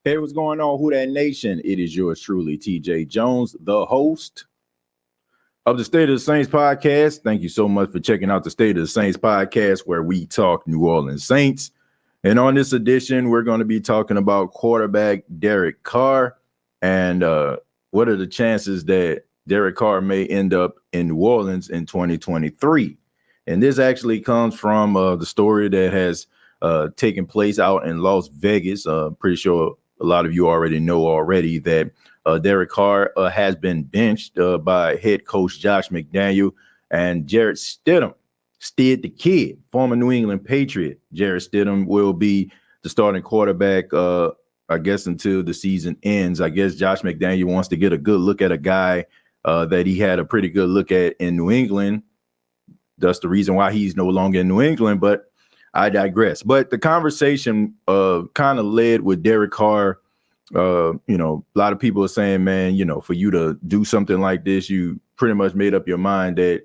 Hey, what's going on, Who That Nation? It is yours truly, TJ Jones, the host of the State of the Saints podcast. Thank you so much for checking out the State of the Saints podcast, where we talk New Orleans Saints. And on this edition, we're going to be talking about quarterback Derek Carr and what are the chances that Derek Carr may end up in New Orleans in 2023. And this actually comes from the story that has taken place out in Las Vegas. Pretty sure a lot of you already know that Derek Carr has been benched by head coach Josh McDaniel, and Jarrett Stidham, the kid, former New England Patriot. Jarrett Stidham will be the starting quarterback, I guess, until the season ends. I guess Josh McDaniel wants to get a good look at a guy that he had a pretty good look at in New England. That's the reason why he's no longer in New England, but I digress. But the conversation kind of led with Derek Carr. A lot of people are saying, man, for you to do something like this, you pretty much made up your mind that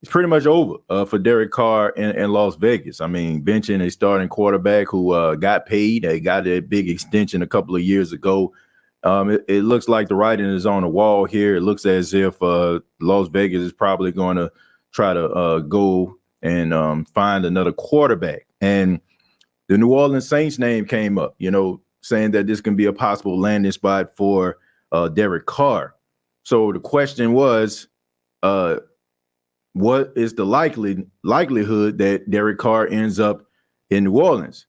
it's pretty much over for Derek Carr in Las Vegas. I mean, benching a starting quarterback who got paid. They got a big extension a couple of years ago. It looks like the writing is on the wall here. It looks as if Las Vegas is probably going to try to go and find another quarterback. And the New Orleans Saints name came up, saying that this can be a possible landing spot for Derek Carr. So the question was, what is the likelihood that Derek Carr ends up in New Orleans?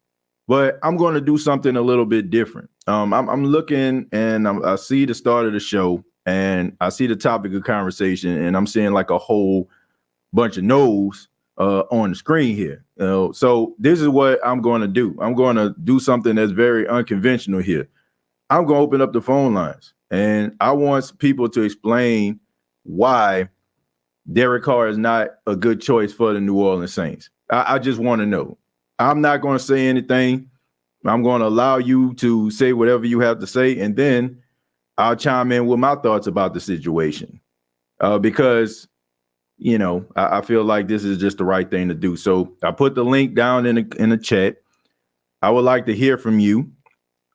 But I'm going to do something a little bit different. I'm looking and I see the start of the show and I see the topic of conversation, and I'm seeing like a whole bunch of no's on the screen here. So this is what I'm going to do. I'm going to do something that's very unconventional here. I'm going to open up the phone lines, and I want people to explain why Derek Carr is not a good choice for the New Orleans Saints. I just want to know. I'm not going to say anything. I'm going to allow you to say whatever you have to say, and then I'll chime in with my thoughts about the situation. Because I feel like this is just the right thing to do. So I put the link down in the chat. I would like to hear from you.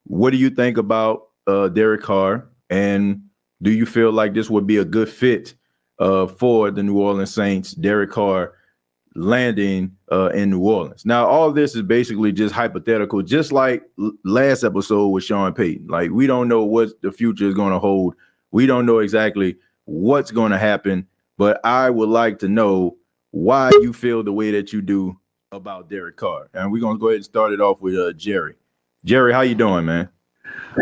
What do you think about Derek Carr? And do you feel like this would be a good fit for the New Orleans Saints, Derek Carr landing in New Orleans? Now, all this is basically just hypothetical, just like last episode with Sean Payton. Like, we don't know what the future is going to hold. We don't know exactly what's going to happen. But I would like to know why you feel the way that you do about Derek Carr. And we're going to go ahead and start it off with Jerry. Jerry, how you doing, man?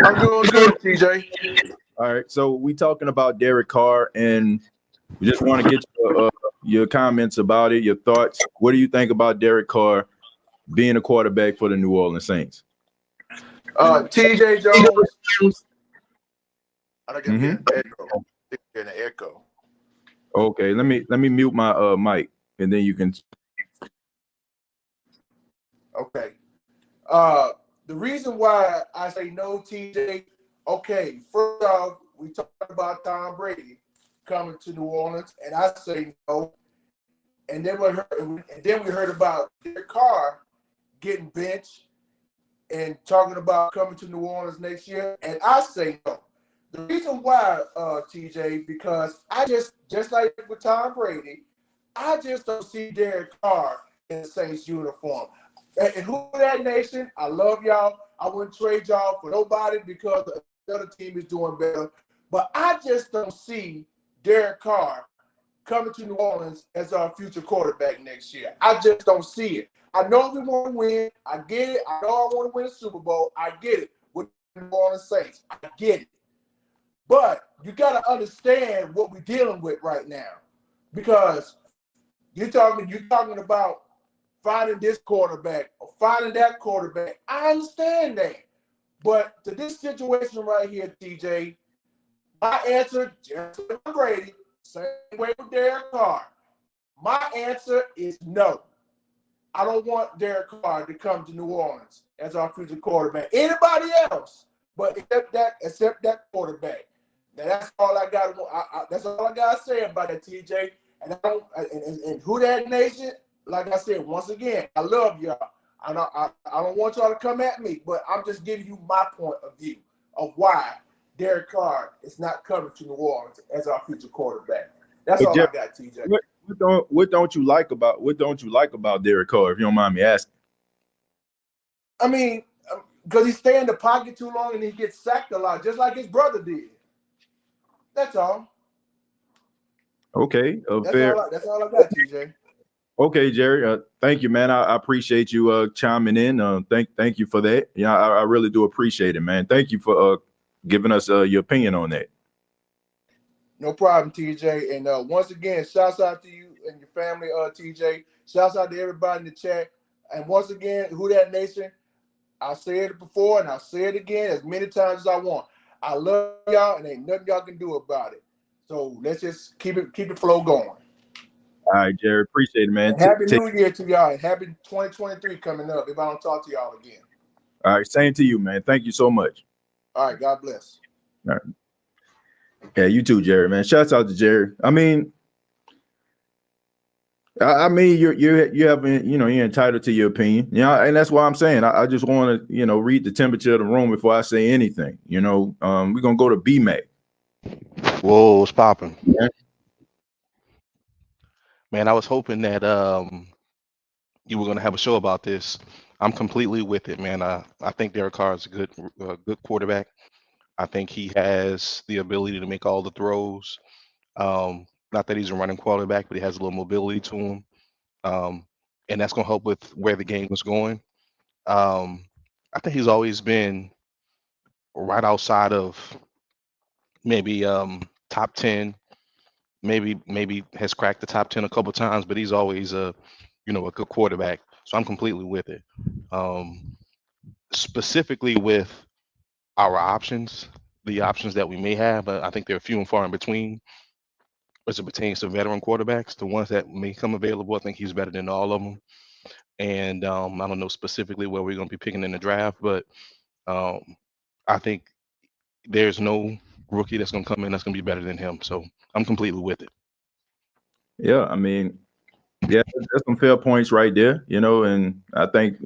I'm doing good, TJ. All right. So we talking about Derek Carr, and we just want to get your comments about it, your thoughts. What do you think about Derek Carr being a quarterback for the New Orleans Saints? TJ Jones. I don't get an echo. Get an echo. Okay, let me mute my mic, and then you can. Okay. The reason why I say no, TJ. Okay, first off, we talked about Tom Brady coming to New Orleans, and I say no. And then we heard about Derek Carr getting benched and talking about coming to New Orleans next year, and I say no. The reason why, TJ, because I just like with Tom Brady, I just don't see Derek Carr in the Saints uniform. And Who That Nation, I love y'all. I wouldn't trade y'all for nobody because the other team is doing better. But I just don't see Derek Carr coming to New Orleans as our future quarterback next year. I just don't see it. I know we want to win. I get it. I know I want to win a Super Bowl. I get it with the New Orleans Saints. I get it. But you got to understand what we're dealing with right now, because you're talking about finding this quarterback or finding that quarterback. I understand that. But to this situation right here, TJ, my answer, just like Brady, same way with Derek Carr. My answer is no. I don't want Derek Carr to come to New Orleans as our future quarterback. Anybody else, but except that quarterback. Now that's all I got. That's all I got to say about that, TJ. And who that nation? Like I said, once again, I love y'all. I don't want y'all to come at me, but I'm just giving you my point of view of why Derek Carr is not coming to New Orleans as our future quarterback. That's all I got, TJ. What don't you like about Derek Carr, if you don't mind me asking? I mean, because he stay in the pocket too long and he gets sacked a lot, just like his brother did. That's all. Okay, that's all I got, TJ. Okay, Jerry. Thank you, man. I appreciate you chiming in. Thank you for that. Yeah, I really do appreciate it, man. Thank you for giving us your opinion on that. No problem, TJ. And once again, shouts out to you and your family, TJ. Shouts out to everybody in the chat. And once again, Who Dat Nation, I said it before and I'll say it again as many times as I want. I love y'all and ain't nothing y'all can do about it. So let's just keep it flow going. All right, Jerry. Appreciate it, man. And happy New Year to y'all. And happy 2023 coming up if I don't talk to y'all again. All right. Same to you, man. Thank you so much. All right. God bless. All right. Yeah, you too, Jerry, man. Shouts out to Jerry. I mean, you're entitled to your opinion. Yeah, and that's why I'm saying I just want to, read the temperature of the room before I say anything. We're gonna go to B-Mac. Whoa, what's popping? Yeah. Man, I was hoping that you were going to have a show about this. I'm completely with it, man. I think Derek Carr is a good quarterback. I think he has the ability to make all the throws. Not that he's a running quarterback, but he has a little mobility to him. And that's going to help with where the game is going. I think he's always been right outside of maybe top 10. Maybe has cracked the top 10 a couple times, but he's always a good quarterback. So I'm completely with it. Specifically with our options, the options that we may have, I think they're few and far in between as it pertains to veteran quarterbacks. The ones that may come available, I think he's better than all of them. And I don't know specifically where we're going to be picking in the draft, but I think there's no rookie that's going to come in that's going to be better than him. So I'm completely with it. Yeah, I mean, yeah, that's some fair points right there, and I think,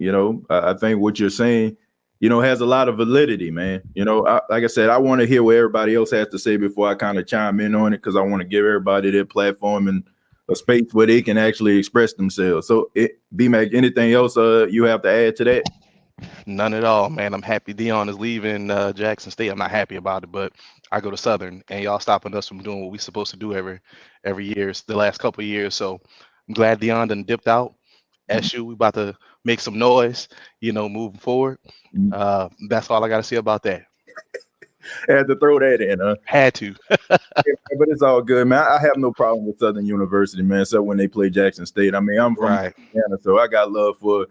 I think what you're saying, has a lot of validity, man. Like I said, I want to hear what everybody else has to say before I kind of chime in on it, because I want to give everybody their platform and a space where they can actually express themselves. So, B-Mac, anything else you have to add to that? None at all, man. I'm happy Dion is leaving Jackson State. I'm not happy about it, but I go to Southern, and y'all stopping us from doing what we're supposed to do every year, the last couple of years. So I'm glad Dion done dipped out. SU, we about to make some noise, moving forward. That's all I got to say about that. Had to throw that in, huh? Had to. But it's all good, man. I have no problem with Southern University, man. So when they play Jackson State, I mean, I'm from Indiana, so I got love for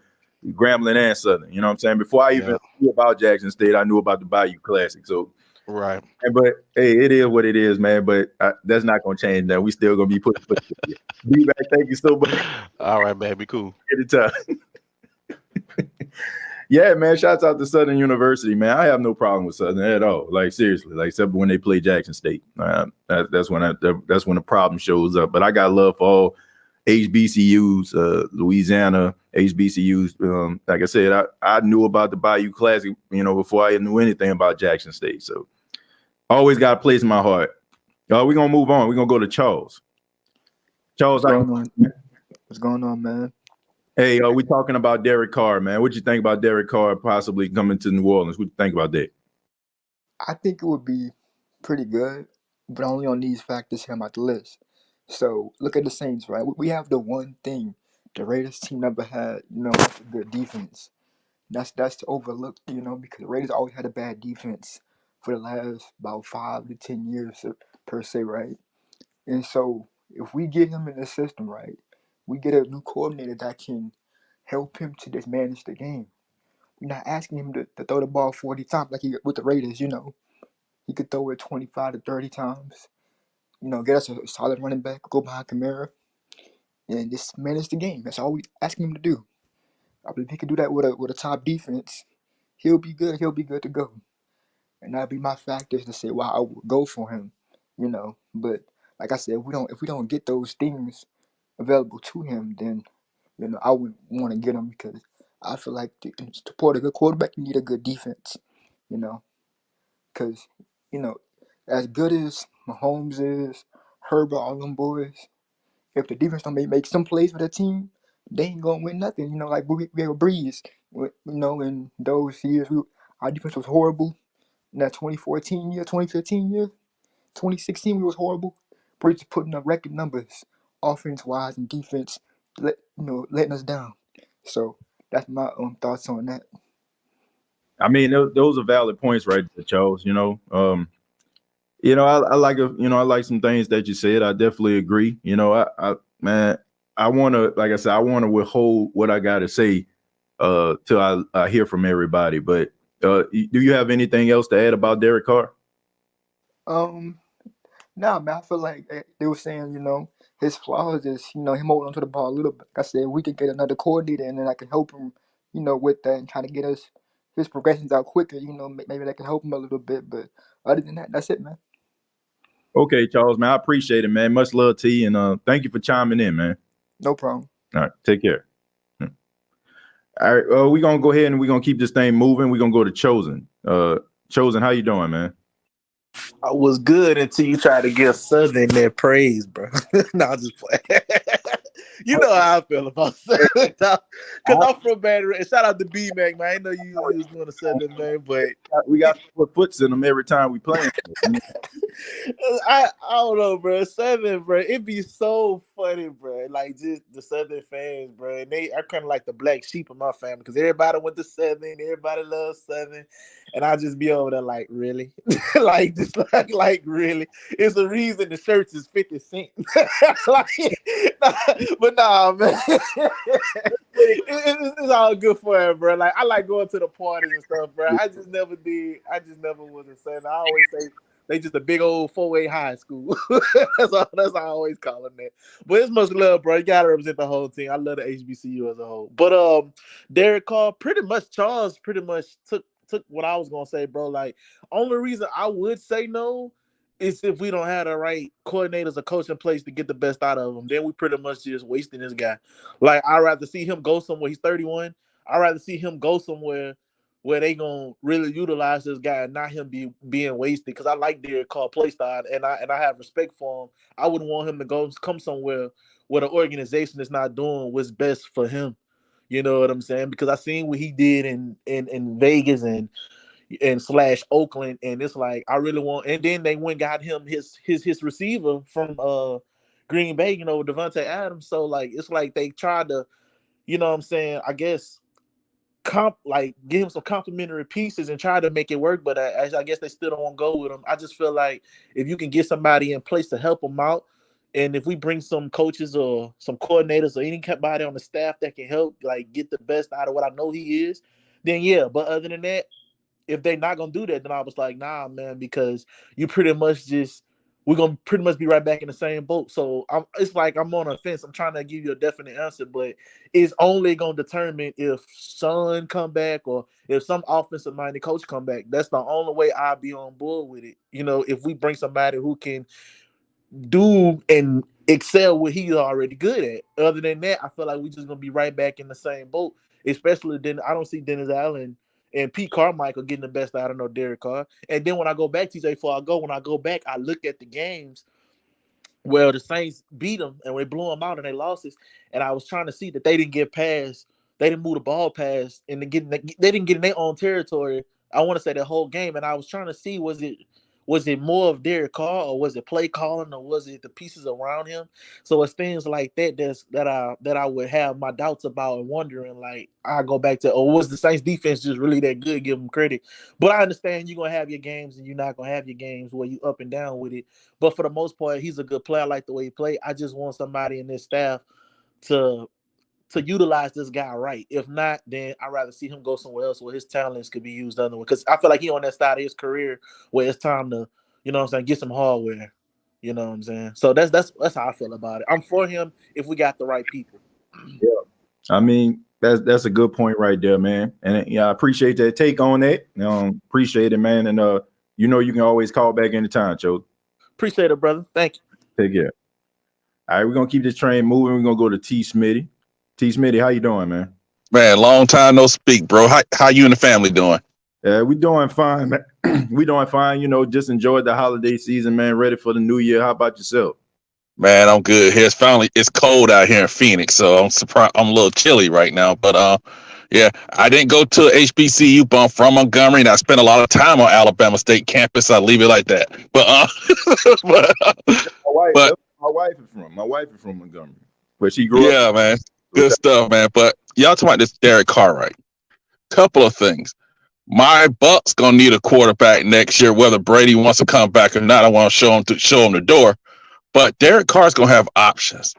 Grambling and Southern. You know what I'm saying? Before I even knew about Jackson State, I knew about the Bayou Classic. So right. But hey, it is what it is, man. But that's not gonna change. Now we still gonna be put. B-Mac, thank you so much. All right, man. Be cool. Anytime. Yeah, man. Shouts out to Southern University, man. I have no problem with Southern at all. Like seriously, except when they play Jackson State. That's when the problem shows up. But I got love for all HBCUs, Louisiana HBCUs. Like I said, I knew about the Bayou Classic, before I knew anything about Jackson State. So always got a place in my heart. We're gonna move on. We're gonna go to Charles. Charles, what's going on, man? Hey, we talking about Derek Carr, man. What you think about Derek Carr possibly coming to New Orleans? What you think about that? I think it would be pretty good, but only on these factors here I'm about the list. So look at the Saints, right? We have the one thing the Raiders team never had, that's a good defense. That's overlooked, because the Raiders always had a bad defense for the last about 5 to 10 years per se, right? And so if we get him in the system, right, we get a new coordinator that can help him to just manage the game. We're not asking him to throw the ball 40 times like he with the Raiders. He could throw it 25 to 30 times. Get us a solid running back, go behind Kamara, and just manage the game. That's all we asking him to do. I believe he could do that with a top defense. He'll be good. He'll be good to go. And that'd be my factors to say why I would go for him. But like I said, if we don't get those things available to him, then I wouldn't want to get him because I feel like to support a good quarterback, you need a good defense. You know, because you know, as good as Mahomes is, Herbert, all them boys, if the defense don't make some plays for the team, they ain't gonna win nothing. Like we have a Breeze. In those years, our defense was horrible. In that 2014 year, 2015 year, 2016, we was horrible. Breeze putting up record numbers, offense wise and defense, letting us down. So that's my thoughts on that. I mean, those are valid points, right, Charles? I like I like some things that you said. I definitely agree. Man, I want to, like I said, I want to withhold what I got to say till I hear from everybody. But do you have anything else to add about Derek Carr? Nah, man, I feel like they were saying, his flaws is, him holding onto the ball a little bit. Like I said, we could get another coordinator and then I can help him, with that and try to get his progressions out quicker. Maybe that can help him a little bit. But other than that, that's it, man. Okay, Charles, man, I appreciate it, man. Much love to you, and thank you for chiming in, man. No problem. All right, take care. All right, we're gonna go ahead and we're gonna keep this thing moving. We're gonna go to Chosen. Chosen, how you doing, man? I was good until you tried to give Southern their praise, bro. No, I'm just playing. You know how I feel about Southern, because I'm from Baton Rouge. Shout out to B-Mac, man. I know you was doing a Southern name, but We got to put foots in them every time we play. I don't know, bro. Southern, bro, it be so funny, bro. Like just the Southern fans, bro. And they are kind of like the black sheep of my family because everybody went to Southern, everybody loves Southern, and I just be over there like, really, like just like really. It's a reason the shirts is 50 cents. But nah, man. It's all good for it, bro. Like I like going to the parties and stuff, bro. I just never was a Southern. I always say they just a big old 4A high school. That's all I always call them that. But it's much love, bro. You gotta represent the whole team. I love the HBCU as a whole. But Derek Carr, Charles pretty much took what I was gonna say, bro. Like, only reason I would say no is if we don't have the right coordinators or coach in place to get the best out of him. Then we pretty much just wasting this guy. Like, I'd rather see him go somewhere. He's 31. I'd rather see him go somewhere where they gonna really utilize this guy and not him being wasted. Because I like Derek Carr play style and I have respect for him. I wouldn't want him to come somewhere where the organization is not doing what's best for him. You know what I'm saying? Because I seen what he did in Vegas and slash Oakland, and it's like I really want. And then they went and got him his receiver from Green Bay, Devontae Adams. So like it's like they tried to, what I'm saying, I guess give him some complimentary pieces and try to make it work. But I guess they still don't want to go with him. I just feel like if you can get somebody in place to help him out. And if we bring some coaches or some coordinators or anybody on the staff that can help, like, get the best out of what I know he is, then yeah. But other than that, if they're not gonna do that, then I was like, nah, man, because we're gonna pretty much be right back in the same boat. So it's like I'm on a fence. I'm trying to give you a definite answer, but it's only gonna determine if Son come back or if some offensive minded coach come back. That's the only way I'll be on board with it. If we bring somebody who can do and excel what he's already good at. Other than that, I feel like we're just gonna be right back in the same boat. Especially then, I don't see Dennis Allen and Pete Carmichael getting the best out of no Derek Carr. And then when I go back, when I go back, I look at the games where the Saints beat them and we blew them out and they losses. And I was trying to see that they didn't get past, they didn't move the ball past, and they didn't get in their own territory. I want to say the whole game, and I was trying to see was it Was it more of Derek Carr, or was it play calling, or was it the pieces around him? So it's things like that I would have my doubts about and wondering. Like I go back to, was the Saints defense just really that good? Give them credit, but I understand you're gonna have your games and you're not gonna have your games where you up and down with it. But for the most part, he's a good player. I like the way he played. I just want somebody in this staff to utilize this guy right. If not, then I'd rather see him go somewhere else where his talents could be used other way. Because I feel like he on that side of his career where it's time to, you know what I'm saying, get some hardware. You know what I'm saying? So that's how I feel about it. I'm for him if we got the right people. Yeah. I mean, that's a good point right there, man. And yeah, I appreciate that take on that. Appreciate it, man. And you know you can always call back anytime, Joe. Appreciate it, brother. Thank you. Take care. All right, we're gonna keep this train moving. We're gonna go to T. Smitty. T. Smitty, how you doing, man? Man, long time no speak, bro. How you and the family doing? We doing fine, man. We doing fine. You know, just enjoyed the holiday season, man. Ready for the new year. How about yourself? Man, I'm good. It's cold out here in Phoenix, so I'm surprised. I'm a little chilly right now, but yeah, I didn't go to HBCU, but I'm from Montgomery, and I spent a lot of time on Alabama State campus. I leave it like that. But my wife is from Montgomery, where she grew up. Yeah, man. Good stuff, man. But y'all talking about this Derek Carr, right? Couple of things. My Bucks gonna need a quarterback next year, whether Brady wants to come back or not. I want to show him the door. But Derek Carr's gonna have options.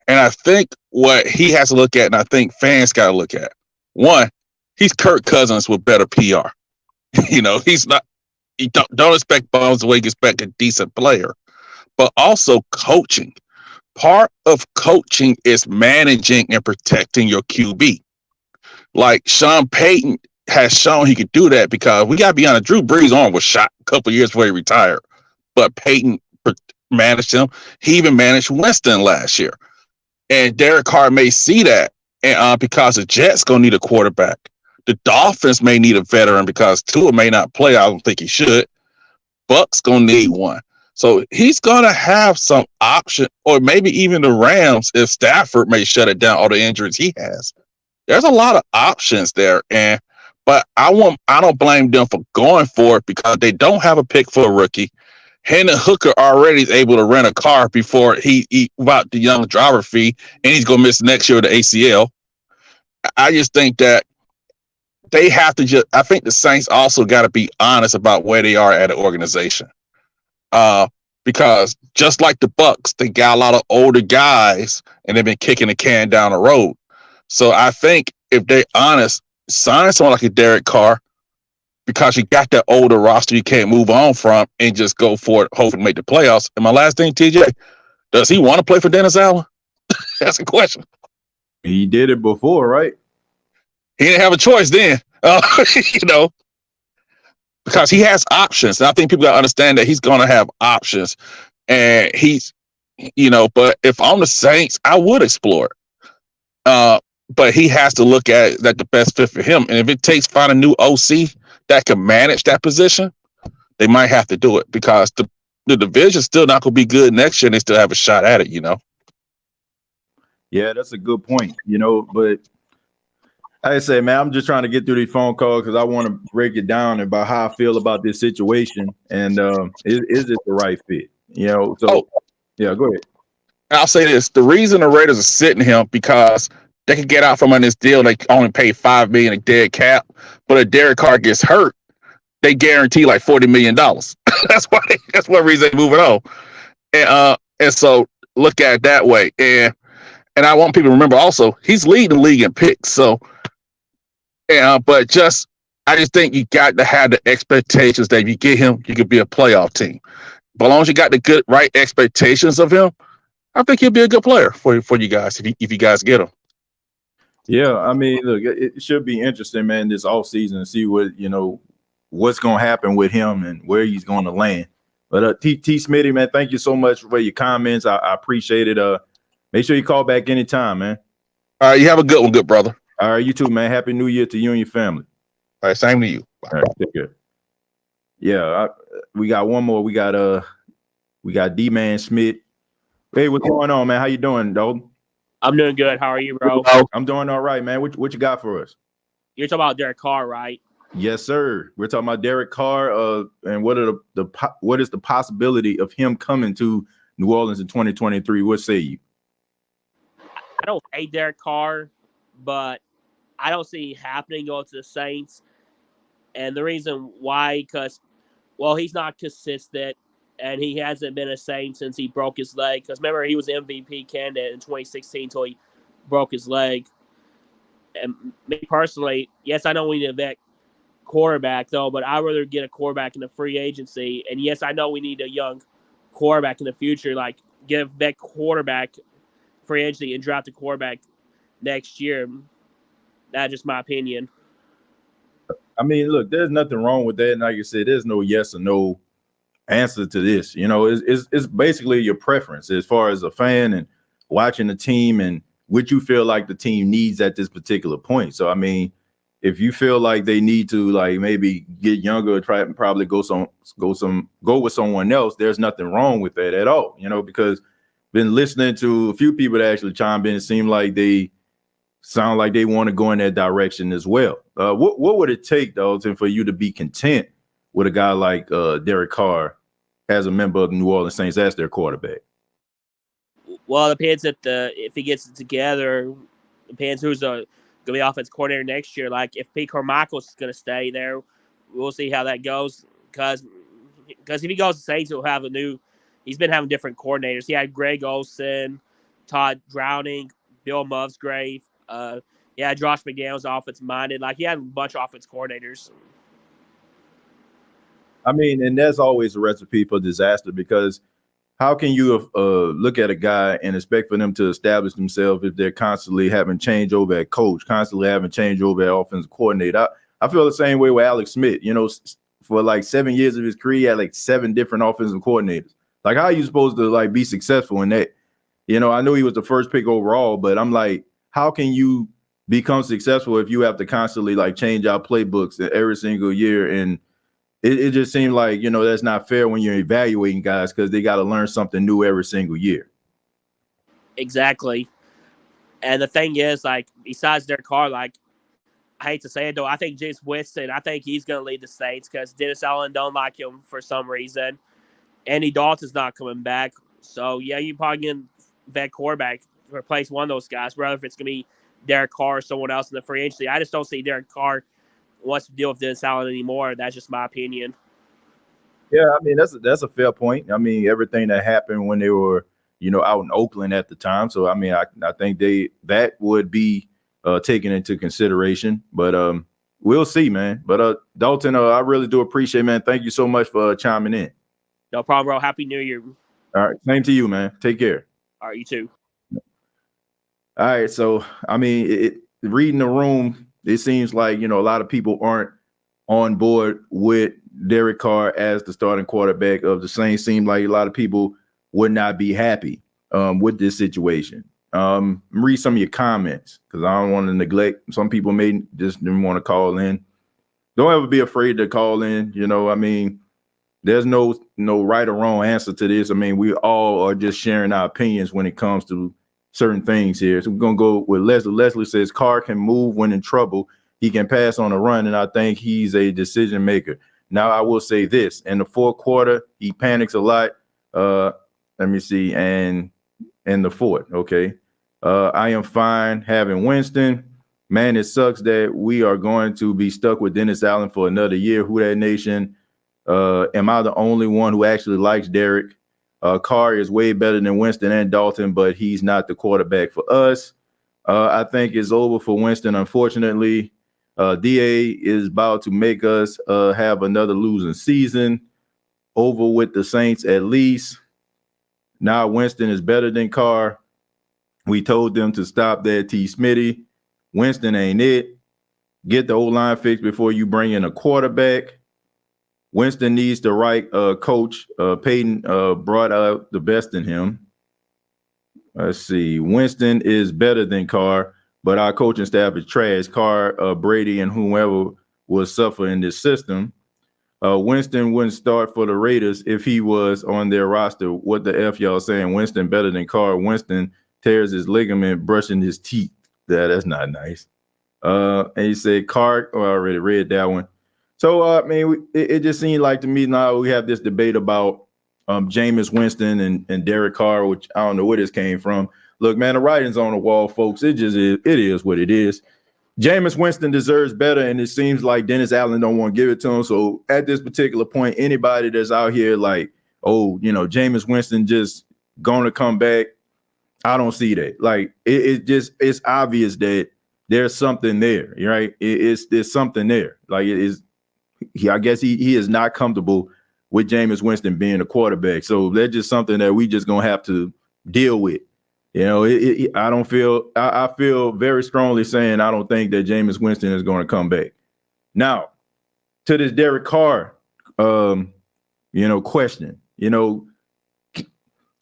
And I think what he has to look at, and I think fans gotta look at, one, he's Kirk Cousins with better PR. You know, you don't expect bombs the way you expect a decent player, but also coaching. Part of coaching is managing and protecting your QB. Like Sean Payton has shown he could do that, because we got to be honest, Drew Brees' arm was shot a couple of years before he retired, but Payton managed him. He even managed Winston last year. And Derek Carr may see that, and because the Jets going to need a quarterback. The Dolphins may need a veteran because Tua may not play. I don't think he should. Bucks going to need one. So he's going to have some option, or maybe even the Rams if Stafford may shut it down, all the injuries he has. There's a lot of options there, but I don't blame them for going for it, because they don't have a pick for a rookie. Hendon Hooker already is able to rent a car before he about the young driver fee, and he's going to miss next year with the ACL. I just think that they have to I think the Saints also got to be honest about where they are at an organization. Because just like the Bucks, they got a lot of older guys and they've been kicking the can down the road. So I think if they're honest, sign someone like a Derek Carr, because you got that older roster you can't move on from, and just go for it, hopefully make the playoffs. And my last thing, TJ, does he want to play for Dennis Allen? That's a question. He did it before, right? He didn't have a choice then, you know. Because he has options. And I think people got to understand that he's going to have options. And he's, you know, but if I'm the Saints, I would explore it. But he has to look at that the best fit for him. And if it takes find a new OC that can manage that position, they might have to do it, because the division's still not going to be good next year, and they still have a shot at it, you know? Yeah, that's a good point, you know, but I say, man, I'm just trying to get through these phone calls because I want to break it down about how I feel about this situation, and is it the right fit? You know, so yeah, go ahead. I'll say this: the reason the Raiders are sitting him, because they could get out from under this deal. They only pay $5 million a dead cap, but if Derek Carr gets hurt, they guarantee like $40 million. That's one reason they're moving on, and so look at it that way. And I want people to remember also, he's leading the league in picks, so. But I just think you got to have the expectations that if you get him, you could be a playoff team. But as long as you got the right expectations of him, I think he'll be a good player for you guys if you guys get him. Yeah, I mean, look, it should be interesting, man, this offseason to see what's going to happen with him and where he's going to land. But T. Smitty, man, thank you so much for your comments. I appreciate it. Make sure you call back anytime, man. All right, you have a good one, good brother. All right, you too, man. Happy New Year to you and your family. All right, same to you. Bye. All right, take care. Yeah, we got one more. We got D-Man Smith. Hey, what's going on, man? How you doing, dog? I'm doing good. How are you, bro? I'm doing all right, man. What you got for us? You're talking about Derek Carr, right? Yes, sir. We're talking about Derek Carr, and what is the possibility of him coming to New Orleans in 2023? What say you? I don't hate Derek Carr, but I don't see it happening going to the Saints. And the reason why, because, well, he's not consistent, and he hasn't been a Saint since he broke his leg. Because remember, he was MVP candidate in 2016 until he broke his leg. And me personally, yes, I know we need a vet quarterback, though, but I'd rather get a quarterback in the free agency. And yes, I know we need a young quarterback in the future. Like, get a vet quarterback free agency and draft a quarterback next year. That's just my opinion. I mean, look, there's nothing wrong with that. And like you said, there's no yes or no answer to this. You know, it's basically your preference as far as a fan and watching the team and what you feel like the team needs at this particular point. So, I mean, if you feel like they need to like maybe get younger, try and probably go with someone else, there's nothing wrong with that at all. You know, because been listening to a few people that actually chimed in, it seemed like they sound like they want to go in that direction as well. What would it take, Dalton, for you to be content with a guy like Derek Carr as a member of the New Orleans Saints as their quarterback? Well, it depends if he gets it together. Depends who's going to be offensive coordinator next year. Like if Pete Carmichael's going to stay there, we'll see how that goes. Because if he goes to Saints, he'll have he's been having different coordinators. He had Greg Olson, Todd Drowning, Bill Musgrave. Josh McDaniels offensive minded. Like he had a bunch of offense coordinators. I mean, and that's always a recipe for disaster because how can you look at a guy and expect for them to establish themselves if they're constantly having changeover at coach, constantly having changeover at offensive coordinator? I feel the same way with Alex Smith. You know, for like 7 years of his career, he had like 7 different offensive coordinators. Like, how are you supposed to like be successful in that? You know, I know he was the first pick overall, but I'm like, how can you become successful if you have to constantly like change out playbooks every single year? And it just seemed like, you know, that's not fair when you're evaluating guys because they got to learn something new every single year. Exactly. And the thing is, like, besides Derek Carr, like, I hate to say it, though, I think James Winston, I think he's going to lead the Saints because Dennis Allen don't like him for some reason. Andy Dalton's not coming back. So, yeah, you probably get vet quarterback to replace one of those guys, whether if it's going to be Derek Carr or someone else in the free agency. I just don't see Derek Carr wants to deal with Dennis Allen anymore. That's just my opinion. Yeah, I mean, that's a fair point. I mean, everything that happened when they were, you know, out in Oakland at the time. So, I mean, I think that would be taken into consideration. But we'll see, man. But Dalton, I really do appreciate, man. Thank you so much for chiming in. No problem, bro. Happy New Year. All right. Same to you, man. Take care. All right, you too. All right. So, I mean, reading the room, it seems like, you know, a lot of people aren't on board with Derek Carr as the starting quarterback of the Saints. Seemed like a lot of people would not be happy with this situation. Read some of your comments because I don't want to neglect. Some people may just didn't want to call in. Don't ever be afraid to call in. You know, I mean, there's no right or wrong answer to this. I mean, we all are just sharing our opinions when it comes to certain things here. So we're going to go with Leslie. Leslie says Carr can move when in trouble. He can pass on a run, and I think he's a decision maker. Now, I will say this. In the fourth quarter, he panics a lot. Let me see. And in the fourth, okay. I am fine having Winston. Man, it sucks that we are going to be stuck with Dennis Allen for another year. Who that nation? Am I the only one who actually likes Derek? Carr is way better than Winston and Dalton, but he's not the quarterback for us. I think it's over for Winston, unfortunately. DA is about to make us have another losing season. Over with the Saints at least. Now Winston is better than Carr. We told them to stop that T. Smitty. Winston ain't it. Get the O-line fixed before you bring in a quarterback. Winston needs the right coach. Peyton brought out the best in him. Let's see. Winston is better than Carr, but our coaching staff is trash. Carr, Brady, and whomever will suffer in this system. Winston wouldn't start for the Raiders if he was on their roster. What the F y'all saying? Winston better than Carr. Winston tears his ligament brushing his teeth. That's not nice. And he said Carr, I already read that one. So, I mean, it just seemed like to me now we have this debate about Jameis Winston and Derek Carr, which I don't know where this came from. Look, man, the writing's on the wall, folks. It just is. It is what it is. Jameis Winston deserves better, and it seems like Dennis Allen don't want to give it to him. So at this particular point, anybody that's out here like, oh, Jameis Winston just going to come back, I don't see that. Like, it's obvious that there's something there, right? There's something there. Like, it is. I guess he is not comfortable with Jameis Winston being a quarterback. So that's just something that we just gonna have to deal with. I feel very strongly saying I don't think that Jameis Winston is going to come back. Now, to this Derek Carr, question.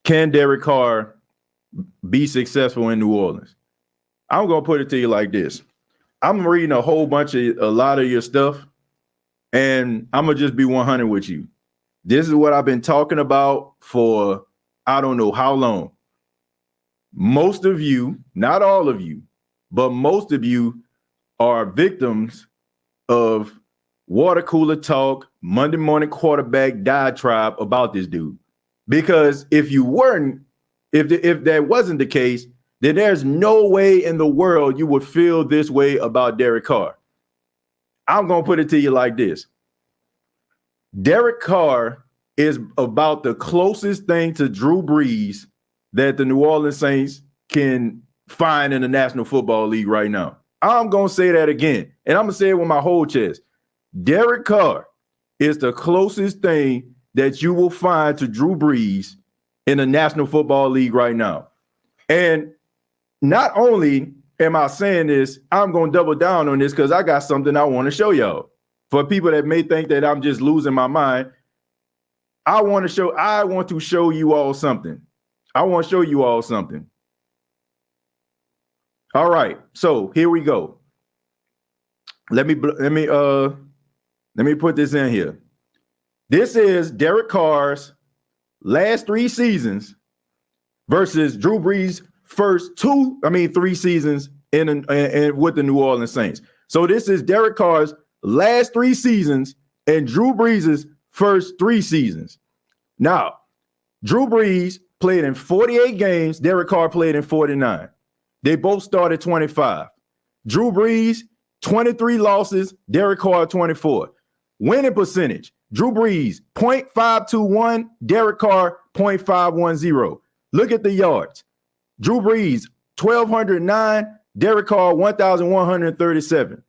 Can Derek Carr be successful in New Orleans? I'm gonna put it to you like this. I'm reading a lot of your stuff. And I'm going to just be 100 with you. This is what I've been talking about for I don't know how long. Most of you, not all of you, but most of you are victims of water cooler talk, Monday morning quarterback diatribe about this dude. Because if that wasn't the case, then there's no way in the world you would feel this way about Derek Carr. I'm going to put it to you like this. Derek Carr is about the closest thing to Drew Brees that the New Orleans Saints can find in the National Football League right now. I'm going to say that again, and I'm going to say it with my whole chest. Derek Carr is the closest thing that you will find to Drew Brees in the National Football League right now. And not only am I saying this, I'm going to double down on this because I got something I want to show y'all. For people that may think that I'm just losing my mind, I want to show you all something. I want to show you all something. All right, so here we go. Let me put this in here. This is Derek Carr's last 3 seasons versus Drew Brees' first 3 seasons in with the New Orleans Saints. So this is Derek Carr's last 3 seasons and Drew Brees' first 3 seasons. Now, Drew Brees played in 48 games. Derek Carr played in 49. They both started 25. Drew Brees, 23 losses. Derek Carr, 24. Winning percentage, Drew Brees, .521. Derek Carr, .510. Look at the yards. Drew Brees, 1,209. Derek Carr, 1,137.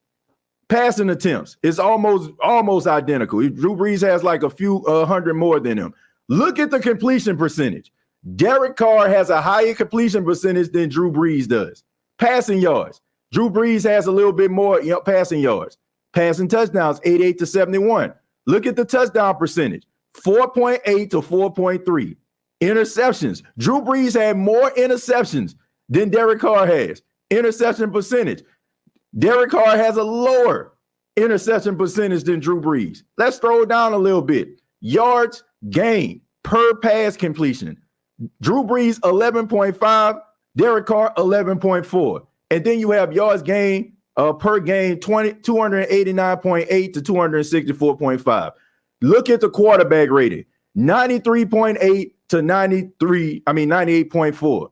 Passing attempts is almost identical. Drew Brees has like a few hundred more than him. Look at the completion percentage. Derek Carr has a higher completion percentage than Drew Brees does. Passing yards. Drew Brees has a little bit more passing yards. Passing touchdowns, 88 to 71. Look at the touchdown percentage, 4.8 to 4.3. Interceptions. Drew Brees had more interceptions than Derek Carr has. Interception percentage. Derek Carr has a lower interception percentage than Drew Brees. Let's throw it down a little bit. Yards gained per pass completion. Drew Brees, 11.5. Derek Carr, 11.4. And then you have yards gained per game, 289.8 to 264.5. Look at the quarterback rating, 93.8 to 98.4.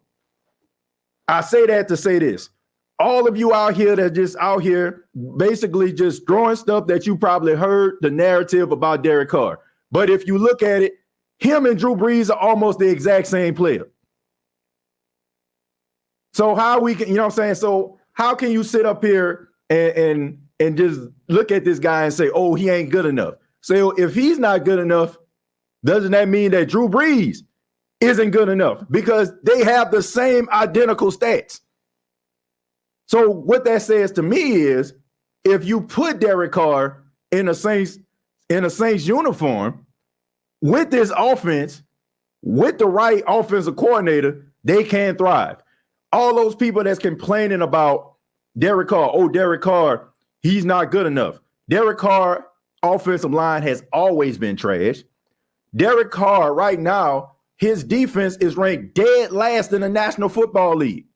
I say that to say this. All of you out here that just out here basically just throwing stuff that you probably heard the narrative about Derek Carr. But if you look at it, him and Drew Brees are almost the exact same player. So how we can, So how can you sit up here and just look at this guy and say, oh, he ain't good enough? So if he's not good enough, doesn't that mean that Drew Brees isn't good enough? Because they have the same identical stats. So what that says to me is, if you put Derek Carr in a Saints uniform with this offense, with the right offensive coordinator, they can thrive. All those people that's complaining about Derek Carr, he's not good enough. Derek Carr offensive line has always been trash. Derek Carr right now, his defense is ranked dead last in the National Football League.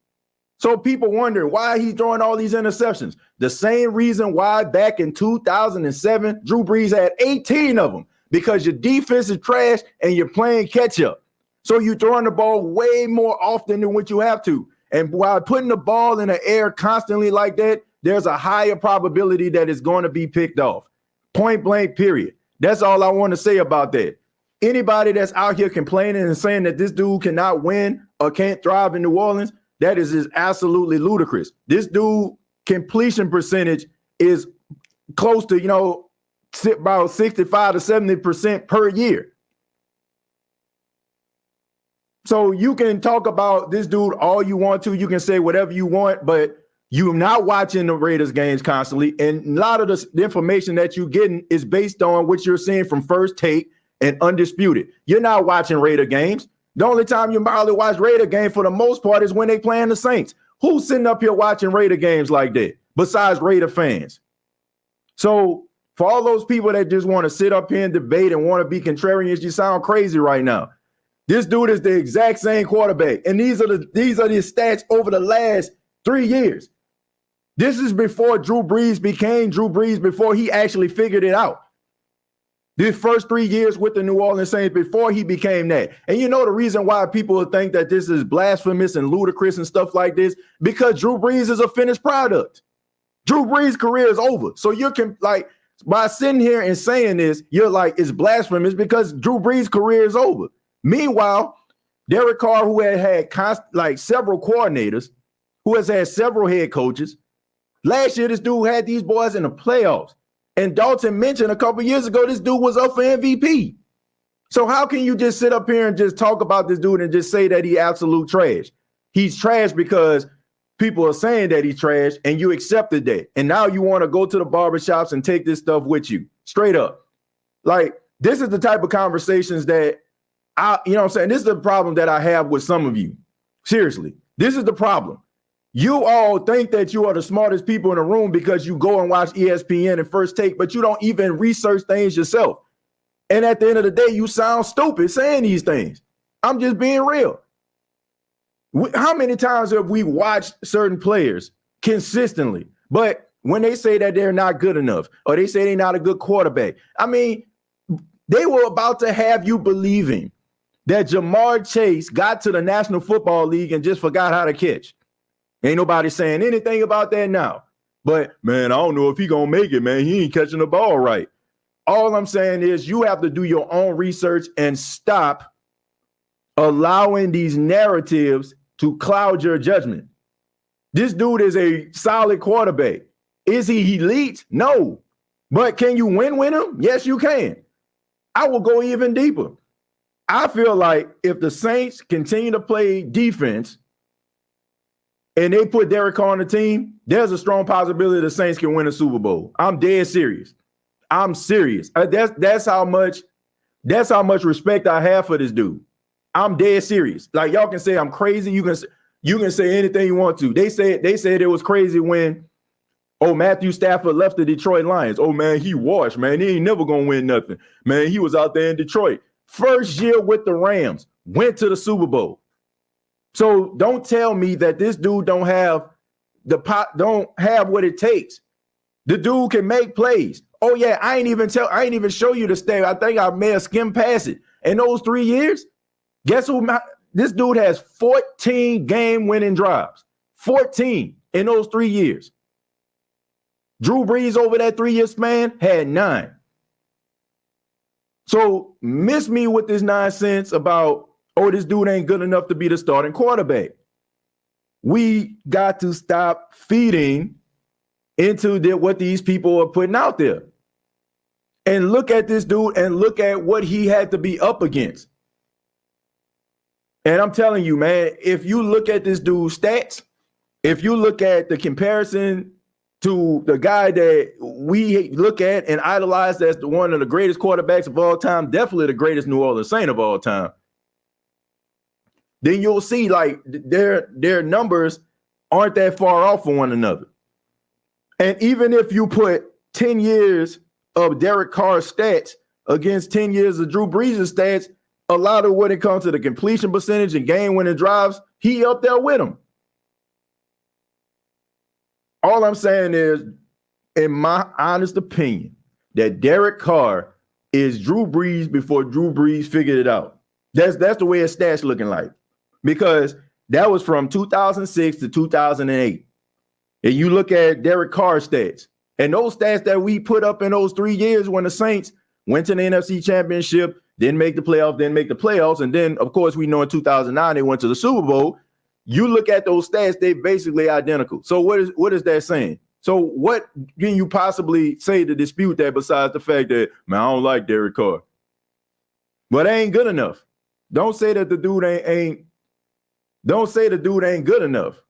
So people wonder why he's throwing all these interceptions. The same reason why back in 2007, Drew Brees had 18 of them, because your defense is trash and you're playing catch up. So you're throwing the ball way more often than what you have to. And while putting the ball in the air constantly like that, there's a higher probability that it's going to be picked off. Point blank, period. That's all I want to say about that. Anybody that's out here complaining and saying that this dude cannot win or can't thrive in New Orleans, that is just absolutely ludicrous. This dude completion percentage is close to, about 65 to 70% per year. So you can talk about this dude all you want to. You can say whatever you want, but you're not watching the Raiders games constantly. And a lot of the information that you're getting is based on what you're seeing from First Take and Undisputed. You're not watching Raider games. The only time you probably watch Raider game for the most part is when they playing the Saints. Who's sitting up here watching Raider games like that besides Raider fans? So for all those people that just want to sit up here and debate and want to be contrarians, you sound crazy right now. This dude is the exact same quarterback. And these are the stats over the last 3 years. This is before Drew Brees became Drew Brees, before he actually figured it out. These first 3 years with the New Orleans Saints before he became that. And you know the reason why people think that this is blasphemous and ludicrous and stuff like this? Because Drew Brees is a finished product. Drew Brees' career is over. So you can, by sitting here and saying this, you're like, it's blasphemous because Drew Brees' career is over. Meanwhile, Derek Carr, who had several coordinators, who has had several head coaches, last year this dude had these boys in the playoffs. And Dalton mentioned a couple years ago, this dude was up for MVP. So how can you just sit up here and just talk about this dude and just say that he absolute trash? He's trash because people are saying that he's trash and you accepted that. And now you want to go to the barbershops and take this stuff with you. Straight up. This is the type of conversations that this is the problem that I have with some of you. Seriously, this is the problem. You all think that you are the smartest people in the room because you go and watch ESPN and First Take, but you don't even research things yourself. And at the end of the day, you sound stupid saying these things. I'm just being real. How many times have we watched certain players consistently, but when they say that they're not good enough or they say they're not a good quarterback, they were about to have you believing that Jamar Chase got to the National Football League and just forgot how to catch. Ain't nobody saying anything about that now. But, man, I don't know if he going to make it, man. He ain't catching the ball right. All I'm saying is you have to do your own research and stop allowing these narratives to cloud your judgment. This dude is a solid quarterback. Is he elite? No. But can you win with him? Yes, you can. I will go even deeper. I feel like if the Saints continue to play defense and they put Derek Carr on the team, there's a strong possibility the Saints can win a Super Bowl. I'm dead serious. I'm serious. That's how much respect I have for this dude. I'm dead serious. Y'all can say I'm crazy. You can say anything you want to. They said it was crazy when Matthew Stafford left the Detroit Lions. Oh man, he washed, man. He ain't never gonna win nothing. Man, he was out there in Detroit. First year with the Rams, went to the Super Bowl. So don't tell me that this dude don't have what it takes. The dude can make plays. Oh yeah, I ain't even show you the stat. I think I may have skimmed past it. In those 3 years, guess who? This dude has 14 game-winning drives. 14 in those 3 years. Drew Brees over that 3-year span had 9. So miss me with this nonsense about, this dude ain't good enough to be the starting quarterback. We got to stop feeding into what these people are putting out there. And look at this dude and look at what he had to be up against. And I'm telling you, man, if you look at this dude's stats, if you look at the comparison to the guy that we look at and idolize as one of the greatest quarterbacks of all time, definitely the greatest New Orleans Saint of all time, then you'll see their numbers aren't that far off from one another. And even if you put 10 years of Derek Carr's stats against 10 years of Drew Brees' stats, a lot of when it comes to the completion percentage and game-winning drives, he up there with him. All I'm saying is, in my honest opinion, that Derek Carr is Drew Brees before Drew Brees figured it out. That's the way his stats looking like. Because that was from 2006 to 2008. And you look at Derek Carr's stats, and those stats that we put up in those 3 years when the Saints went to the NFC Championship, didn't make the playoffs, and then, of course, we know in 2009 they went to the Super Bowl. You look at those stats, they basically identical. So what is that saying? So what can you possibly say to dispute that besides the fact that, man, I don't like Derek Carr? But that ain't good enough. Don't say that the dude ain't good enough.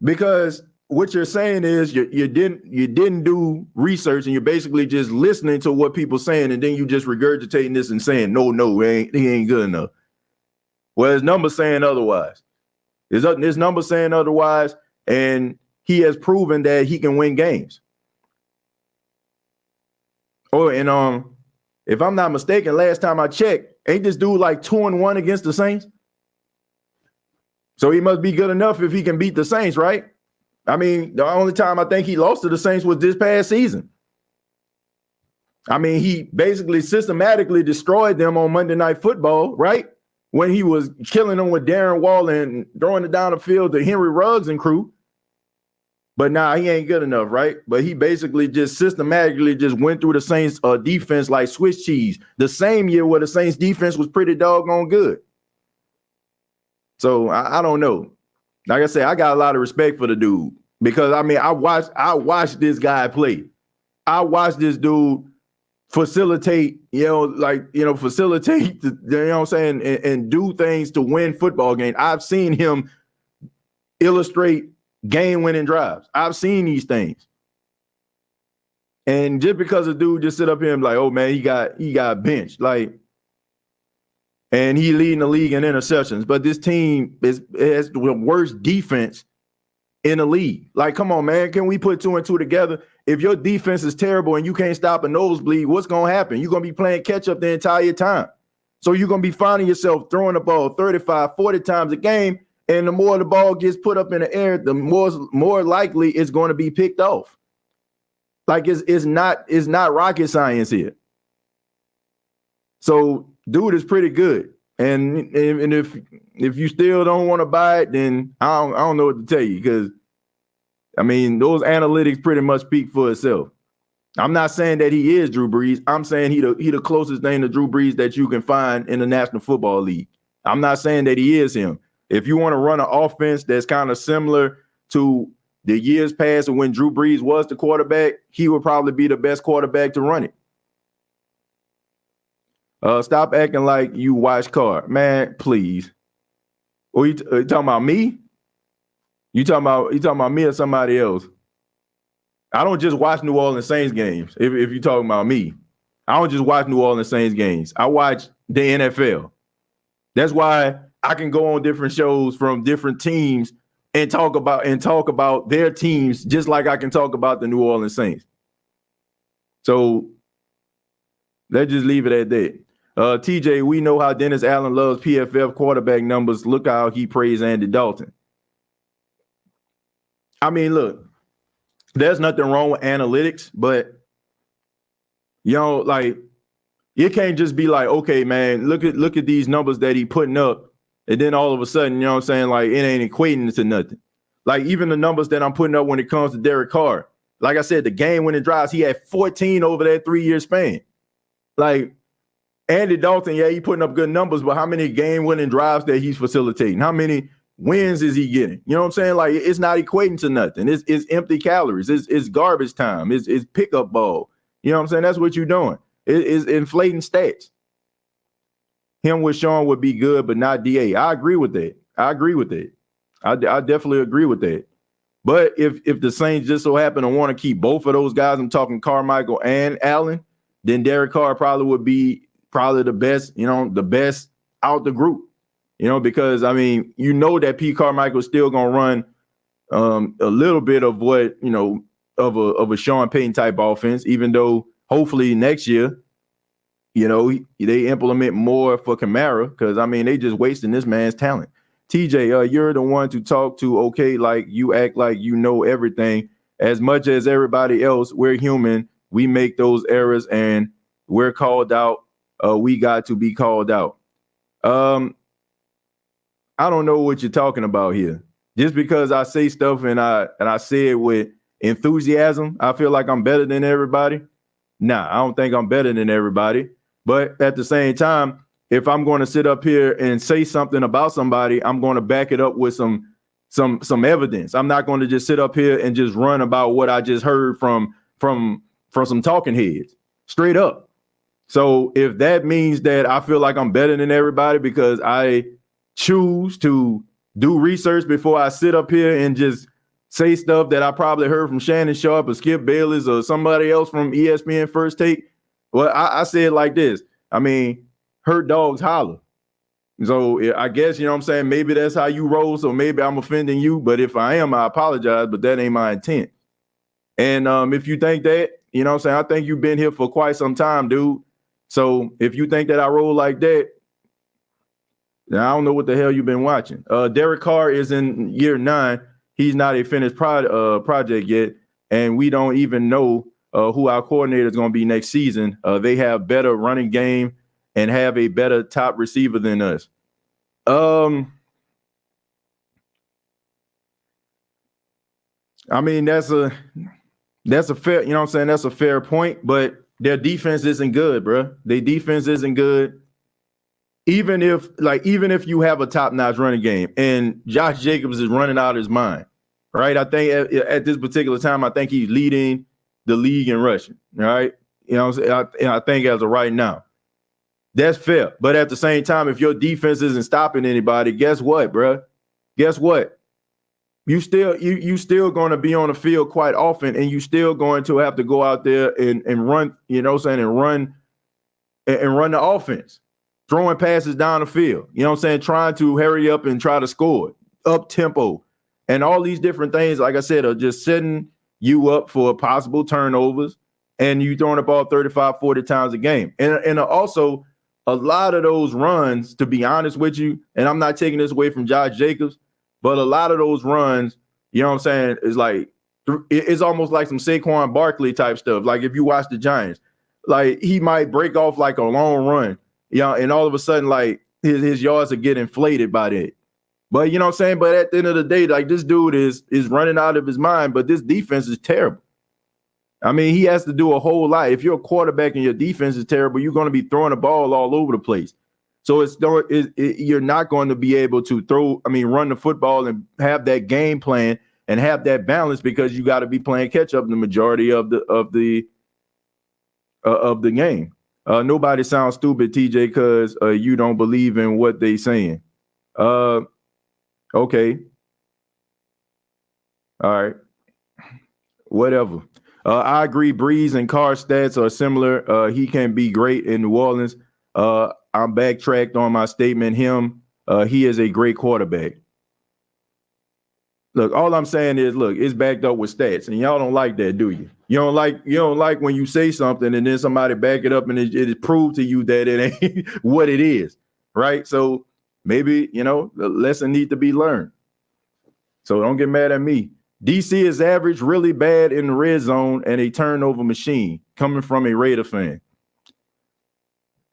Because what you're saying is you didn't do research, and you're basically just listening to what people saying, and then you just regurgitating this and saying, no, he ain't good enough. Well, his numbers saying otherwise. His numbers saying otherwise, and he has proven that he can win games. Oh, and if I'm not mistaken, last time I checked, ain't this dude like 2-1 against the Saints? So he must be good enough if he can beat the Saints, right? I mean, the only time I think he lost to the Saints was this past season. I mean, he basically systematically destroyed them on Monday Night Football, right? When he was killing them with Darren Waller and throwing it down the field to Henry Ruggs and crew. But nah, he ain't good enough, right? But he basically just systematically just went through the Saints defense like Swiss cheese. The same year where the Saints defense was pretty doggone good. So I don't know. Like I said, I got a lot of respect for the dude because I mean I watched this guy play. I watched this dude facilitate, facilitate, you know what I'm saying, and do things to win football games. I've seen him illustrate game-winning drives. I've seen these things. And just because a dude just sit up here and be like, oh man, he got benched, like, and he leading the league in interceptions, but this team has the worst defense in the league. Like, come on, man, can we put 2 and 2 together? If your defense is terrible and you can't stop a nosebleed, what's going to happen? You're going to be playing catch up the entire time. So you're going to be finding yourself throwing the ball 35, 40 times a game. And the more the ball gets put up in the air, the more likely it's going to be picked off. Like it's not rocket science here. So dude is pretty good. And if you still don't want to buy it, then I don't know what to tell you, because I mean, those analytics pretty much speak for itself. I'm not saying that he is Drew Brees. I'm saying he the closest thing to Drew Brees that you can find in the National Football League. I'm not saying that he is him. If you want to run an offense that's kind of similar to the years past when Drew Brees was the quarterback, he would probably be the best quarterback to run it. Stop acting like you watch Carr. Man, please. Or you talking about me? You talking about me or somebody else? I don't just watch New Orleans Saints games. If you're talking about me, I don't just watch New Orleans Saints games. I watch the NFL. That's why I can go on different shows from different teams and talk about their teams just like I can talk about the New Orleans Saints. So let's just leave it at that. TJ, we know how Dennis Allen loves PFF quarterback numbers. Look how he praised Andy Dalton. I mean, look, there's nothing wrong with analytics, but like you can't just be like, okay, man, look at these numbers that he putting up, and then all of a sudden, you know what I'm saying, like it ain't equating to nothing. Like even the numbers that I'm putting up when it comes to Derek Carr, like I said, the game-winning drives, he had 14 over that 3-year span. Like Andy Dalton, yeah, he putting up good numbers, but how many game-winning drives that he's facilitating? How many wins is he getting? You know what I'm saying? Like it's not equating to nothing. It's empty calories. It's garbage time. It's pickup ball. You know what I'm saying? That's what you're doing. It's inflating stats. Him with Sean would be good, but not DA. I agree with that. I definitely agree with that. But if the Saints just so happen to want to keep both of those guys, I'm talking Carmichael and Allen, then Derek Carr probably would be the best, the best out the group. Because I mean, that Pete Carmichael is still gonna run a little bit of what of a Sean Payton type offense, even though hopefully next year, they implement more for Kamara, because I mean they just wasting this man's talent. TJ, you're the one to talk to. Okay, like you act like you know everything. As much as everybody else, we're human. We make those errors, and we're called out. We got to be called out. I don't know what you're talking about here. Just because I say stuff and I say it with enthusiasm, I feel like I'm better than everybody. Nah, I don't think I'm better than everybody. But at the same time, if I'm going to sit up here and say something about somebody, I'm going to back it up with some evidence. I'm not going to just sit up here and just run about what I just heard from some talking heads. Straight up. So if that means that I feel like I'm better than everybody because I choose to do research before I sit up here and just say stuff that I probably heard from Shannon Sharp or Skip Bayless or somebody else from ESPN First Take, well, I say it like this. I mean, hurt dogs holler. So I guess, you know what I'm saying, maybe that's how you roll, so maybe I'm offending you, but if I am, I apologize, but that ain't my intent. And if you think that, you know what I'm saying, I think you've been here for quite some time, dude. So if you think that I roll like that, then I don't know what the hell you've been watching. Derek Carr is in year 9. He's not a finished project yet, and we don't even know who our coordinator is going to be next season. They have better running game and have a better top receiver than us. I mean, that's a fair, you know what I'm saying? That's a fair point, but their defense isn't good, bro. Their defense isn't good. Even if you have a top-notch running game and Josh Jacobs is running out of his mind, right? I think at this particular time, I think he's leading the league in rushing, right? You know what I'm saying? I think as of right now. That's fair. But at the same time, if your defense isn't stopping anybody, guess what, bro? Guess what? You still going to be on the field quite often, and you still going to have to go out there and run, you know what I'm saying, and run the offense. Throwing passes down the field, you know what I'm saying? Trying to hurry up and try to score, up tempo, and all these different things, like I said, are just setting you up for possible turnovers, and you throwing the ball 35, 40 times a game. And also, a lot of those runs, to be honest with you, and I'm not taking this away from Josh Jacobs, but a lot of those runs, you know what I'm saying, is like, it's almost like some Saquon Barkley type stuff. Like if you watch the Giants, like he might break off like a long run. Yeah, and all of a sudden, like his yards are getting inflated by that. But you know what I'm saying? But at the end of the day, like this dude is running out of his mind, but this defense is terrible. I mean, he has to do a whole lot. If you're a quarterback and your defense is terrible, you're going to be throwing the ball all over the place. So you're not going to be able to run the football and have that game plan and have that balance because you got to be playing catch up the majority of the game. Nobody sounds stupid, TJ, because you don't believe in what they saying. Okay. All right. Whatever. I agree. Breeze and Carr stats are similar. He can be great in New Orleans. I'm backtracked on my statement. He is a great quarterback. Look, all I'm saying is, it's backed up with stats, and y'all don't like that, do you? You don't like when you say something and then somebody back it up and it is proved to you that it ain't what it is, right? So maybe, the lesson need to be learned. So don't get mad at me. DC is average, really bad in the red zone, and a turnover machine coming from a Raider fan.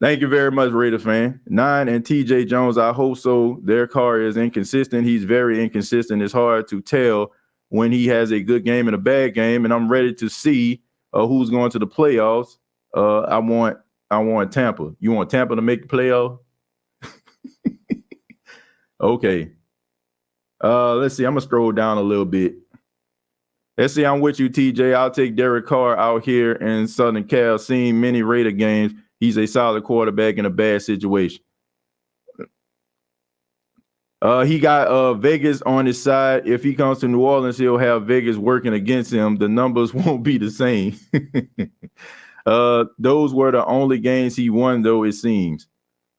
Thank you very much, Raider fan. 9 and TJ Jones, I hope so. Derek Carr is inconsistent. He's very inconsistent. It's hard to tell when he has a good game and a bad game, and I'm ready to see who's going to the playoffs. I want Tampa. You want Tampa to make the playoff? Okay. Let's see. I'm going to scroll down a little bit. Let's see. I'm with you, TJ. I'll take Derek Carr out here in Southern Cal. Seen many Raider games. He's a solid quarterback in a bad situation. He got Vegas on his side. If he comes to New Orleans, he'll have Vegas working against him. The numbers won't be the same. Those were the only games he won, though, it seems.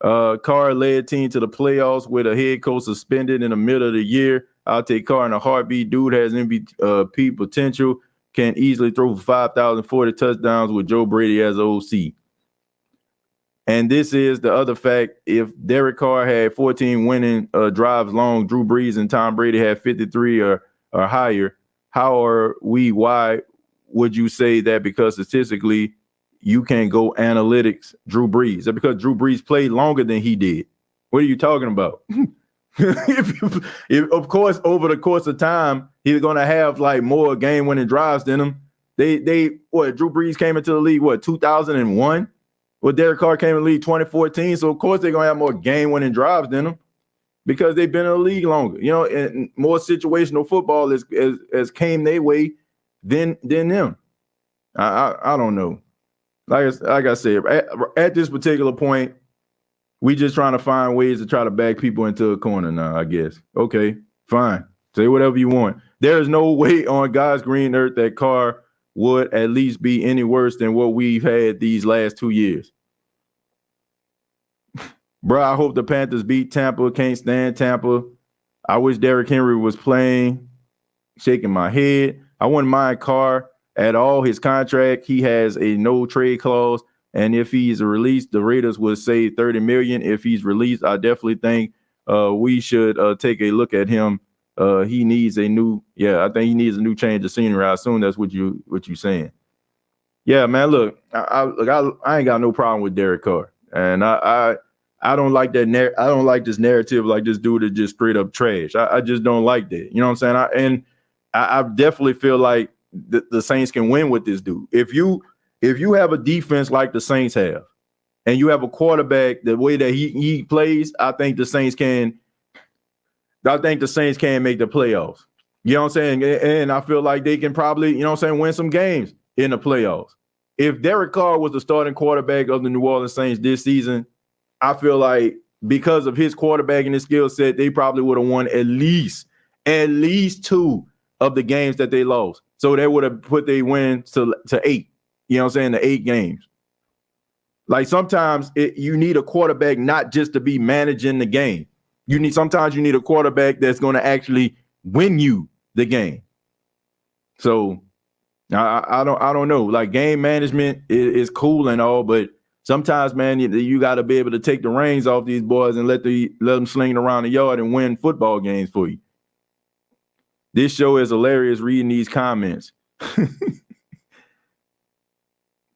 Carr led team to the playoffs with a head coach suspended in the middle of the year. I'll take Carr in a heartbeat. Dude has MVP potential. Can easily throw for 5,040 touchdowns with Joe Brady as OC. And this is the other fact. If Derek Carr had 14 winning drives long, Drew Brees and Tom Brady had 53 or higher, why would you say that? Because statistically, you can't go analytics Drew Brees. Is that because Drew Brees played longer than he did? What are you talking about? if, of course, over the course of time, he's going to have like more game-winning drives than him. Drew Brees came into the league, 2001? Well, Derek Carr came in the league 2014, so of course they're going to have more game-winning drives than him because they've been in the league longer. You know, and more situational football has came their way than them. I don't know. Like I said, at this particular point, we just trying to find ways to try to back people into a corner now, I guess. Okay, fine. Say whatever you want. There is no way on God's green earth that Carr would at least be any worse than what we've had these last 2 years. Bro, I hope the Panthers beat Tampa. Can't stand Tampa. I wish Derrick Henry was playing. Shaking my head. I wouldn't mind Carr at all. His contract, he has a no trade clause. And if he's released, the Raiders would save $30 million. If he's released, I definitely think we should take a look at him. He needs I think he needs a new change of scenery. I assume that's what you saying. Yeah, man. Look, I ain't got no problem with Derek Carr, and I don't like that. I don't like this narrative like this dude is just straight up trash. I just don't like that. You know what I'm saying? I definitely feel like the Saints can win with this dude. If you have a defense like the Saints have, and you have a quarterback the way that he plays, I think the Saints can. I think the Saints can make the playoffs. You know what I'm saying? And I feel like they can probably, you know what I'm saying, win some games in the playoffs. If Derek Carr was the starting quarterback of the New Orleans Saints this season, I feel like because of his quarterback and his skill set, they probably would have won at least 2 of the games that they lost. So they would have put their win to 8. You know what I'm saying? The 8 games. Like sometimes you need a quarterback not just to be managing the game. Sometimes you need a quarterback that's going to actually win you the game. So I don't know. Like game management is cool and all, but sometimes, man, you got to be able to take the reins off these boys and let them sling it around the yard and win football games for you. This show is hilarious reading these comments.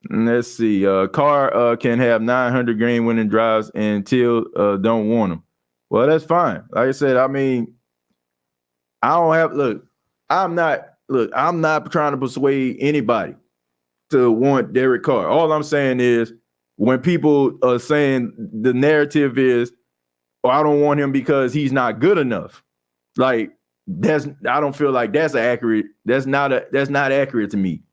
Let's see. Carr can have 900 game-winning drives until don't want them. Well, that's fine. Like I said, I mean, I'm not trying to persuade anybody to want Derek Carr. All I'm saying is when people are saying the narrative is, I don't want him because he's not good enough. Like I don't feel like that's accurate. That's not accurate to me.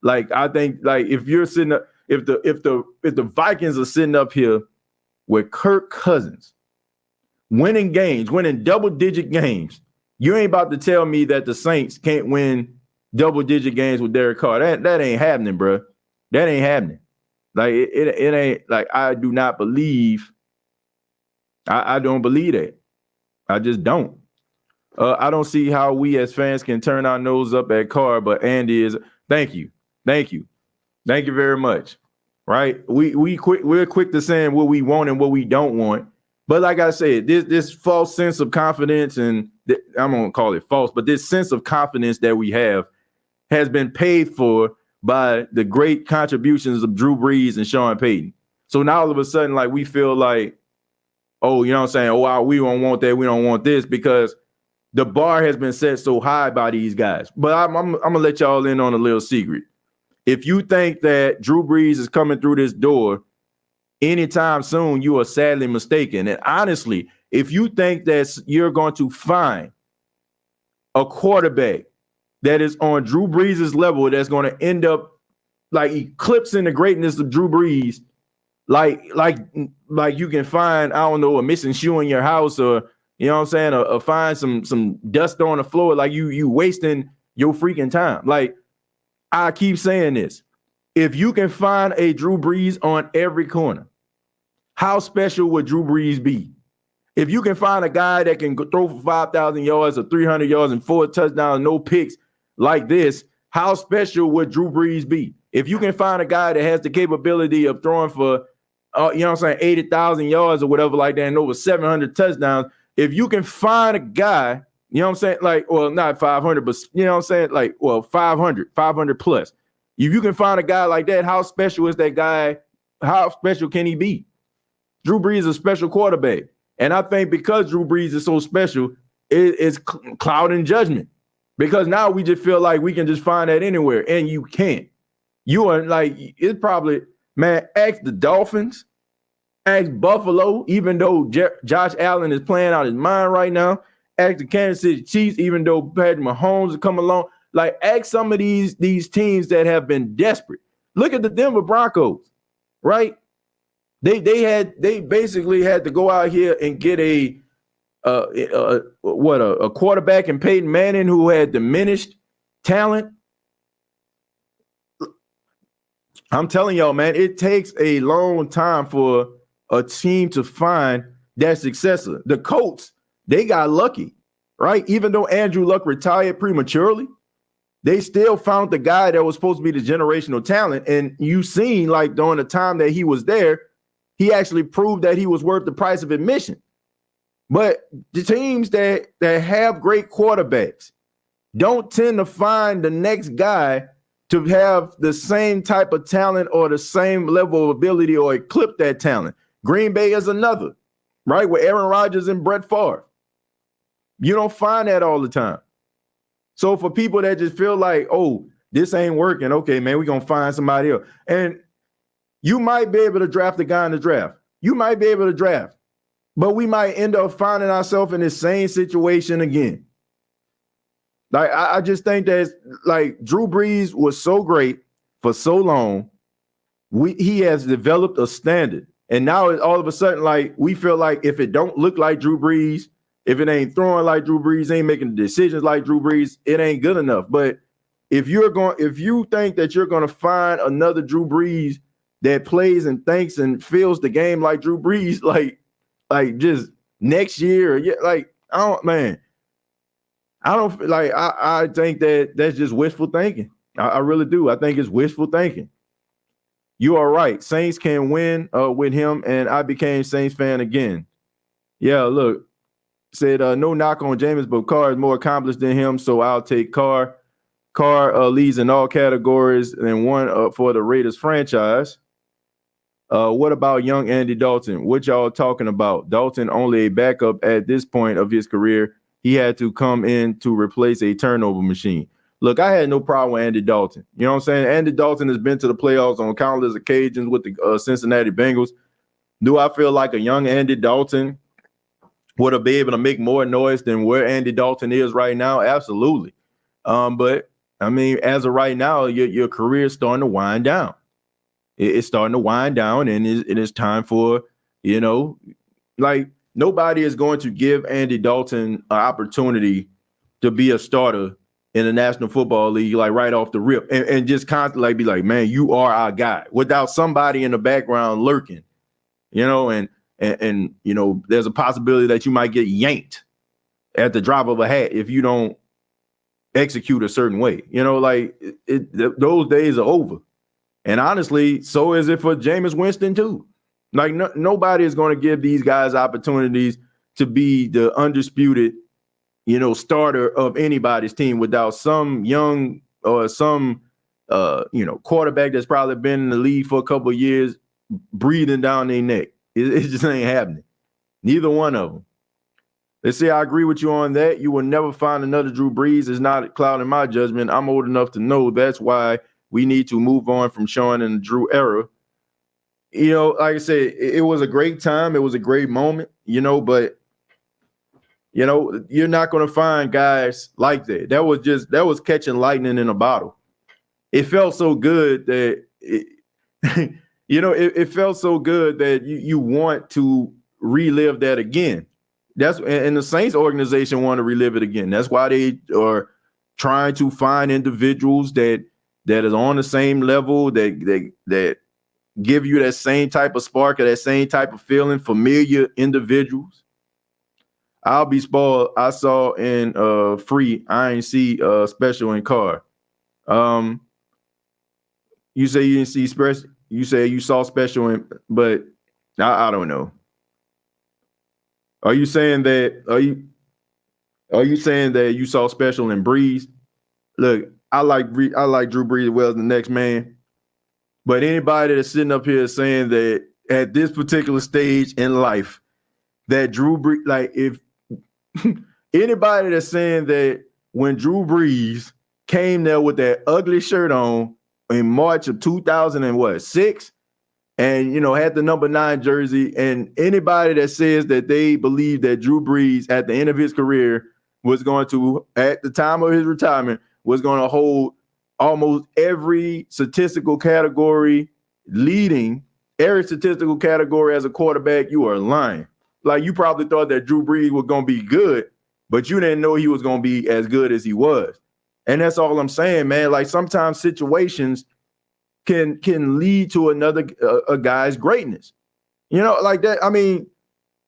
Like I think like if you're sitting up, if the Vikings are sitting up here with Kirk Cousins winning games, winning double-digit games, you ain't about to tell me that the Saints can't win double-digit games with Derek Carr. That ain't happening, bro. That ain't happening. Like it ain't like I do not believe. I don't believe that. I just don't. I don't see how we as fans can turn our nose up at Carr, but Andy is. Thank you very much. Right? We're quick to saying what we want and what we don't want. But like I said, this false sense of confidence, and I'm gonna call it false, but this sense of confidence that we have has been paid for by the great contributions of Drew Brees and Sean Payton. So now all of a sudden, like we feel like, oh, you know what I'm saying? Oh, we don't want that. We don't want this because the bar has been set so high by these guys. But I'm gonna let y'all in on a little secret. If you think that Drew Brees is coming through this door anytime soon, you are sadly mistaken. And honestly, if you think that you're going to find a quarterback that is on Drew Brees' level that's going to end up like eclipsing the greatness of Drew Brees, like you can find, I don't know, a missing shoe in your house, or you know what I'm saying, or find some dust on the floor, like you wasting your freaking time. Like I keep saying this. If you can find a Drew Brees on every corner, how special would Drew Brees be? If you can find a guy that can throw for 5,000 yards or 300 yards and 4 touchdowns, no picks like this, how special would Drew Brees be? If you can find a guy that has the capability of throwing for you know what I'm saying, 80,000 yards or whatever like that, and over 700 touchdowns. If you can find a guy, you know what I'm saying, like, well, not 500, but you know what I'm saying, like, well, 500 plus. If you can find a guy like that, how special is that guy? How special can he be? Drew Brees is a special quarterback. And I think because Drew Brees is so special, it's clouding judgment. Because now we just feel like we can just find that anywhere, and you can't. You are like, it's probably, man, ask the Dolphins, ask Buffalo, even though Josh Allen is playing out his mind right now. Ask the Kansas City Chiefs, even though Patrick Mahomes has come along. Like, ask some of these teams that have been desperate. Look at the Denver Broncos, right? They basically had to go out here and get a quarterback in Peyton Manning who had diminished talent. I'm telling y'all, man, it takes a long time for a team to find that successor. The Colts, they got lucky, right? Even though Andrew Luck retired prematurely, they still found the guy that was supposed to be the generational talent. And you seen, like, during the time that he was there, he actually proved that he was worth the price of admission. But the teams that have great quarterbacks don't tend to find the next guy to have the same type of talent or the same level of ability or eclipse that talent. Green Bay is another, right? With Aaron Rodgers and Brett Favre. You don't find that all the time. So for people that just feel like, oh, this ain't working, okay, man, we're going to find somebody else. And you might be able to draft a guy in the draft. You might be able to draft. But we might end up finding ourselves in the same situation again. Like, I just think that, like, Drew Brees was so great for so long. He has developed a standard. And now all of a sudden, like, we feel like if it don't look like Drew Brees, if it ain't throwing like Drew Brees, ain't making decisions like Drew Brees, it ain't good enough. But if you think that you're going to find another Drew Brees that plays and thinks and feels the game like Drew Brees, like just next year, like, I think that that's just wishful thinking. I really do. I think it's wishful thinking. You are right. Saints can win with him, and I became Saints fan again. Yeah, look, said no knock on Jameis, but Carr is more accomplished than him, so I'll take Carr. Carr leads in all categories and one for the Raiders franchise. What about young Andy Dalton? What y'all talking about? Dalton only a backup at this point of his career. He had to come in to replace a turnover machine. Look, I had no problem with Andy Dalton. You know what I'm saying? Andy Dalton has been to the playoffs on countless occasions with the Cincinnati Bengals. Do I feel like a young Andy Dalton would have been able to make more noise than where Andy Dalton is right now? Absolutely. But, I mean, as of right now, your career is starting to wind down. It's starting to wind down, and it is time for, you know, like, nobody is going to give Andy Dalton an opportunity to be a starter in the National Football League, like, right off the rip, and just constantly, like, be like, man, you are our guy, without somebody in the background lurking, you know, and you know, there's a possibility that you might get yanked at the drop of a hat if you don't execute a certain way, you know, like, those days are over. And honestly, so is it for Jameis Winston too. Like, nobody is going to give these guys opportunities to be the undisputed, you know, starter of anybody's team without some young or some, you know, quarterback that's probably been in the league for a couple of years breathing down their neck. It just ain't happening. Neither one of them. Let's see, I agree with you on that. You will never find another Drew Brees. It's not clouding my judgment. I'm old enough to know that's why we need to move on from Sean and the Drew era. You know, like I said, it was a great time. It was a great moment, you know, but, you know, you're not going to find guys like that. That was catching lightning in a bottle. It felt so good that, you know, it felt so good that you want to relive that again. And the Saints organization want to relive it again. That's why they are trying to find individuals that is on the same level, that give you that same type of spark or that same type of feeling, familiar individuals. I'll be spoiled. I saw in free, I ain't see special in Carr. You say you didn't see special. You say you saw special in, but I don't know. Are you saying that? Are you saying that you saw special in Breeze? Look, I like Drew Brees well as the next man, but anybody that's sitting up here saying that at this particular stage in life that Drew Brees, like if anybody that's saying that when Drew Brees came there with that ugly shirt on in March of 2006, and had the number 9 jersey, and anybody that says that they believe that Drew Brees at the end of his career was going to, at the time of his retirement, was going to hold almost every statistical category, leading every statistical category as a quarterback, you are lying. Like, you probably thought that Drew Brees was going to be good, but you didn't know he was going to be as good as he was. And that's all I'm saying, man. Like, sometimes situations can lead to another a guy's greatness. Like that. I mean,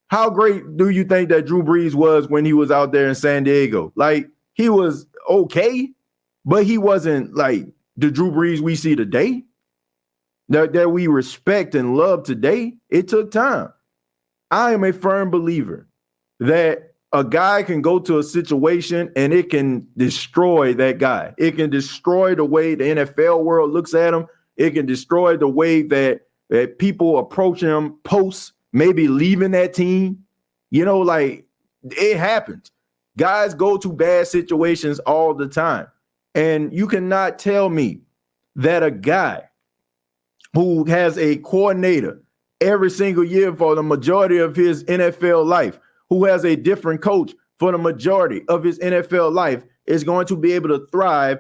how great do you think that Drew Brees was when he was out there in San Diego? Like, he was okay, but he wasn't like the Drew Brees we see today, that we respect and love today. It took time. I am a firm believer that a guy can go to a situation and it can destroy that guy. It can destroy the way the NFL world looks at him. It can destroy the way that people approach him post maybe leaving that team. Like, it happens. Guys go to bad situations all the time. And you cannot tell me that a guy who has a coordinator every single year for the majority of his NFL life, who has a different coach for the majority of his NFL life, is going to be able to thrive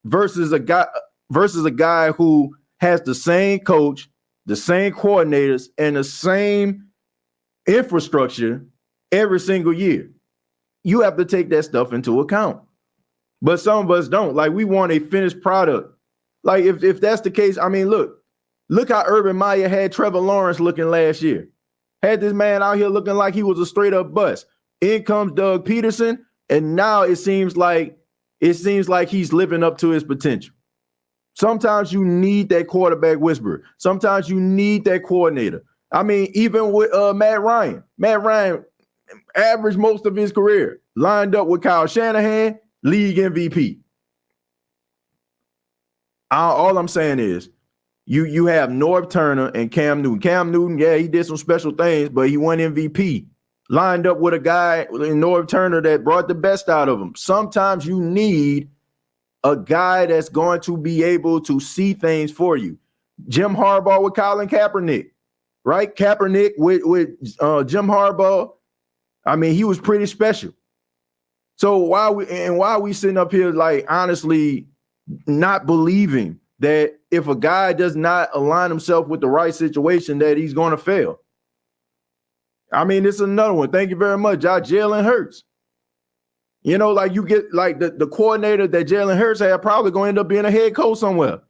versus a guy who has the same coach, the same coordinators, and the same infrastructure every single year. You have to take that stuff into account. But some of us don't. Like, we want a finished product. Like, if that's the case, I mean, look how Urban Meyer had Trevor Lawrence looking last year. Had this man out here looking like he was a straight up bust. In comes Doug Peterson, and now it seems like he's living up to his potential. Sometimes you need that quarterback whisperer. Sometimes you need that coordinator. I mean, even with Matt Ryan. Matt Ryan averaged most of his career lined up with Kyle Shanahan, league MVP. All I'm saying is you have Norv Turner and Cam Newton. Cam Newton, yeah, he did some special things, but he won MVP. Lined up with a guy in Norv Turner that brought the best out of him. Sometimes you need a guy that's going to be able to see things for you. Jim Harbaugh with Colin Kaepernick, right? Kaepernick with Jim Harbaugh. I mean, he was pretty special. So why are we sitting up here, like, honestly not believing that if a guy does not align himself with the right situation, that he's going to fail? I mean, it's another one. Thank you very much, Jalen Hurts. Like, you get like the coordinator that Jalen Hurts had probably going to end up being a head coach somewhere.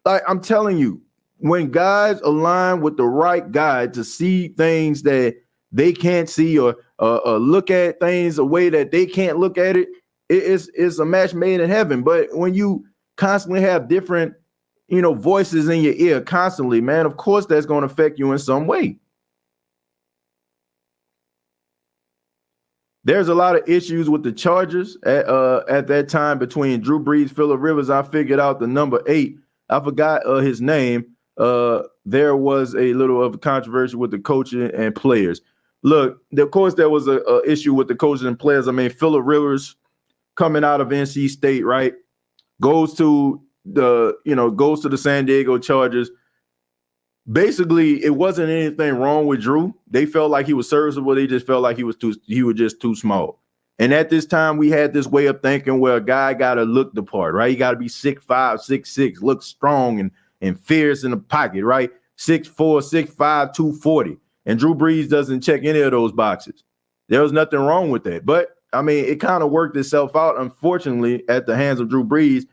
Like, I'm telling you, when guys align with the right guy to see things that they can't see or look at things a way that they can't look at it, it's a match made in heaven. But when you constantly have different, voices in your ear constantly, man, of course that's going to affect you in some way. There's a lot of issues with the Chargers at that time between Drew Brees, Phillip Rivers. I figured out the number 8. I forgot his name. There was a little of a controversy with the coaching and players. Look, of course, there was a issue with the coaches and players. I mean, Phillip Rivers coming out of NC State, right, goes to the San Diego Chargers. Basically, it wasn't anything wrong with Drew. They felt like he was serviceable. They just felt like he was just too small. And at this time, we had this way of thinking where a guy got to look the part, right? He got to be 6'5", 6'6", look strong and fierce in the pocket, right? 6'4", 6'5", 240. And Drew Brees doesn't check any of those boxes. There was nothing wrong with that. But, I mean, it kind of worked itself out, unfortunately, at the hands of Drew Brees,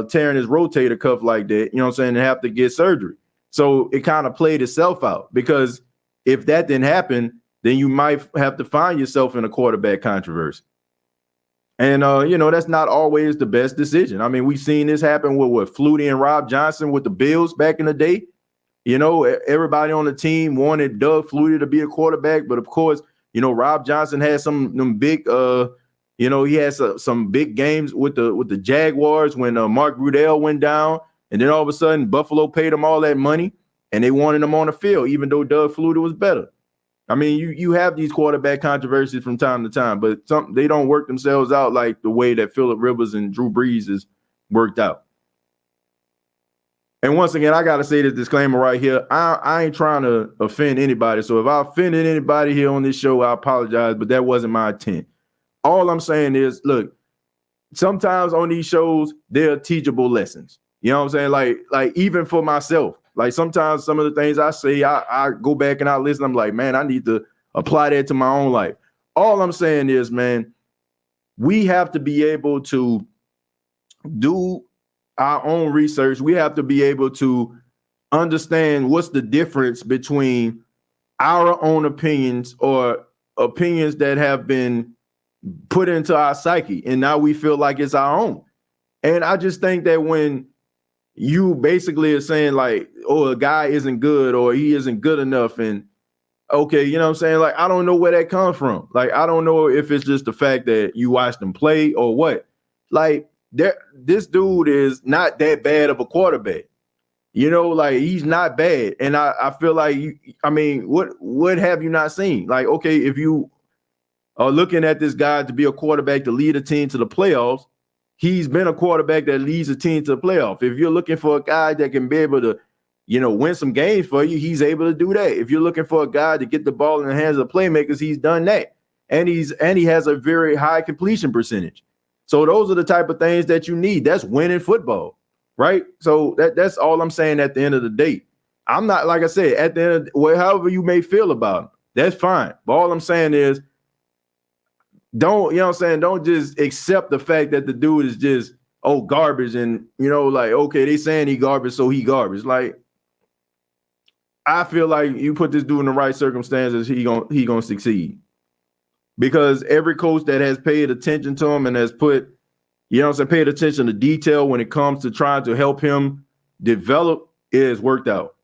tearing his rotator cuff like that, you know what I'm saying, and have to get surgery. So it kind of played itself out, because if that didn't happen, then you might have to find yourself in a quarterback controversy. And, that's not always the best decision. I mean, we've seen this happen with Flutie and Rob Johnson with the Bills back in the day. You know, everybody on the team wanted Doug Flutie to be a quarterback, but of course, you know, Rob Johnson had them big you know, he had some big games with the Jaguars when Mark Brunell went down, and then all of a sudden Buffalo paid him all that money and they wanted him on the field, even though Doug Flutie was better. I mean, you have these quarterback controversies from time to time, but they don't work themselves out like the way that Phillip Rivers and Drew Brees is worked out. And once again, I got to say this disclaimer right here. I ain't trying to offend anybody. So if I offended anybody here on this show, I apologize, but that wasn't my intent. All I'm saying is, look, sometimes on these shows, there are teachable lessons. You know what I'm saying? Like even for myself, like sometimes some of the things I say, I go back and I listen. I'm like, man, I need to apply that to my own life. All I'm saying is, man, we have to be able to do our own research. We have to be able to understand what's the difference between our own opinions or opinions that have been put into our psyche, and now we feel like it's our own. And I just think that when you basically are saying like, oh, a guy isn't good or he isn't good enough, and okay, you know what I'm saying? Like, I don't know where that comes from. Like, I don't know if it's just the fact that you watched him play or what. Like, this dude is not that bad of a quarterback. You know, like he's not bad. And I feel like what have you not seen? Like, okay, if you are looking at this guy to be a quarterback to lead a team to the playoffs, he's been a quarterback that leads a team to the playoff. If you're looking for a guy that can be able to, you know, win some games for you, he's able to do that. If you're looking for a guy to get the ball in the hands of playmakers, he's done that. And he has a very high completion percentage. So those are the type of things that you need. That's winning football, right? So that's all I'm saying at the end of the day. I'm not, like I said, at the end of however you may feel about him, that's fine. But all I'm saying is, don't, you know what I'm saying? Don't just accept the fact that the dude is just, garbage. And, you know, like, okay, they saying he garbage, so he garbage. Like, I feel like you put this dude in the right circumstances, he gonna succeed. Because every coach that has paid attention to him and has put, you know what I'm saying, paid attention to detail when it comes to trying to help him develop is worked out.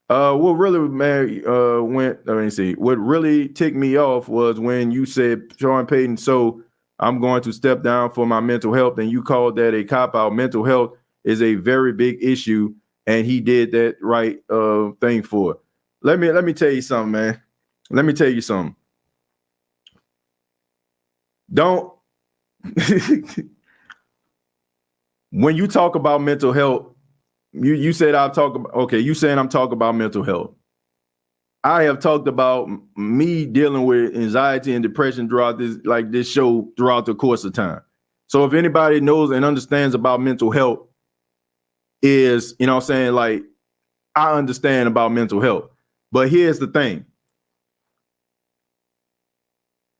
What really, man, what really ticked me off was when you said, Sean Payton, so I'm going to step down for my mental health, and you called that a cop-out. Mental health is a very big issue, and he did that right thing for it. Let me tell you something, man. Let me tell you something. Don't when you talk about mental health, you said I'll talk about, okay, you saying I'm talking about mental health. I have talked about me dealing with anxiety and depression throughout this show throughout the course of time. So if anybody knows and understands about mental health, is, you know what I'm saying, like, I understand about mental health. But here's the thing.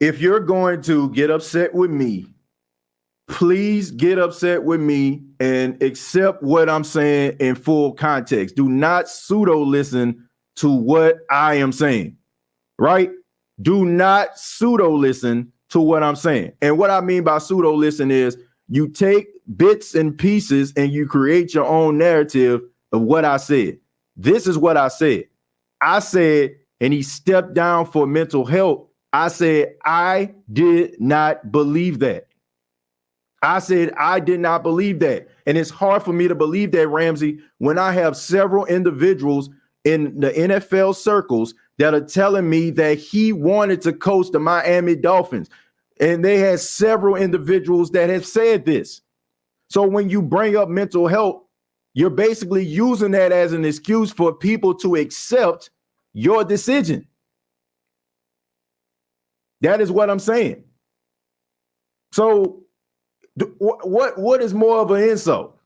If you're going to get upset with me, please get upset with me and accept what I'm saying in full context. Do not pseudo listen to what I am saying, right? Do not pseudo listen to what I'm saying. And what I mean by pseudo listen is you take bits and pieces and you create your own narrative of what I said. This is what I said. I said, and he stepped down for mental health. I said, I did not believe that. I said, I did not believe that. And it's hard for me to believe that, Ramsey, when I have several individuals in the NFL circles that are telling me that he wanted to coach the Miami Dolphins. And they had several individuals that have said this. So when you bring up mental health, you're basically using that as an excuse for people to accept your decision. That is what I'm saying. So what is more of an insult?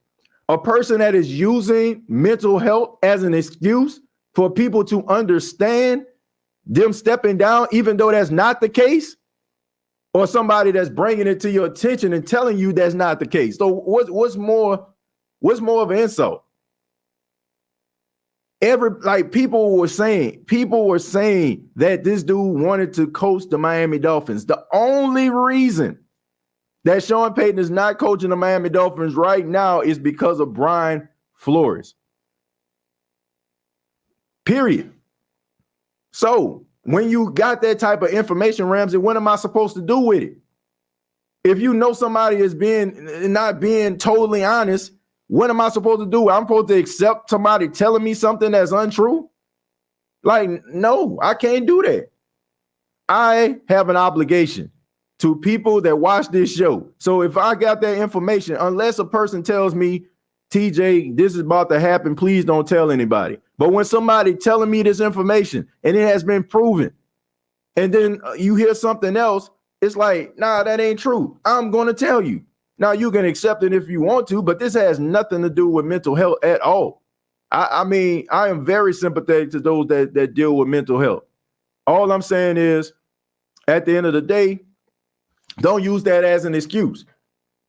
A person that is using mental health as an excuse for people to understand them stepping down, even though that's not the case, or somebody that's bringing it to your attention and telling you that's not the case. So what's more of an insult? People were saying that this dude wanted to coach the Miami Dolphins. The only reason that Sean Payton is not coaching the Miami Dolphins right now is because of Brian Flores. Period. So when you got that type of information, Ramsey, what am I supposed to do with it? If you know somebody is not being totally honest, what am I supposed to do? I'm supposed to accept somebody telling me something that's untrue? Like, no, I can't do that. I have an obligation to people that watch this show. So if I got that information, unless a person tells me, TJ, this is about to happen, please don't tell anybody. But when somebody telling me this information and it has been proven, and then you hear something else, it's like, nah, that ain't true. I'm going to tell you. Now, you can accept it if you want to, but this has nothing to do with mental health at all. I mean, I am very sympathetic to those that deal with mental health. All I'm saying is, at the end of the day, don't use that as an excuse.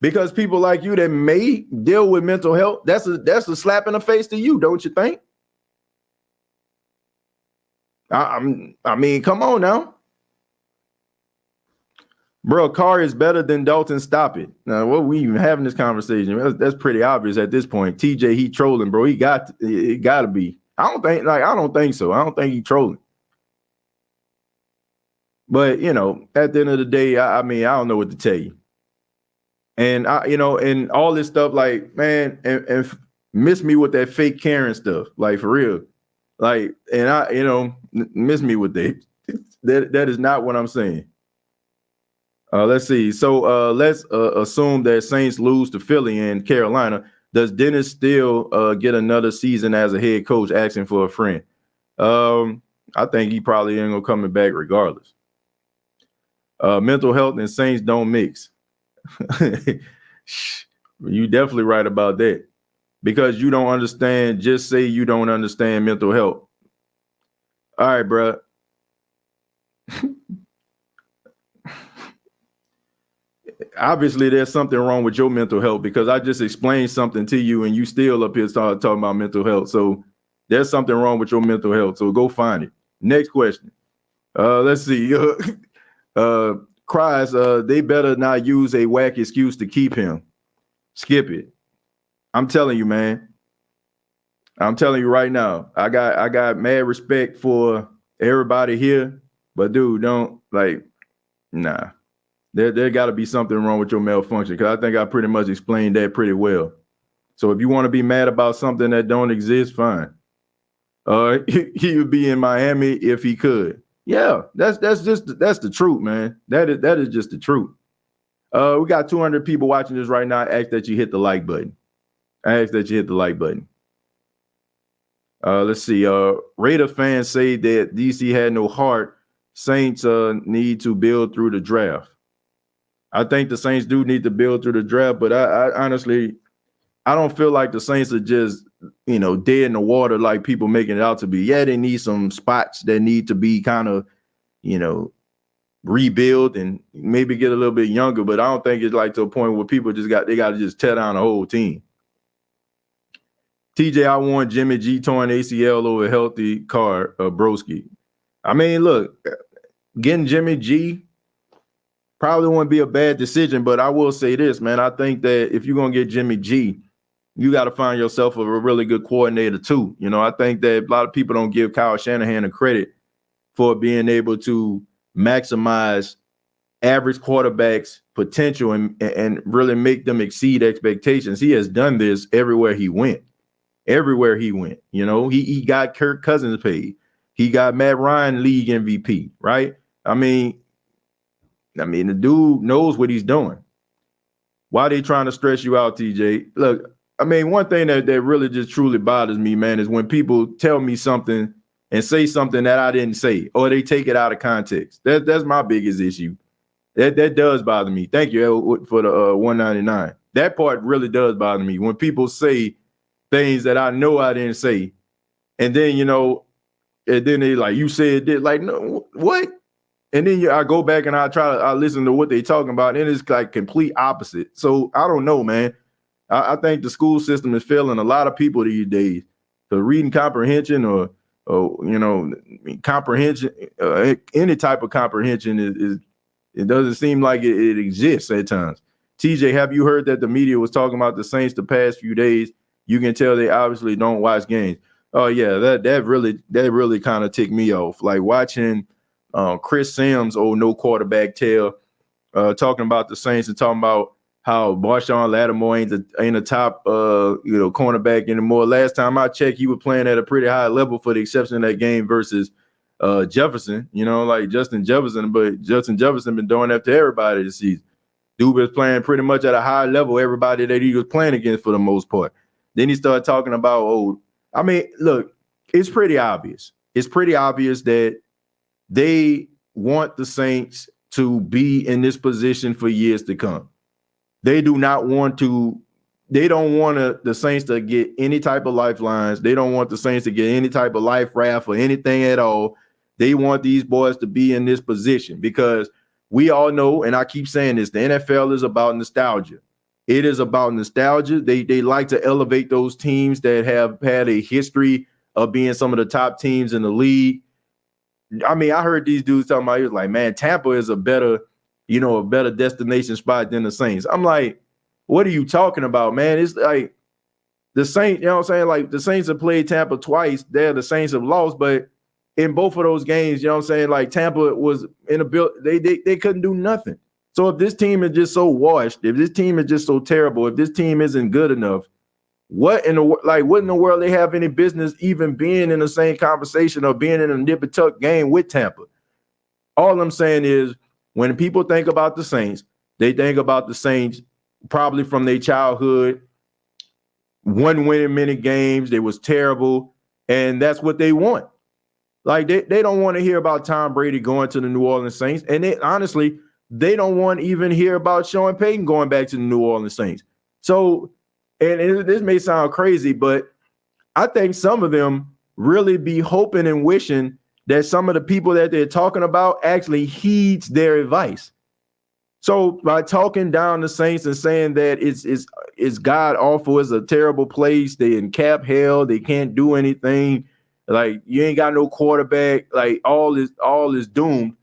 Because people like you that may deal with mental health, that's a slap in the face to you, don't you think? I mean, come on now. Bro, Carr is better than Dalton. Stop it. Now, what we even having this conversation? That's pretty obvious at this point. TJ, he trolling, bro. It got to be. I don't think so. I don't think he trolling. But you know, at the end of the day, I mean, I don't know what to tell you. And and all this stuff, like, man, and miss me with that fake Karen stuff, like for real. Like, and miss me with that. That is not what I'm saying. Let's see. So let's assume that Saints lose to Philly and Carolina. Does Dennis still get another season as a head coach asking for a friend? I think he probably ain't gonna coming back regardless. Mental health and Saints don't mix. You definitely right about that. Because you don't understand, just say you don't understand mental health. All right, bro. Obviously, there's something wrong with your mental health because I just explained something to you and you still up here talking about mental health. So there's something wrong with your mental health. So go find it. Next question. Let's see. Cries, they better not use a whack excuse to keep him. Skip it. I'm telling you, man. I'm telling you right now. I got mad respect for everybody here, but dude, don't nah. There got to be something wrong with your malfunction because I think I pretty much explained that pretty well. So if you want to be mad about something that don't exist, fine. He would be in Miami if he could. Yeah, that's the truth, man. That is just the truth. We got 200 people watching this right now. I ask that you hit the like button. Let's see. Raider fans say that DC had no heart. Saints need to build through the draft. I think the Saints do need to build through the draft, but I honestly, I don't feel like the Saints are just, dead in the water like people making it out to be. Yeah, they need some spots that need to be kind of, rebuild and maybe get a little bit younger, but I don't think it's like to a point where people they got to just tear down the whole team. TJ, I want Jimmy G torn ACL over healthy Carr, Broski. I mean, look, getting Jimmy G probably wouldn't be a bad decision, but I will say this, man. I think that if you're going to get Jimmy G, you got to find yourself a really good coordinator too. I think that a lot of people don't give Kyle Shanahan a credit for being able to maximize average quarterbacks' potential and really make them exceed expectations. He has done this everywhere he went. He got Kirk Cousins paid. He got Matt Ryan league MVP, right? I mean, the dude knows what he's doing. Why are they trying to stress you out, TJ? Look, I mean, one thing that really just truly bothers me, man, is when people tell me something and say something that I didn't say, or they take it out of context. That's my biggest issue. That does bother me. Thank you for the 199. That part really does bother me when people say things that I know I didn't say, and then and then they like, you said this, like, no, what? And then I go back and I listen to what they talking about, and it's like complete opposite. So I don't know, man. I think the school system is failing a lot of people these days. The reading comprehension or comprehension, any type of comprehension is it doesn't seem like it exists at times. TJ, have you heard that the media was talking about the Saints the past few days? You can tell they obviously don't watch games. Oh yeah, that really kind of ticked me off. Like watching Chris Sims, old no quarterback tale, talking about the Saints and talking about how Marshawn Lattimore ain't a top cornerback anymore. Last time I checked, he was playing at a pretty high level for the exception of that game versus Jefferson. Like Justin Jefferson, but Justin Jefferson been doing that to everybody this season. Dude was playing pretty much at a high level, everybody that he was playing against for the most part. Then he started talking about, look, it's pretty obvious. It's pretty obvious that they want the Saints to be in this position for years to come. They don't want the Saints to get any type of lifelines. They don't want the Saints to get any type of life raft or anything at all. They want these boys to be in this position because we all know, and I keep saying this, the NFL is about nostalgia. It is about nostalgia. They like to elevate those teams that have had a history of being some of the top teams in the league. I heard these dudes talking about, he was like, man, Tampa is a better destination spot than the Saints. I'm like, what are you talking about, man? It's like the Saints, you know what I'm saying? Like the Saints have played Tampa twice. The Saints have lost, but in both of those games, you know what I'm saying? Like Tampa was in a build, they couldn't do nothing. So if this team is just so washed, if this team is just so terrible, if this team isn't good enough, what in the world they have any business even being in the same conversation or being in a nip and tuck game with Tampa? All I'm saying is when people think about the Saints, they think about the Saints probably from their childhood, one winning many games. They was terrible, and that's what they want. Like they don't want to hear about Tom Brady going to the New Orleans Saints, and they don't want to even hear about Sean Payton going back to the New Orleans Saints. So, and this may sound crazy, but I think some of them really be hoping and wishing that some of the people that they're talking about actually heeds their advice. So by talking down the Saints and saying that it's god awful, it's a terrible place, they in cap hell, they can't do anything, like you ain't got no quarterback, like all is doomed.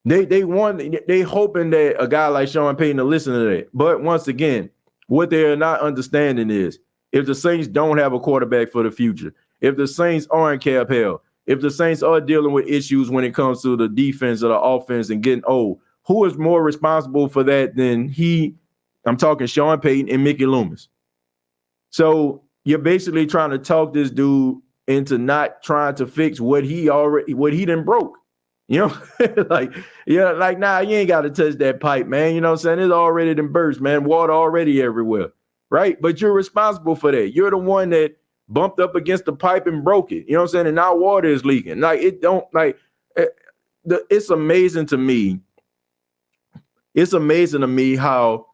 They hoping that a guy like Sean Payton to listen to that. But once again, what they're not understanding is if the Saints don't have a quarterback for the future, if the Saints aren't cap hell, if the Saints are dealing with issues when it comes to the defense or the offense and getting old, who is more responsible for that than he? I'm talking Sean Payton and Mickey Loomis. So you're basically trying to talk this dude into not trying to fix what he done broke. Like you ain't got to touch that pipe, man. You know what I'm saying? It's already done burst, man. Water already everywhere, right? But you're responsible for that. You're the one that bumped up against the pipe and broke it. You know what I'm saying? And now water is leaking. It's amazing to me. It's amazing to me how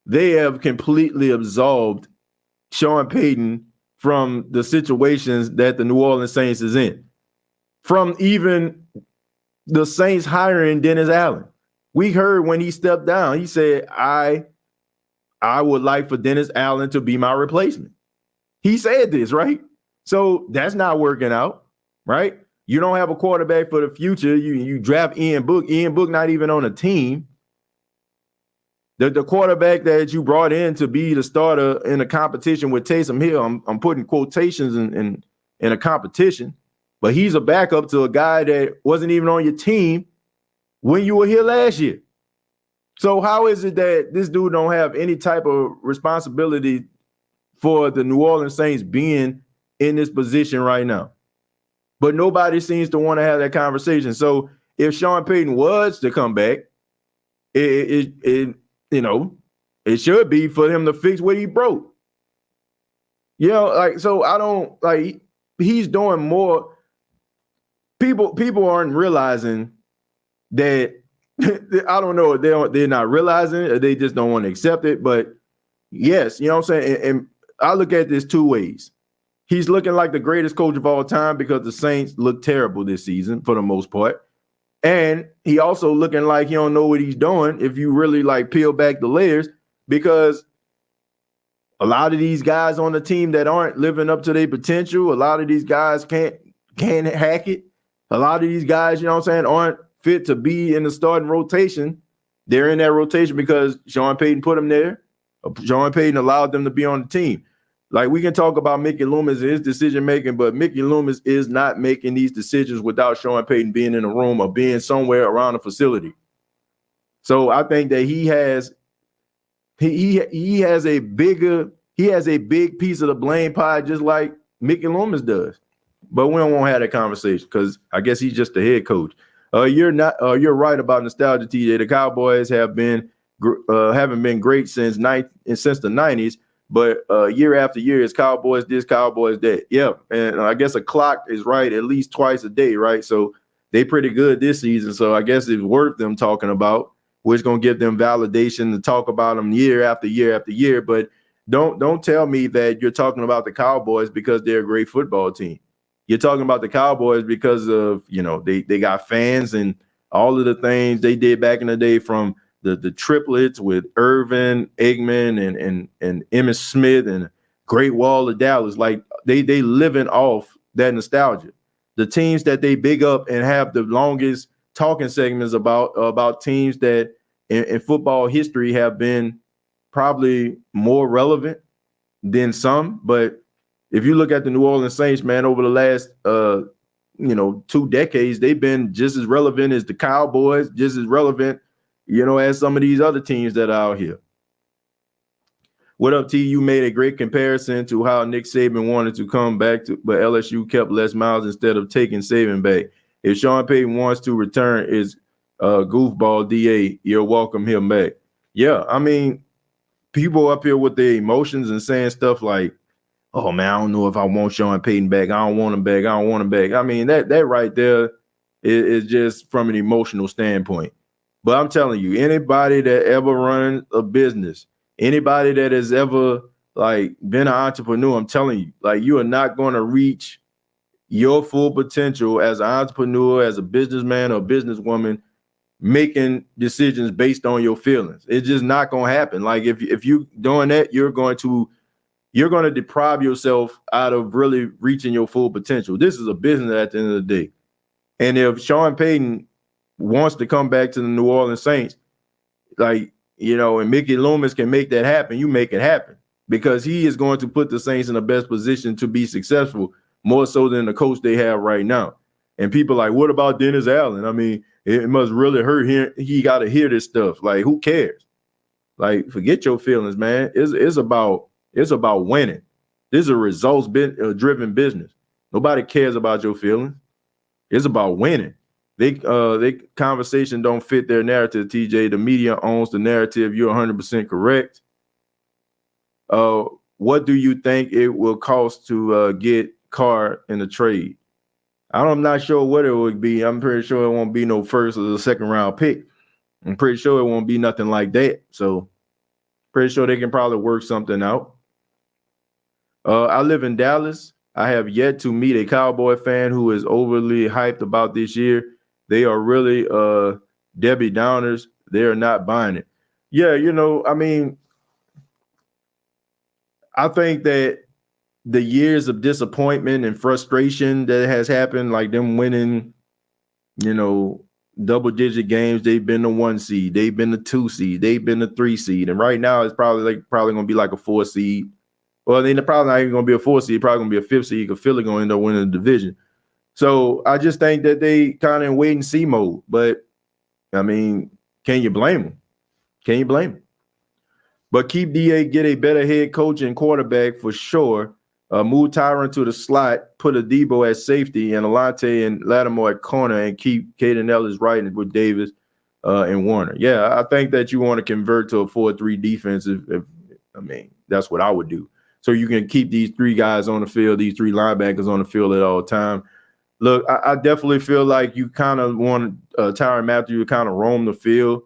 they have completely absolved Sean Payton from the situations that the New Orleans Saints is in. From even the Saints hiring Dennis Allen. We heard when he stepped down, he said, I would like for Dennis Allen to be my replacement. He said this, right? So that's not working out, right? You don't have a quarterback for the future. You draft Ian Book. Ian Book not even on a team. The quarterback that you brought in to be the starter in a competition with Taysom Hill, I'm putting quotations in a competition, but he's a backup to a guy that wasn't even on your team when you were here last year. So how is it that this dude don't have any type of responsibility for the New Orleans Saints being in this position right now? But nobody seems to want to have that conversation. So if Sean Payton was to come back, it should be for him to fix what he broke. So I don't like he's doing more. People aren't realizing that. I don't know. They're not realizing it, or they just don't want to accept it. But yes, you know what I'm saying? And I look at this two ways. He's looking like the greatest coach of all time because the Saints look terrible this season for the most part. And he also looking like he don't know what he's doing if you really like peel back the layers, because a lot of these guys on the team that aren't living up to their potential, a lot of these guys can't hack it. A lot of these guys, you know what I'm saying, aren't fit to be in the starting rotation. They're in that rotation because Sean Payton put them there. Sean Payton allowed them to be on the team. Like, we can talk about Mickey Loomis and his decision making, but Mickey Loomis is not making these decisions without Sean Payton being in the room or being somewhere around the facility. So I think that he has a big piece of the blame pie, just like Mickey Loomis does. But we don't want to have that conversation because I guess he's just the head coach. You're right about nostalgia, TJ. The Cowboys haven't been great since the 90s, but year after year, it's Cowboys this, Cowboys that. Yeah, and I guess a clock is right at least twice a day, right? So they pretty good this season. So I guess it's worth them talking about, which going to give them validation to talk about them year after year after year. But don't tell me that you're talking about the Cowboys because they're a great football team. You're talking about the Cowboys because of, they got fans and all of the things they did back in the day, from the triplets with Irvin, Eggman, and Emmitt Smith and Great Wall of Dallas. Like, they living off that nostalgia. The teams that they big up and have the longest talking segments about teams that in football history have been probably more relevant than some. But if you look at the New Orleans Saints, man, over the last 2 decades, they've been just as relevant as the Cowboys, just as relevant, as some of these other teams that are out here. What up, T? You made a great comparison to how Nick Saban wanted to come back but LSU kept Les Miles instead of taking Saban back. If Sean Payton wants to return his goofball DA, you'll welcome him back. Yeah, I mean, people up here with their emotions and saying stuff like, oh, man, I don't know if I want Sean Payton back. I don't want him back. I don't want him back. I mean, that right there is just from an emotional standpoint. But I'm telling you, anybody that ever run a business, anybody that has ever, been an entrepreneur, I'm telling you, you are not going to reach your full potential as an entrepreneur, as a businessman or businesswoman, making decisions based on your feelings. It's just not going to happen. Like, if you doing that, you're going to deprive yourself out of really reaching your full potential. This is a business at the end of the day. And if Sean Payton wants to come back to the New Orleans Saints, and Mickey Loomis can make that happen, you make it happen, because he is going to put the Saints in the best position to be successful, more so than the coach they have right now. And people are like, what about Dennis Allen? I mean, it must really hurt him. He got to hear this stuff. Like, who cares? Like, forget your feelings, man. It's about winning. This is a results-driven business. Nobody cares about your feelings. It's about winning. They conversation don't fit their narrative, TJ. The media owns the narrative. You're 100% correct. What do you think it will cost to get Carr in the trade? I'm not sure what it would be. I'm pretty sure it won't be no first or the second round pick. I'm pretty sure it won't be nothing like that. So pretty sure they can probably work something out. I live in Dallas. I have yet to meet a Cowboy fan who is overly hyped about this year. They are really Debbie Downers. They are not buying it. Yeah, I mean, I think that the years of disappointment and frustration that has happened, like them winning, double-digit games, they've been the 1 seed, they've been the 2 seed, they've been the 3 seed, and right now it's probably going to be like a 4 seed. Well, they're probably not even going to be a 4 seed, probably going to be a 5th seed, because Philly going to end up winning the division. So I just think that they kind of in wait and see mode. But I mean, can you blame them? Can you blame them? But keep DA, get a better head coach and quarterback for sure. Move Tyron to the slot, put a Debo at safety, and Alante and Lattimore at corner, and keep Caden Ellis right with Davis and Warner. Yeah, I think that you want to convert to a 4-3 defense. That's what I would do. So you can keep these 3 guys on the field, these 3 linebackers on the field at all time. Look, I definitely feel like you kind of want Tyrann Mathieu to kind of roam the field.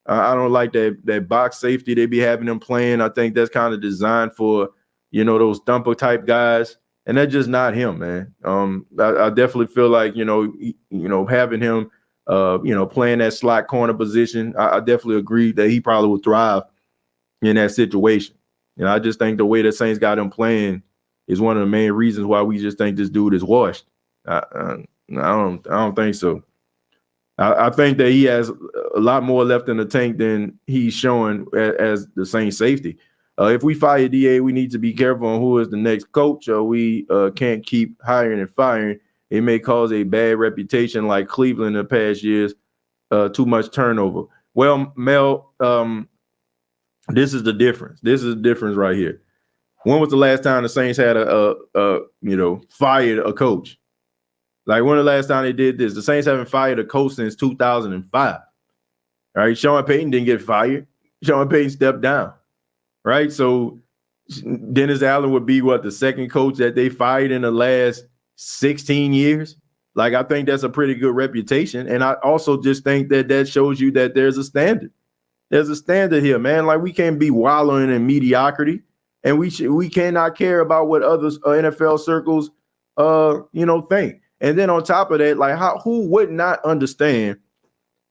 I don't like that box safety they be having them playing. I think that's kind of designed for, those thumper type guys, and that's just not him, man. I definitely feel like, having him, playing that slot corner position, I definitely agree that he probably would thrive in that situation. And I just think the way the Saints got him playing is one of the main reasons why we just think this dude is washed. I don't think so. I think that he has a lot more left in the tank than he's showing as the Saints safety. If we fire DA, we need to be careful on who is the next coach, or we can't keep hiring and firing. It may cause a bad reputation like Cleveland in the past years, too much turnover. Well, Mel, this is the difference. This is the difference right here. When was the last time the Saints had fired a coach? Like, when the last time they did this? The Saints haven't fired a coach since 2005. All right, Sean Payton didn't get fired. Sean Payton stepped down. Right, so Dennis Allen would be the second coach that they fired in the last 16 years. Like, I think that's a pretty good reputation, and I also just think that shows you that there's a standard. There's a standard here, man. Like, we can't be wallowing in mediocrity, and we cannot care about what others NFL circles think. And then on top of that, like, who would not understand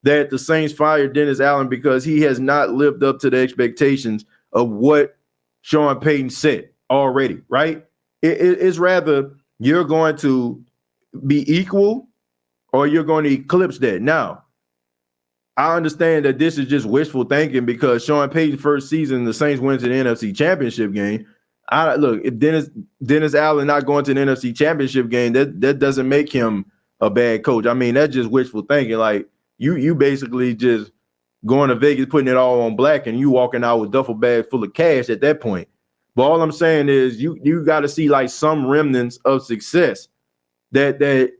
that the Saints fired Dennis Allen because he has not lived up to the expectations of what Sean Payton said already, right? It's rather you're going to be equal or you're going to eclipse that. Now, I understand that this is just wishful thinking because Sean Payton's first season, the Saints went to the NFC Championship game. If Dennis Allen not going to the NFC Championship game, that doesn't make him a bad coach. I mean, that's just wishful thinking. Like, you basically just going to Vegas, putting it all on black, and you walking out with duffel bag full of cash at that point. But all I'm saying is you got to see like some remnants of success that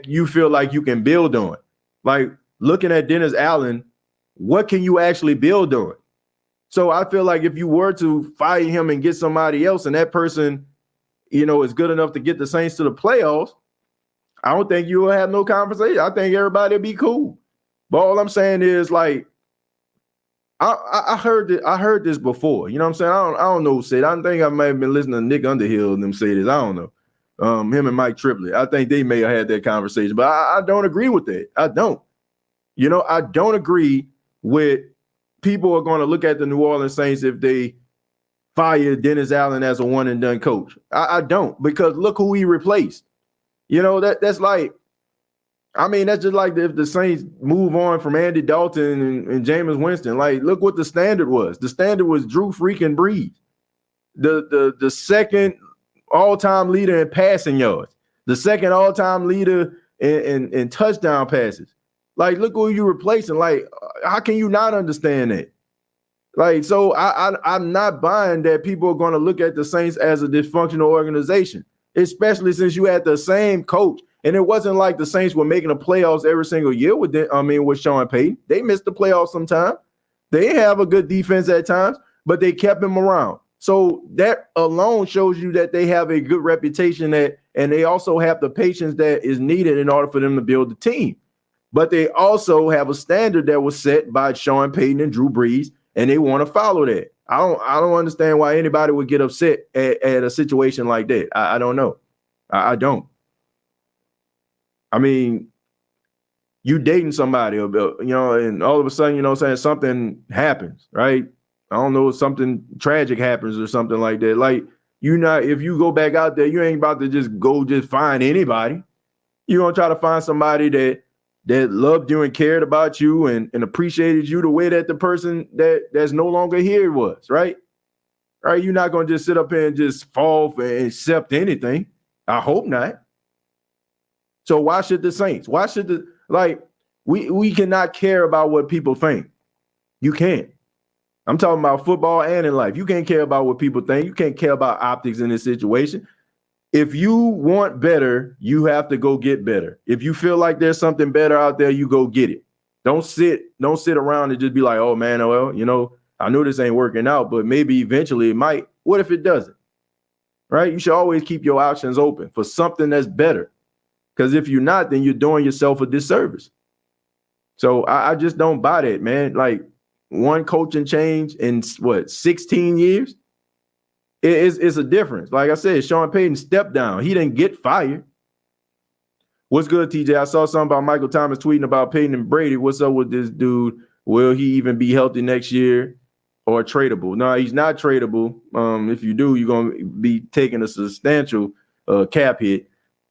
you feel like you can build on. Like, looking at Dennis Allen, what can you actually build on? So I feel like if you were to fire him and get somebody else, and that person, is good enough to get the Saints to the playoffs, I don't think you will have no conversation. I think everybody will be cool. But all I'm saying is, like, I heard this before. You know what I'm saying? I don't know who said it. I think I might have been listening to Nick Underhill and them say this. I don't know. Him and Mike Triplett. I think they may have had that conversation, but I don't agree with that. I don't. I don't agree with people are going to look at the New Orleans Saints if they fire Dennis Allen as a one and done coach. I don't, because look who he replaced. That's like, I mean, that's just like if the Saints move on from Andy Dalton and Jameis Winston. Like, look what the standard was. The standard was Drew freaking Brees, the second all-time leader in passing yards, the second all-time leader in touchdown passes. Like, look who you replacing. Like, how can you not understand that? Like, so I'm not buying that people are going to look at the Saints as a dysfunctional organization, especially since you had the same coach. And it wasn't like the Saints were making the playoffs every single year with Sean Payton. They missed the playoffs sometime. They have a good defense at times, but they kept him around. So that alone shows you that they have a good reputation, and they also have the patience that is needed in order for them to build the team. But they also have a standard that was set by Sean Payton and Drew Brees, and they want to follow that. I don't understand why anybody would get upset at a situation like that. I don't know. I don't. I mean, you dating somebody, and all of a sudden, something happens, right? I don't know, something tragic happens or something like that. Like, if you go back out there, you ain't about to just find anybody. You're going to try to find somebody that loved you and cared about you and appreciated you the way that the person that's no longer here was, right? Right? You're not going to just sit up here and just fall for and accept anything. I hope not. So why should the Saints? Why should we cannot care about what people think. You can't. I'm talking about football and in life. You can't care about what people think. You can't care about optics in this situation. If you want better, you have to go get better. If you feel like there's something better out there, you go get it. Don't sit around and just be like, oh man, well, I knew this ain't working out, but maybe eventually it might. What if it doesn't? Right? You should always keep your options open for something that's better. Because if you're not, then you're doing yourself a disservice. So I just don't buy that, man. Like, one coaching change in 16 years? It's a difference. Like I said, Sean Payton stepped down. He didn't get fired. What's good, TJ? I saw something about Michael Thomas tweeting about Payton and Brady. What's up with this dude? Will he even be healthy next year or tradable? No, he's not tradable. If you do, you're going to be taking a substantial cap hit.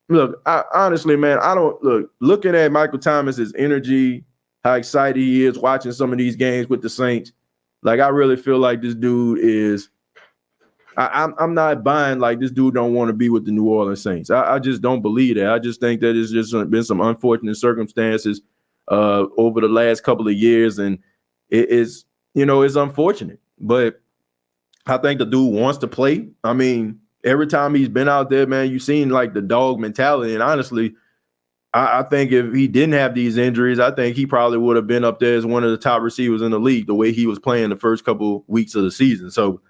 Look, honestly, man, looking at Michael Thomas's energy, how excited he is watching some of these games with the Saints. Like, I really feel like this dude is. I'm not buying like this dude don't want to be with the New Orleans Saints. I just don't believe that. I just think that it's just been some unfortunate circumstances over the last couple of years, and it's unfortunate. But I think the dude wants to play. I mean, every time he's been out there, man, you've seen like the dog mentality. And honestly, I think if he didn't have these injuries, I think he probably would have been up there as one of the top receivers in the league the way he was playing the first couple weeks of the season. So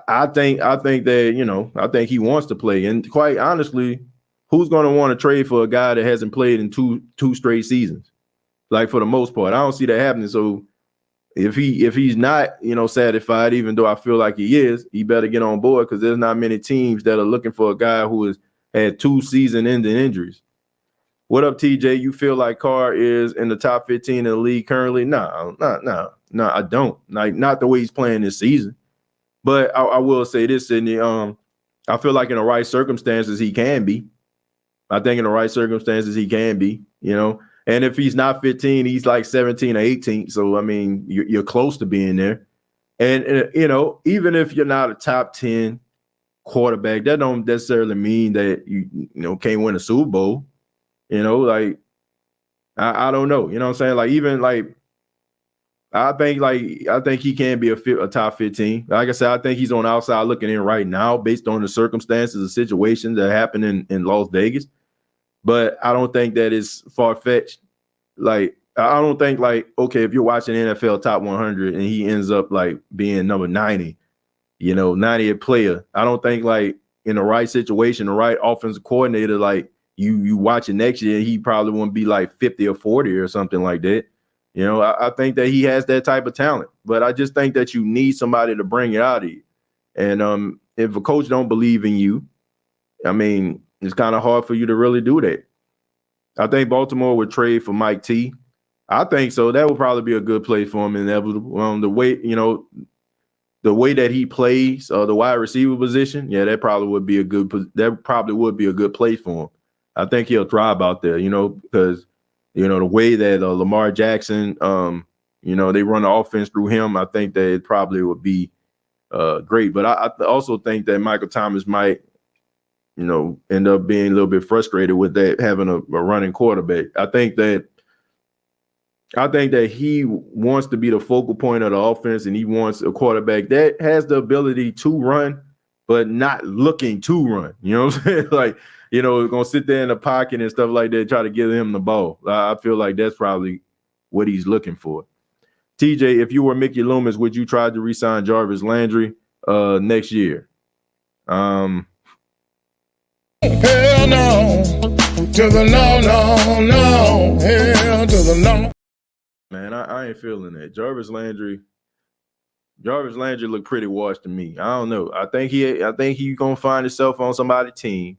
I think that, I think he wants to play. And quite honestly, who's going to want to trade for a guy that hasn't played in two straight seasons? Like, for the most part, I don't see that happening. So if he's not, satisfied, even though I feel like he is, he better get on board, because there's not many teams that are looking for a guy who has had 2 season-ending injuries. What up, TJ? You feel like Carr is in the top 15 in the league currently? No, I don't. Like, not the way he's playing this season. But I will say this, Sydney. I feel like in the right circumstances, he can be. I think in the right circumstances, he can be, And if he's not 15, he's like 17 or 18. So, I mean, you're close to being there. And, even if you're not a top 10 quarterback, that don't necessarily mean that you can't win a Super Bowl. Like, I don't know. You know what I'm saying? Like, even like, I think he can be a top 15. Like I said, I think he's on the outside looking in right now based on the circumstances, the situations that happen in Las Vegas. But I don't think that is far-fetched. Like, I don't think, like, okay, if you're watching NFL Top 100 and he ends up like being number 90, 90th player, I don't think, like, in the right situation, the right offensive coordinator, like you watch it next year, he probably wouldn't be like 50 or 40 or something like that. I think that he has that type of talent, but I just think that you need somebody to bring it out of you. And if a coach don't believe in you, I mean, it's kind of hard for you to really do that. I think Baltimore would trade for Mike T. I think so. That would probably be a good play for him. Inevitable. The way that he plays, the wide receiver position, yeah, that probably would be a good play for him. I think he'll thrive out there, because the way that Lamar Jackson, they run the offense through him, I think that it probably would be great. But I also think that Michael Thomas might, end up being a little bit frustrated with that, having a running quarterback. I think that he wants to be the focal point of the offense, and he wants a quarterback that has the ability to run, but not looking to run. You know what I'm saying? Like, going to sit there in the pocket and stuff like that, try to give him the ball. I feel like that's probably what he's looking for. TJ, if you were Mickey Loomis, would you try to re-sign Jarvis Landry next year? Hell no, to the no, hell to the no. Man, I ain't feeling that. Jarvis Landry looked pretty washed to me. I don't know. I think he gonna find himself on somebody's team,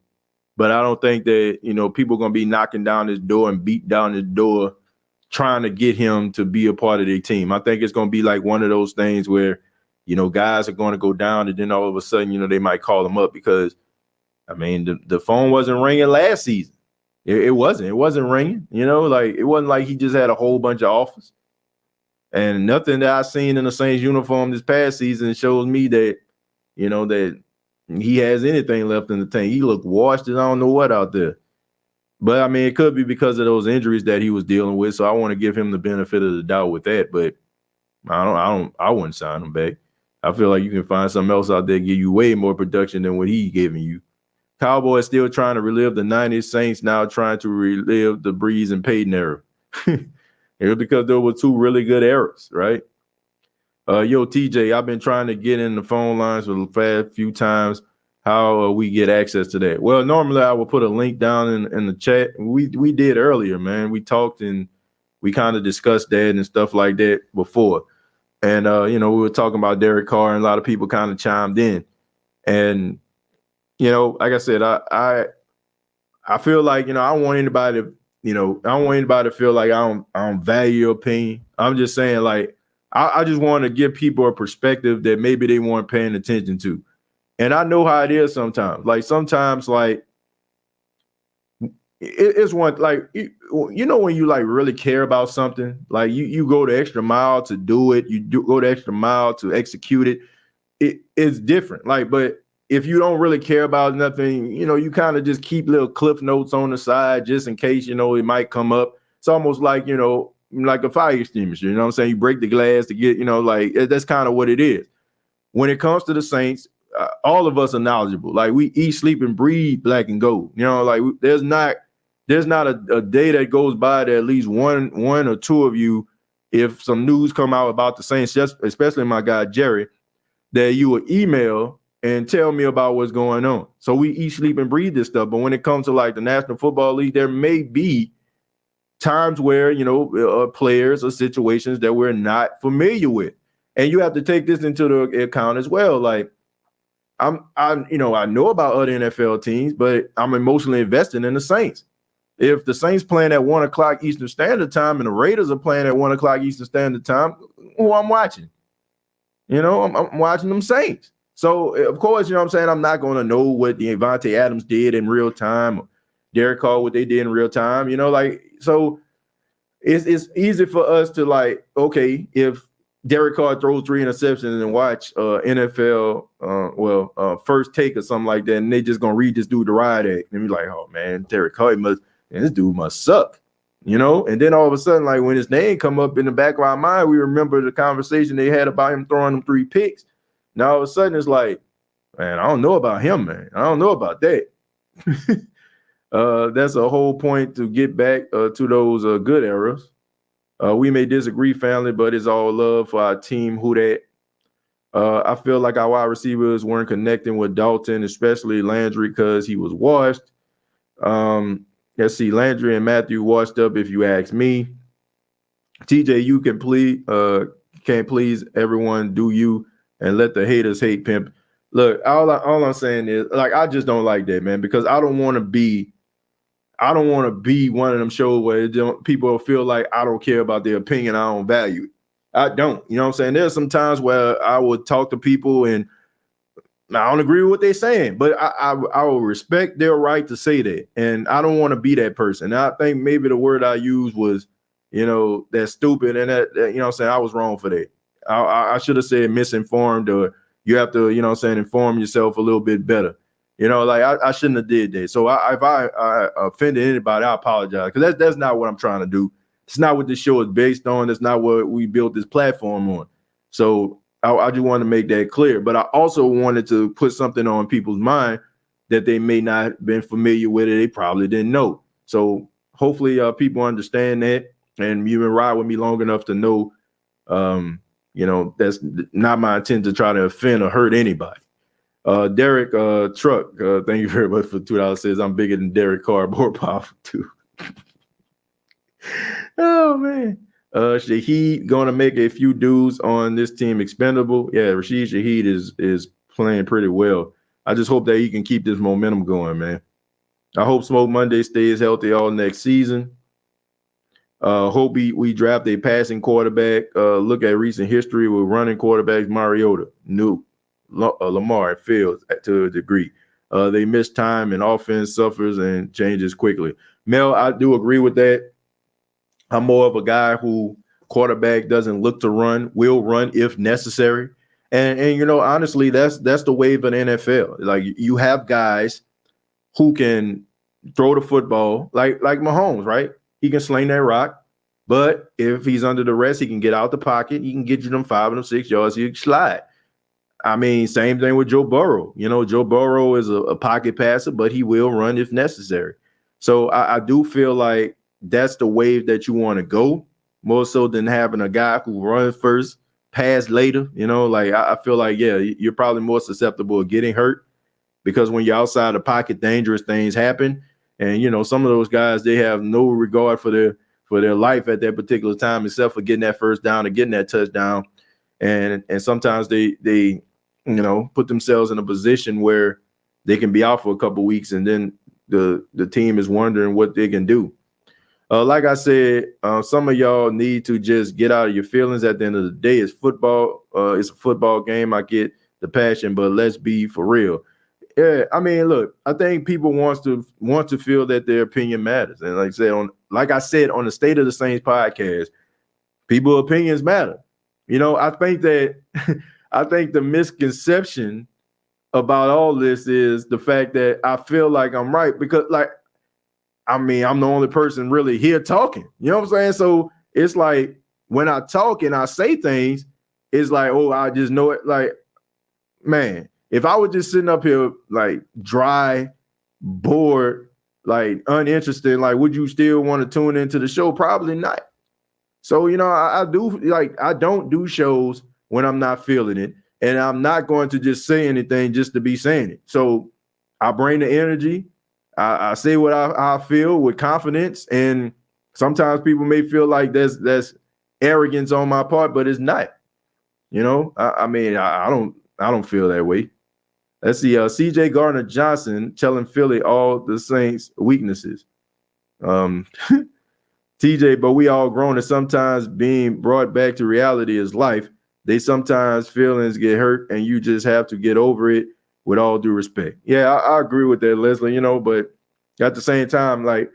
but I don't think that people gonna be knocking down his door and beat down his door trying to get him to be a part of their team. I think it's gonna be like one of those things where guys are going to go down, and then all of a sudden they might call him up, because I mean the phone wasn't ringing last season. It wasn't ringing. Like, it wasn't like he just had a whole bunch of offers. And nothing that I've seen in the Saints uniform this past season shows me that, that he has anything left in the tank. He looked washed as I don't know what out there. But I mean, it could be because of those injuries that he was dealing with. So I want to give him the benefit of the doubt with that. But I wouldn't sign him back. I feel like you can find something else out there, give you way more production than what he's giving you. Cowboys still trying to relive the 90s. Saints now trying to relive the Breeze and Payton era. It was because there were 2 really good eras, right? Yo, TJ, I've been trying to get in the phone lines for the past few times. How we get access to that? Well, normally I will put a link down in the chat. We did earlier, man. We talked and we kind of discussed that and stuff like that before. And, we were talking about Derek Carr, and a lot of people kind of chimed in. And, like I said, I feel like, I don't want anybody to feel like I don't value your opinion. I'm just saying, like, I just want to give people a perspective that maybe they weren't paying attention to. And I know how it is sometimes. Like, sometimes, like, it's one like you know when you like really care about something, like you go the extra mile to do it, go the extra mile to execute it. It's different. Like, but if you don't really care about nothing, you know, you kind of just keep little cliff notes on the side just in case, you know, it might come up. It's almost like, you know, like a fire extinguisher. You know what I'm saying? You break the glass to get, you know, like that's kind of what it is. When it comes to the Saints, all of us are knowledgeable. Like we eat, sleep, and breathe black and gold. You know, like there's not a day that goes by that at least one or two of you, if some news come out about the Saints, just especially my guy Jerry, that you would email and tell me about what's going on. So we eat, sleep, and breathe this stuff. But when it comes to like the National Football League, there may be times where, you know, players or situations that we're not familiar with. And you have to take this into the account as well. Like I know about other NFL teams, but I'm emotionally invested in the Saints. If the Saints playing at 1 o'clock Eastern Standard Time and the Raiders are playing at 1 o'clock Eastern Standard Time, who I'm watching? You know, I'm watching them Saints. So, of course, you know what I'm saying? I'm not going to know what the Devontae Adams did in real time, or Derek Carr, what they did in real time. You know, like, so it's easy for us to like, okay, if Derek Carr throws 3 interceptions and watch NFL, First Take or something like that, and they just going to read this dude the riot act and be like, oh, man, Derek Carr this dude must suck. You know, and then all of a sudden, like when his name come up in the back of our mind, we remember the conversation they had about him throwing them 3 picks. Now all of a sudden it's like, man, I don't know about him, man. I don't know about that. That's a whole point to get back to those good eras. We may disagree, family, but it's all love for our team. Who that? I feel like our wide receivers weren't connecting with Dalton, especially Landry, because he was washed. Let's see, Landry and Matthew washed up, if you ask me. TJ, you can't please everyone, do you? And let the haters hate, pimp. Look, all I'm saying is, like, I just don't like that, man, because I don't want to be one of them shows where people feel like I don't care about their opinion, I don't value it. I don't. You know what I'm saying? There's some times where I would talk to people and I don't agree with what they're saying, but I will respect their right to say that. And I don't want to be that person. And I think maybe the word I used was, you know, that's stupid. And that you know what I'm saying, I was wrong for that. I should have said misinformed, or you have to, you know what I'm saying, inform yourself a little bit better. You know, like I shouldn't have did that. So if I offended anybody, I apologize, because that's not what I'm trying to do. It's not what this show is based on. It's not what we built this platform on. So I just want to make that clear. But I also wanted to put something on people's mind that they may not have been familiar with it. They probably didn't know. So hopefully people understand that, and you've been riding with me long enough to know, you know, that's not my intent to try to offend or hurt anybody. Derek Truck, thank you very much for $2. Says I'm bigger than Derek Carr, more powerful too. Oh man. Shaheed gonna make a few dudes on this team expendable. Yeah, Rashid Shaheed is playing pretty well. I just hope that he can keep this momentum going, man. I hope Smoke Monday stays healthy all next season. Hope we draft a passing quarterback. Look at recent history with running quarterbacks, Mariota, Lamar, and Fields to a degree. They miss time and offense suffers and changes quickly. Mel, I do agree with that. I'm more of a guy who quarterback doesn't look to run, will run if necessary. And you know, honestly, that's the wave of the NFL. Like you have guys who can throw the football like Mahomes, right? He can sling that rock, but if he's under the rest, he can get out the pocket. He can get you them 5 and them 6 yards. He can slide. I mean, same thing with Joe Burrow. You know, Joe Burrow is a pocket passer, but he will run if necessary. So I do feel like that's the wave that you want to go, more so than having a guy who runs first, pass later. You know, like I feel like, yeah, you're probably more susceptible of getting hurt, because when you're outside the pocket, dangerous things happen. And, you know, some of those guys, they have no regard for their life at that particular time, except for getting that first down and getting that touchdown. And sometimes they you know, put themselves in a position where they can be out for a couple of weeks, and then the team is wondering what they can do. Like I said, some of y'all need to just get out of your feelings. At the end of the day, it's football. It's a football game. I get the passion, but let's be for real. Yeah, I mean, look, I think people want to feel that their opinion matters, and like I said on the State of the Saints podcast, people's opinions matter. I think that I think the misconception about all this is the fact that I feel like I'm right because, like, I mean, I'm the only person really here talking. You know what I'm saying? So it's like when I talk and I say things, it's like, oh, I just know it. Like, man, if I was just sitting up here like dry, bored, like uninterested, like, would you still want to tune into the show? Probably not. So, I do, like, I don't do shows when I'm not feeling it. And I'm not going to just say anything just to be saying it. So I bring the energy. I say what I feel with confidence. And sometimes people may feel like that's arrogance on my part, but it's not. I mean, I don't feel that way. Let's see. CJ Gardner Johnson telling Philly all the Saints' weaknesses. TJ, but we all grown, and sometimes being brought back to reality is life. They sometimes feelings get hurt, and you just have to get over it with all due respect. Yeah, I agree with that, Leslie, but at the same time, like,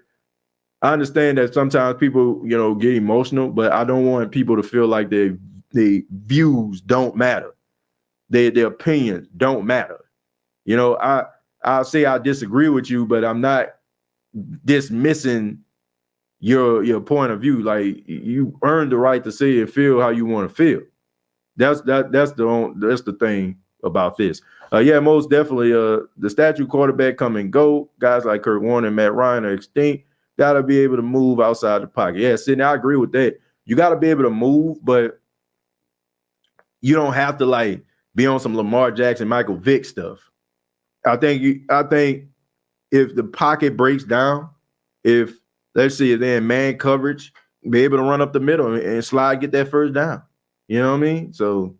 I understand that sometimes people, get emotional, but I don't want people to feel like their views don't matter. Their opinions don't matter. I'll say I disagree with you, but I'm not dismissing your point of view. Like, you earned the right to say and feel how you want to feel. That's the thing about this. Yeah, most definitely. The statue quarterback come and go. Guys like Kurt Warner and Matt Ryan are extinct. Got to be able to move outside the pocket. Yeah, Sidney, I agree with that. You got to be able to move, but you don't have to like be on some Lamar Jackson, Michael Vick stuff. I think if the pocket breaks down, if let's see if they're in man coverage, be able to run up the middle and slide, get that first down. You know what I mean? So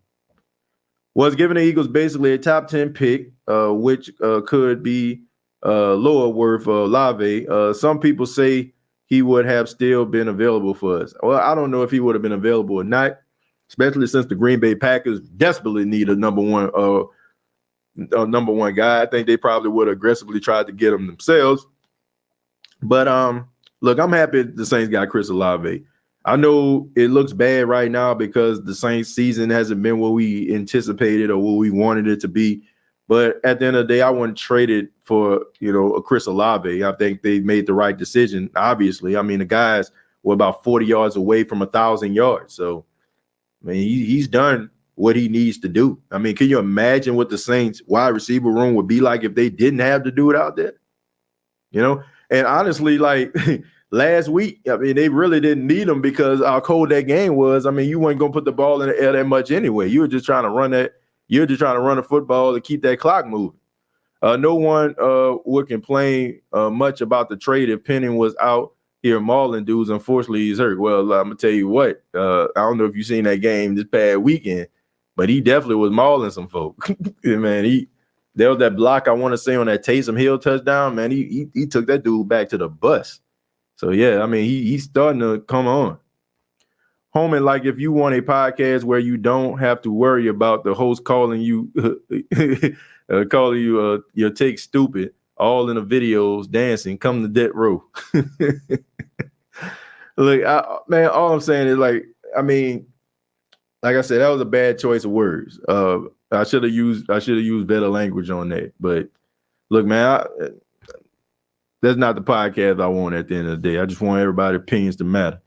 was giving the Eagles basically a top 10 pick, which could be lower worth Lave. Some people say he would have still been available for us. Well, I don't know if he would have been available or not, especially since the Green Bay Packers desperately need a number one guy. I think they probably would have aggressively tried to get him themselves. But look, I'm happy the Saints got Chris Olave. I know it looks bad right now because the Saints season hasn't been what we anticipated or what we wanted it to be. But at the end of the day, I wouldn't trade it for, a Chris Olave. I think they made the right decision, obviously. I mean, the guys were about 40 yards away from 1,000 yards. So, I mean, he's done what he needs to do. I mean, can you imagine what the Saints wide receiver room would be like if they didn't have to do it out there? And honestly, like last week, I mean, they really didn't need him because how cold that game was. I mean, you weren't going to put the ball in the air that much anyway. You were just trying to run that. You're just trying to run the football to keep that clock moving. No one would complain much about the trade if Penning was out here mauling dudes. Unfortunately, he's hurt. Well, I'm going to tell you what. I don't know if you've seen that game this past weekend, but he definitely was mauling some folk. Man, there was that block, I want to say, on that Taysom Hill touchdown. Man, he took that dude back to the bus. So, yeah, I mean, he's starting to come on. Holman, like if you want a podcast where you don't have to worry about the host calling you your take stupid, all in the videos, dancing, come to Death Row. Look, man, all I'm saying is like I said, that was a bad choice of words. I should have used better language on that. But look, man, that's not the podcast I want at the end of the day. I just want everybody's opinions to matter.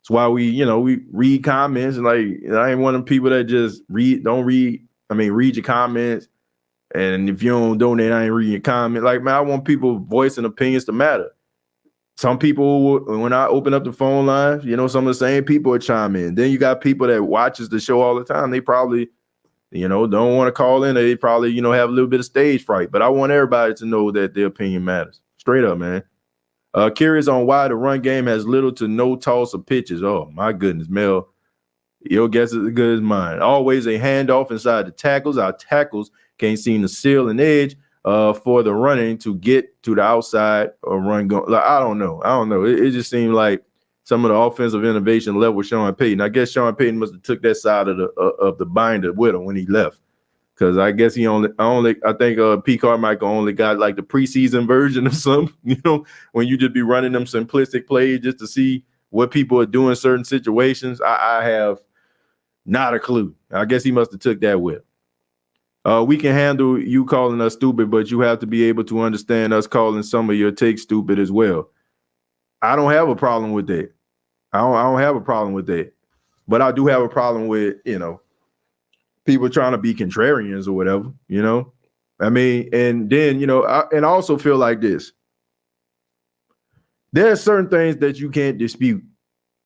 That's why we read comments, and like, I ain't one of them people that just read your comments. And if you don't donate, I ain't reading your comment. Like, man, I want people voicing opinions to matter. Some people, when I open up the phone lines, some of the same people are chime in. Then you got people that watches the show all the time. They probably, don't want to call in. They probably, have a little bit of stage fright. But I want everybody to know that their opinion matters. Straight up, man. Curious on why the run game has little to no toss of pitches. Oh, my goodness, Mel. Your guess is as good as mine. Always a handoff inside the tackles. Our tackles can't seem to seal an edge for the running to get to the outside or run. Like, I don't know. It just seemed like some of the offensive innovation left with Sean Payton. I guess Sean Payton must have took that side of the binder with him when he left. Because I guess I think P. Carmichael only got like the preseason version of some, when you just be running them simplistic plays just to see what people are doing in certain situations. I have not a clue. I guess he must have took that with. We can handle you calling us stupid, but you have to be able to understand us calling some of your takes stupid as well. I don't have a problem with that. I don't have a problem with that. But I do have a problem with, people trying to be contrarians or whatever, I mean, and then, I also feel like this. There are certain things that you can't dispute,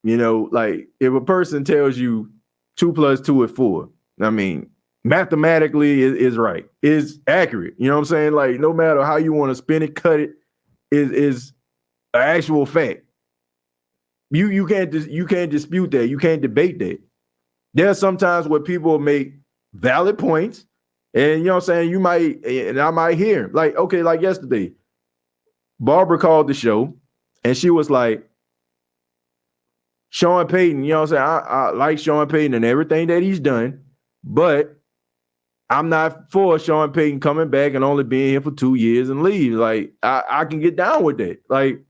like if a person tells you 2 + 2 is 4, I mean, mathematically is right, is accurate. You know what I'm saying? Like, no matter how you want to spin it, cut it, is an actual fact. You can't dispute that. You can't debate that. There are some times where people make valid points, and you know what I'm saying, I might hear, like, okay, like yesterday, Barbara called the show and she was like, Sean Payton, you know what I'm saying, I like Sean Payton and everything that he's done, but I'm not for Sean Payton coming back and only being here for 2 years and leave. Like, I can get down with that. Like,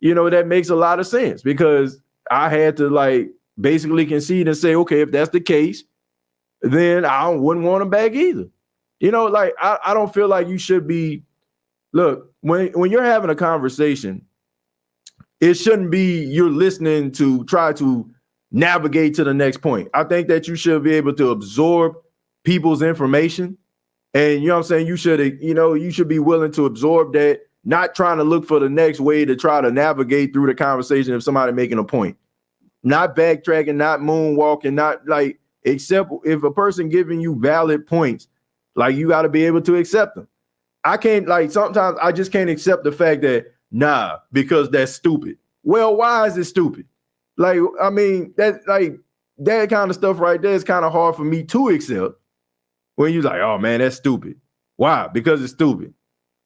that makes a lot of sense, because I had to like basically concede and say, okay, if that's the case, then I wouldn't want him back either. Like, I don't feel like you should be, look, when you're having a conversation, it shouldn't be you're listening to try to navigate to the next point. I think that you should be able to absorb people's information, and you know what I'm saying, you should be willing to absorb that, not trying to look for the next way to try to navigate through the conversation if somebody making a point. Not backtracking, not moonwalking, not like, except if a person giving you valid points, like, you got to be able to accept them. I can't, like, sometimes I just can't accept the fact that, because that's stupid. Well, why is it stupid? Like, I mean, that kind of stuff right there is kind of hard for me to accept, when you're like, oh man, that's stupid. Why? Because it's stupid.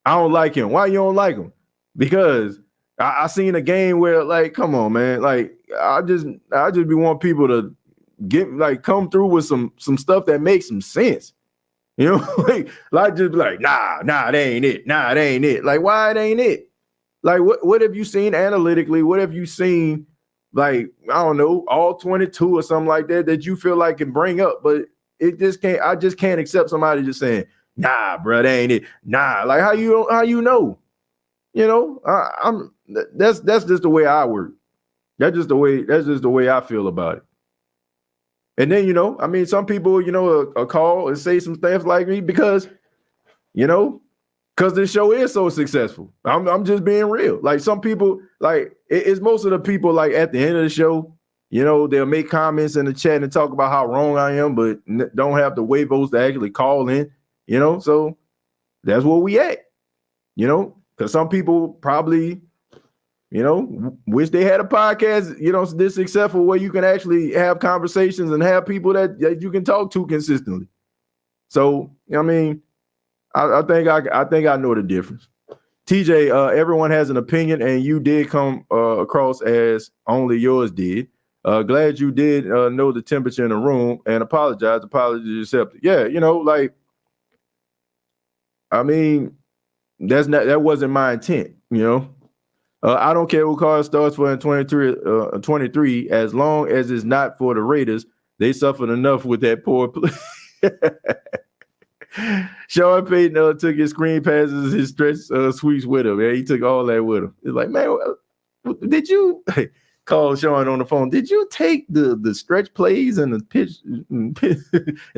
I don't like him. Why you don't like him? Because I seen a game where, like, come on, man. Like, I just be want people to come through with some stuff that makes some sense. like just be like, nah, that ain't it. Nah, it ain't it. Like, why it ain't it? Like, what have you seen analytically? What have you seen, like, I don't know, all 22 or something like that you feel like can bring up? But I just can't accept somebody just saying, nah, bro, that ain't it. Nah, like, how you know? That's just the way I work. That's just the way I feel about it. And then, I mean, some people, a call and say some stuff like me because this show is so successful. I'm just being real. Like, some people, like, it's most of the people, like, at the end of the show, they'll make comments in the chat and talk about how wrong I am, but don't have the huevos to actually call in, so that's where we at, because some people probably, wish they had a podcast, this successful, where you can actually have conversations and have people that you can talk to consistently. So, I mean, I think I know the difference. TJ, everyone has an opinion, and you did come across as only yours did. Glad you did know the temperature in the room and apologize. Apology accepted. Yeah, like, I mean, that wasn't my intent, I don't care who Carr starts for in 23, as long as it's not for the Raiders. They suffered enough with that poor play. Sean Payton took his screen passes, his stretch sweeps with him. Man. He took all that with him. It's like, man, did you call Sean on the phone? Did you take the stretch plays and the pitch and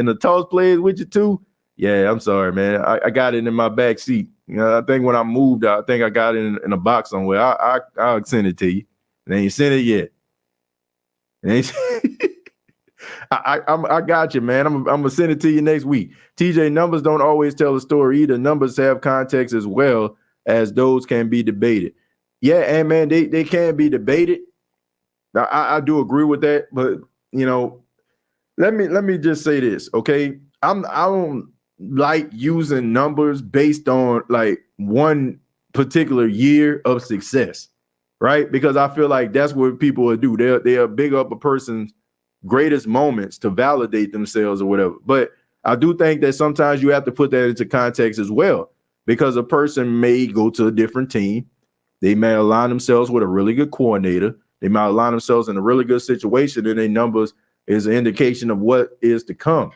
the toss plays with you too? Yeah, I'm sorry, man. I got it in my back seat. I think when I moved, I think I got it in a box somewhere. I'll send it to you. And ain't sent it yet. I got you, man. I'm gonna send it to you next week. TJ, numbers don't always tell the story either. Numbers have context as well as those can be debated. Yeah, and man, they can be debated. I do agree with that, but let me just say this, okay? I don't like using numbers based on like one particular year of success, right? Because I feel like that's what people will do. They'll big up a person's greatest moments to validate themselves or whatever. But I do think that sometimes you have to put that into context as well, because a person may go to a different team. They may align themselves with a really good coordinator. They might align themselves in a really good situation, and their numbers is an indication of what is to come.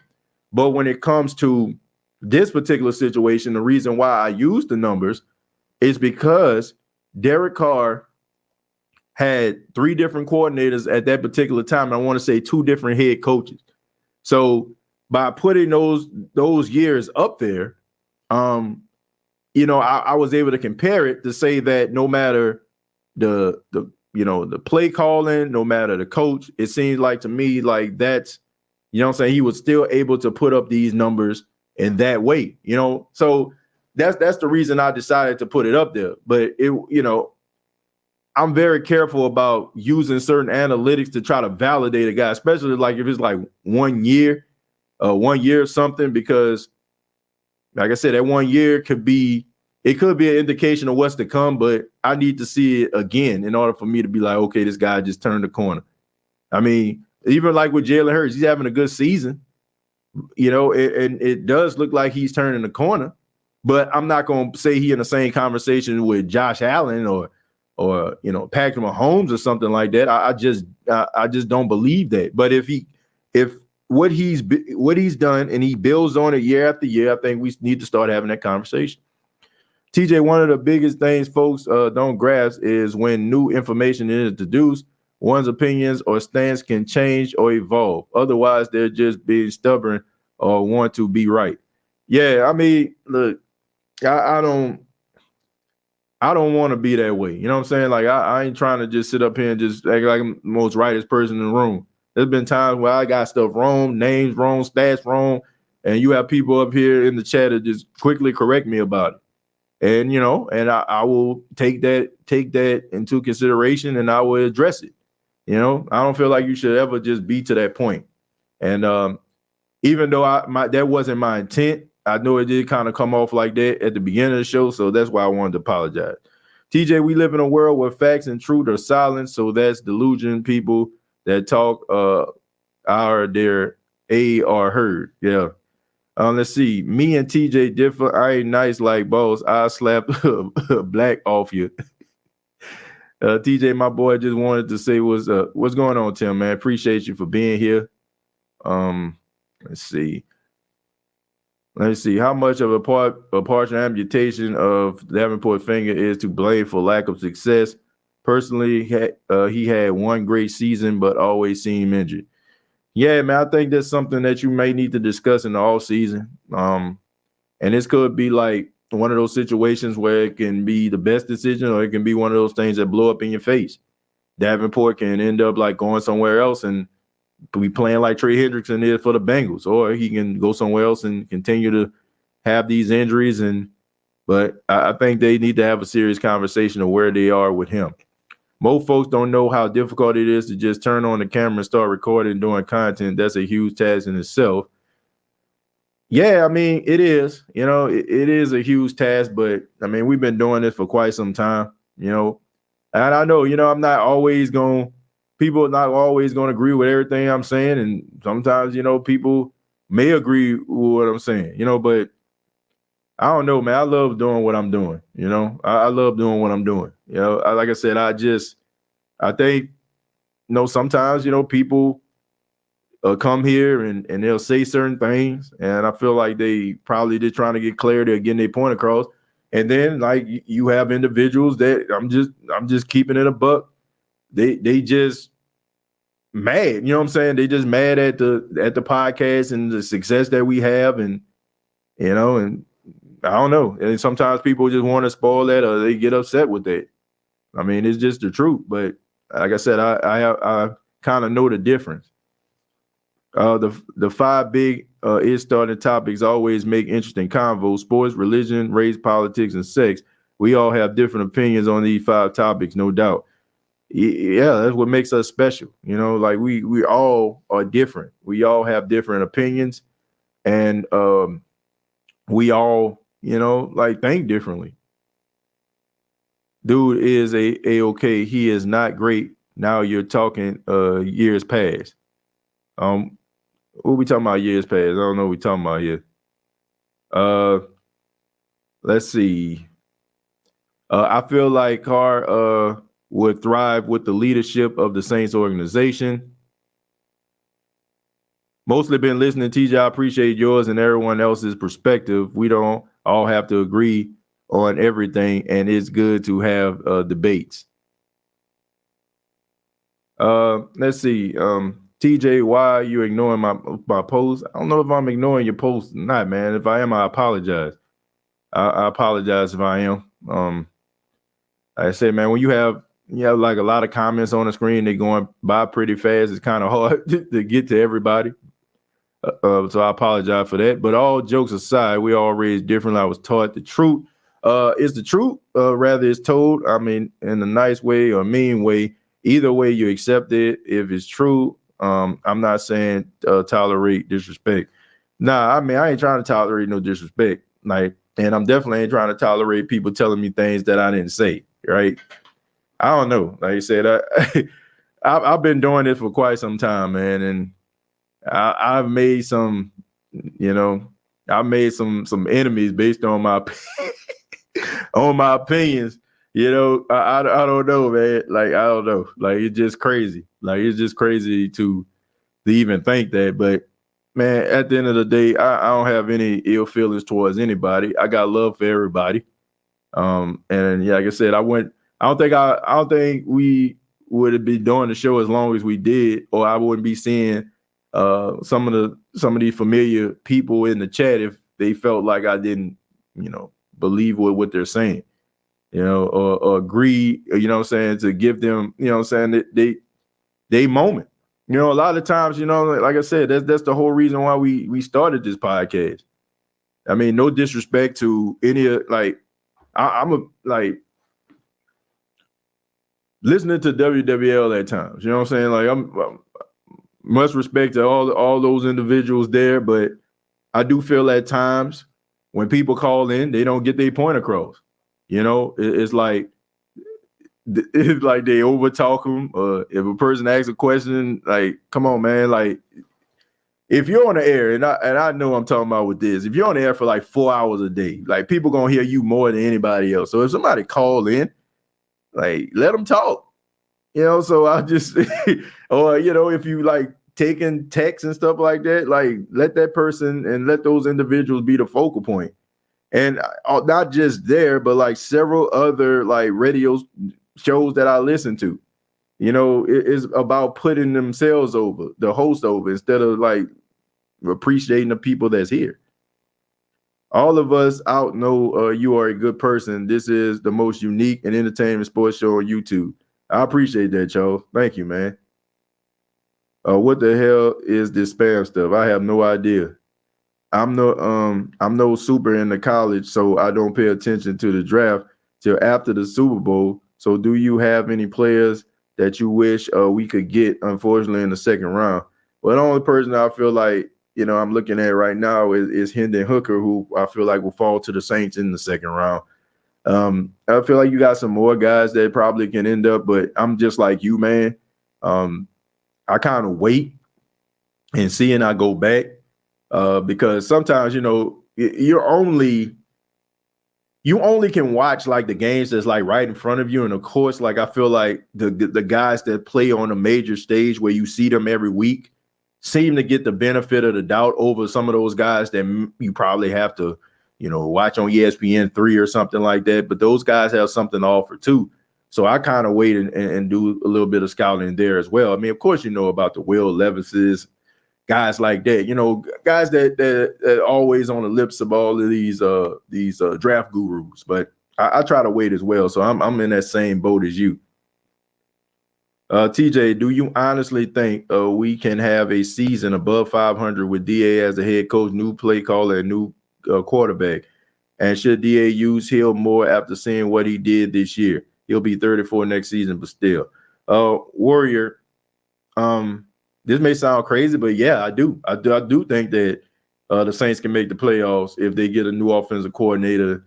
But when it comes to this particular situation, the reason why I use the numbers is because Derek Carr had 3 different coordinators at that particular time. I want to say 2 different head coaches. So by putting those years up there, I was able to compare it to say that no matter the play calling, no matter the coach, it seems like to me like that's, you know what I'm saying, he was still able to put up these numbers in that way, So that's the reason I decided to put it up there. But I'm very careful about using certain analytics to try to validate a guy, especially like if it's like 1 year or something, because like I said, that 1 year could be an indication of what's to come, but I need to see it again in order for me to be like, okay, this guy just turned the corner. I mean, even like with Jalen Hurts, he's having a good season, and it does look like he's turning the corner, but I'm not going to say he in the same conversation with Josh Allen or Patrick Mahomes or something like that. I just don't believe that. But if what he's done and he builds on it year after year, I think we need to start having that conversation. TJ, one of the biggest things folks don't grasp is when new information is introduced, one's opinions or stance can change or evolve. Otherwise, they're just being stubborn or want to be right. Yeah, I mean, look, I don't want to be that way. You know what I'm saying? Like, I ain't trying to just sit up here and just act like I'm the most rightest person in the room. There's been times where I got stuff wrong, names wrong, stats wrong, and you have people up here in the chat that just quickly correct me about it. And, I will take that into consideration and I will address it. I don't feel like you should ever just be to that point. And even though that wasn't my intent, I know it did kind of come off like that at the beginning of the show. So that's why I wanted to apologize. TJ, we live in a world where facts and truth are silent. So that's delusion. People that talk are heard. Yeah. Let's see. Me and TJ differ. I ain't nice like boss. I slap black off you. TJ, my boy, just wanted to say what's going on, Tim, man. Appreciate you for being here. Let's see. How much of a partial amputation of the Davenport finger is to blame for lack of success? Personally, he had one great season, but always seemed injured. Yeah, man, I think that's something that you may need to discuss in the off season. And this could be like one of those situations where it can be the best decision, or it can be one of those things that blow up in your face. Davenport can end up like going somewhere else and be playing like Trey Hendrickson is for the Bengals, or he can go somewhere else and continue to have these injuries. But I think they need to have a serious conversation of where they are with him. Most folks don't know how difficult it is to just turn on the camera and start recording and doing content. That's a huge task in itself. Yeah, I mean, it is. It is a huge task, but I mean, we've been doing this for quite some time, and I know, I'm not always people are not always going to agree with everything I'm saying. And sometimes, people may agree with what I'm saying, but I don't know, man. I love doing what I'm doing. I love doing what I'm doing. Like I said, I think, sometimes, people come here and they'll say certain things. And I feel like they probably just trying to get clarity or getting their point across. And then like you have individuals that I'm just keeping it a buck. They just mad, you know what I'm saying? They just mad at the podcast and the success that we have, and and I don't know. And sometimes people just want to spoil that, or they get upset with that. I mean, it's just the truth. But like I said, I kind of know the difference. The 5 big is starting topics always make interesting convos: sports, religion, race, politics, and sex. We all have different opinions on these 5 topics, no doubt. Yeah, that's what makes us special. Like we all are different. We all have different opinions, and we all, like think differently. Dude is a-okay. He is not great. Now you're talking years past. What we talking about years past? I don't know what we talking about here. Let's see. I feel like Carr would thrive with the leadership of the Saints organization. Mostly been listening, TJ. I appreciate yours and everyone else's perspective. We don't all have to agree on everything, and it's good to have debates. Let's see. TJ, why are you ignoring my post? I don't know if I'm ignoring your post or not, man. If I am, I apologize. I apologize if I am. Like I said, man, when you have like a lot of comments on the screen, they're going by pretty fast. It's kind of hard to get to everybody. So I apologize for that. But all jokes aside, we all raised differently. I was taught the truth is the truth, rather it's told. I mean, in a nice way or a mean way. Either way, you accept it. If it's true, I'm not saying tolerate disrespect. Nah, I mean, I ain't trying to tolerate no disrespect. Like, and I'm definitely ain't trying to tolerate people telling me things that I didn't say. Right? I don't know. Like I said, I've been doing this for quite some time, man, and I've made some, I made some enemies based on my on my opinions. I don't know, man. Like, I don't know. Like, it's just crazy. Like, it's just crazy to even think that. But man, at the end of the day, I don't have any ill feelings towards anybody. I got love for everybody. And yeah, like I said, I don't think we would be doing the show as long as we did, or I wouldn't be seeing some of these familiar people in the chat if they felt like I didn't, believe what they're saying, or agree, what I'm saying, to give them, what I'm saying, that they moment. A lot of times, like I said, that's the whole reason why we started this podcast. I mean, no disrespect to any of, like, I'm listening to WWL at times. You know what I'm saying? Like, I'm much respect to all those individuals there, but I do feel at times when people call in, they don't get their point across. It's like they overtalk them. If a person asks a question, like, come on, man, like, if you're on the air, and I know I'm talking about with this, if you're on the air for like 4 hours a day, like, people gonna hear you more than anybody else. So if somebody call in, like, let them talk. So I just, or if you like taking texts and stuff like that, like, let that person and let those individuals be the focal point. And not just there, but like several other like radio shows that I listen to. It is about putting themselves over, the host over, instead of like appreciating the people that's here. All of us out know you are a good person. This is the most unique and entertainment sports show on YouTube. I appreciate that, Charles. Thank you, man. What the hell is this spam stuff? I have no idea. I'm no super into college, so I don't pay attention to the draft till after the Super Bowl. So do you have any players that you wish we could get, unfortunately, in the second round? Well, the only person I feel like, I'm looking at right now is Hendon Hooker, who I feel like will fall to the Saints in the second round. I feel like you got some more guys that probably can end up, but I'm just like you, man. I kind of wait and see, and I go back because sometimes, you only can watch like the games that's like right in front of you. And of course, like, I feel like the guys that play on a major stage where you see them every week seem to get the benefit of the doubt over some of those guys that you probably have to, watch on ESPN3 or something like that. But those guys have something to offer too. So I kind of wait and do a little bit of scouting there as well. I mean, of course, about the Will Levises, guys like that, guys that always on the lips of all of these draft gurus. But I try to wait as well. So I'm in that same boat as you. TJ, do you honestly think we can have a season above 500 with DA as a head coach, new play caller, and new quarterback? And should DA use Hill more after seeing what he did this year? He'll be 34 next season, but still. Warrior, this may sound crazy, but yeah, I do think that the Saints can make the playoffs if they get a new offensive coordinator,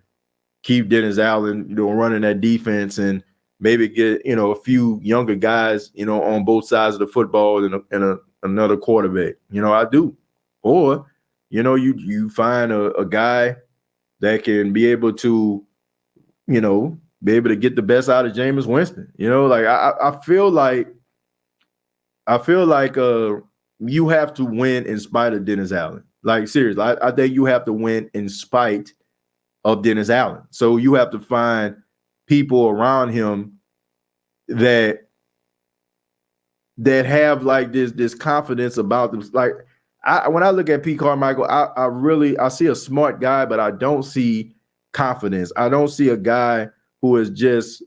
keep Dennis Allen, running that defense, and maybe get, a few younger guys, on both sides of the football and another quarterback. I do. Or, you find a guy that can be able to, be able to get the best out of Jameis Winston. Like I feel like you have to win in spite of Dennis Allen. Like seriously, I think you have to win in spite of Dennis Allen. So you have to find people around him that have like this confidence about them. Like when I look at Pete Carmichael, I see a smart guy, but I don't see confidence. I don't see a guy who is just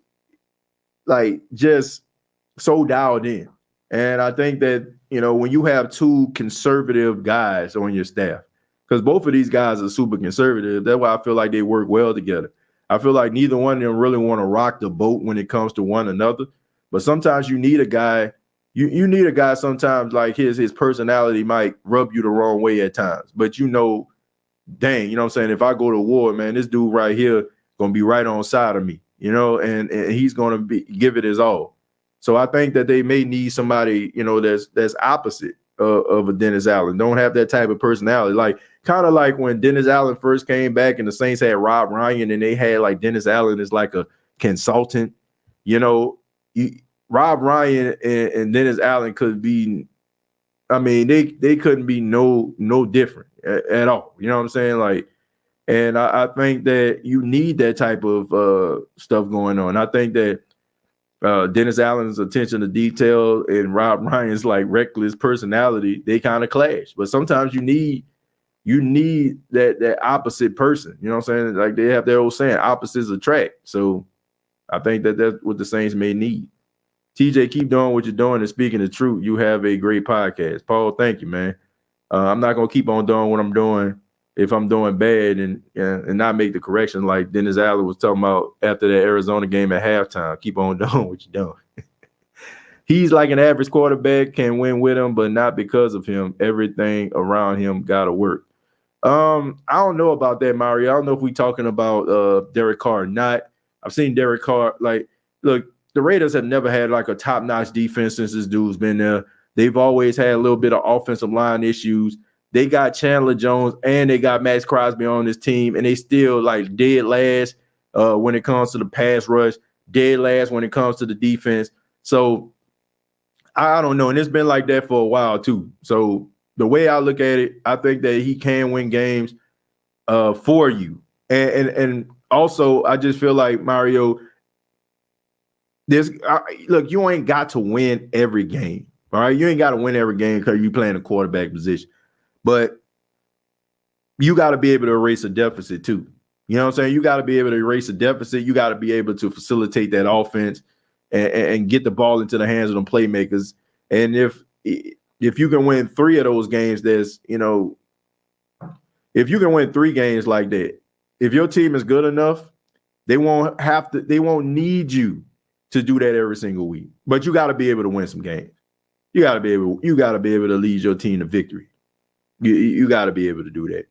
so dialed in. And I think that, when you have two conservative guys on your staff, because both of these guys are super conservative, that's why I feel like they work well together. I feel like neither one of them really want to rock the boat when it comes to one another. But sometimes you need a guy. You need a guy sometimes, like his personality might rub you the wrong way at times. But dang, you know what I'm saying? If I go to war, man, this dude right here gonna be right on side of me, and he's gonna give it his all. So I think that they may need somebody, that's opposite of a Dennis Allen. Don't have that type of personality. Like kind of like when Dennis Allen first came back and the Saints had Rob Ryan and they had like Dennis Allen as like a consultant. Rob Ryan and Dennis Allen could be, they couldn't be no different at all. You know what I'm saying? Like, and I think that you need that type of stuff going on. I think that Dennis Allen's attention to detail and Rob Ryan's like reckless personality, they kind of clash. But sometimes you need that opposite person. You know what I'm saying? Like they have their old saying, opposites attract. So I think that that's what the Saints may need. TJ, keep doing what you're doing and speaking the truth. You have a great podcast. Paul, thank you, man. I'm not going to keep on doing what I'm doing if I'm doing bad and not make the correction like Dennis Allen was talking about after that Arizona game at halftime. Keep on doing what you're doing. He's like an average quarterback, can win with him, but not because of him. Everything around him got to work. I don't know about that, Mario. I don't know if we're talking about Derek Carr or not. I've seen Derek Carr. Like, look, the Raiders have never had like a top-notch defense since this dude's been there. They've always had a little bit of offensive line issues. They got Chandler Jones and they got Max Crosby on this team, and they still like dead last when it comes to the pass rush, dead last when it comes to the defense. So I don't know, and it's been like that for a while too. So the way I look at it, I think that he can win games for you, and also I just feel like Mario. Look, you ain't got to win every game. All right, you ain't got to win every game because you playing a quarterback position, but you got to be able to erase a deficit too. You know what I'm saying? You got to be able to erase a deficit. You got to be able to facilitate that offense and get the ball into the hands of the playmakers. And if you can win 3 of those games, if you can win 3 games like that, if your team is good enough, they won't need you to do that every single week. But you got to be able to win some games. You got to be able to lead your team to victory. You got to be able to do that.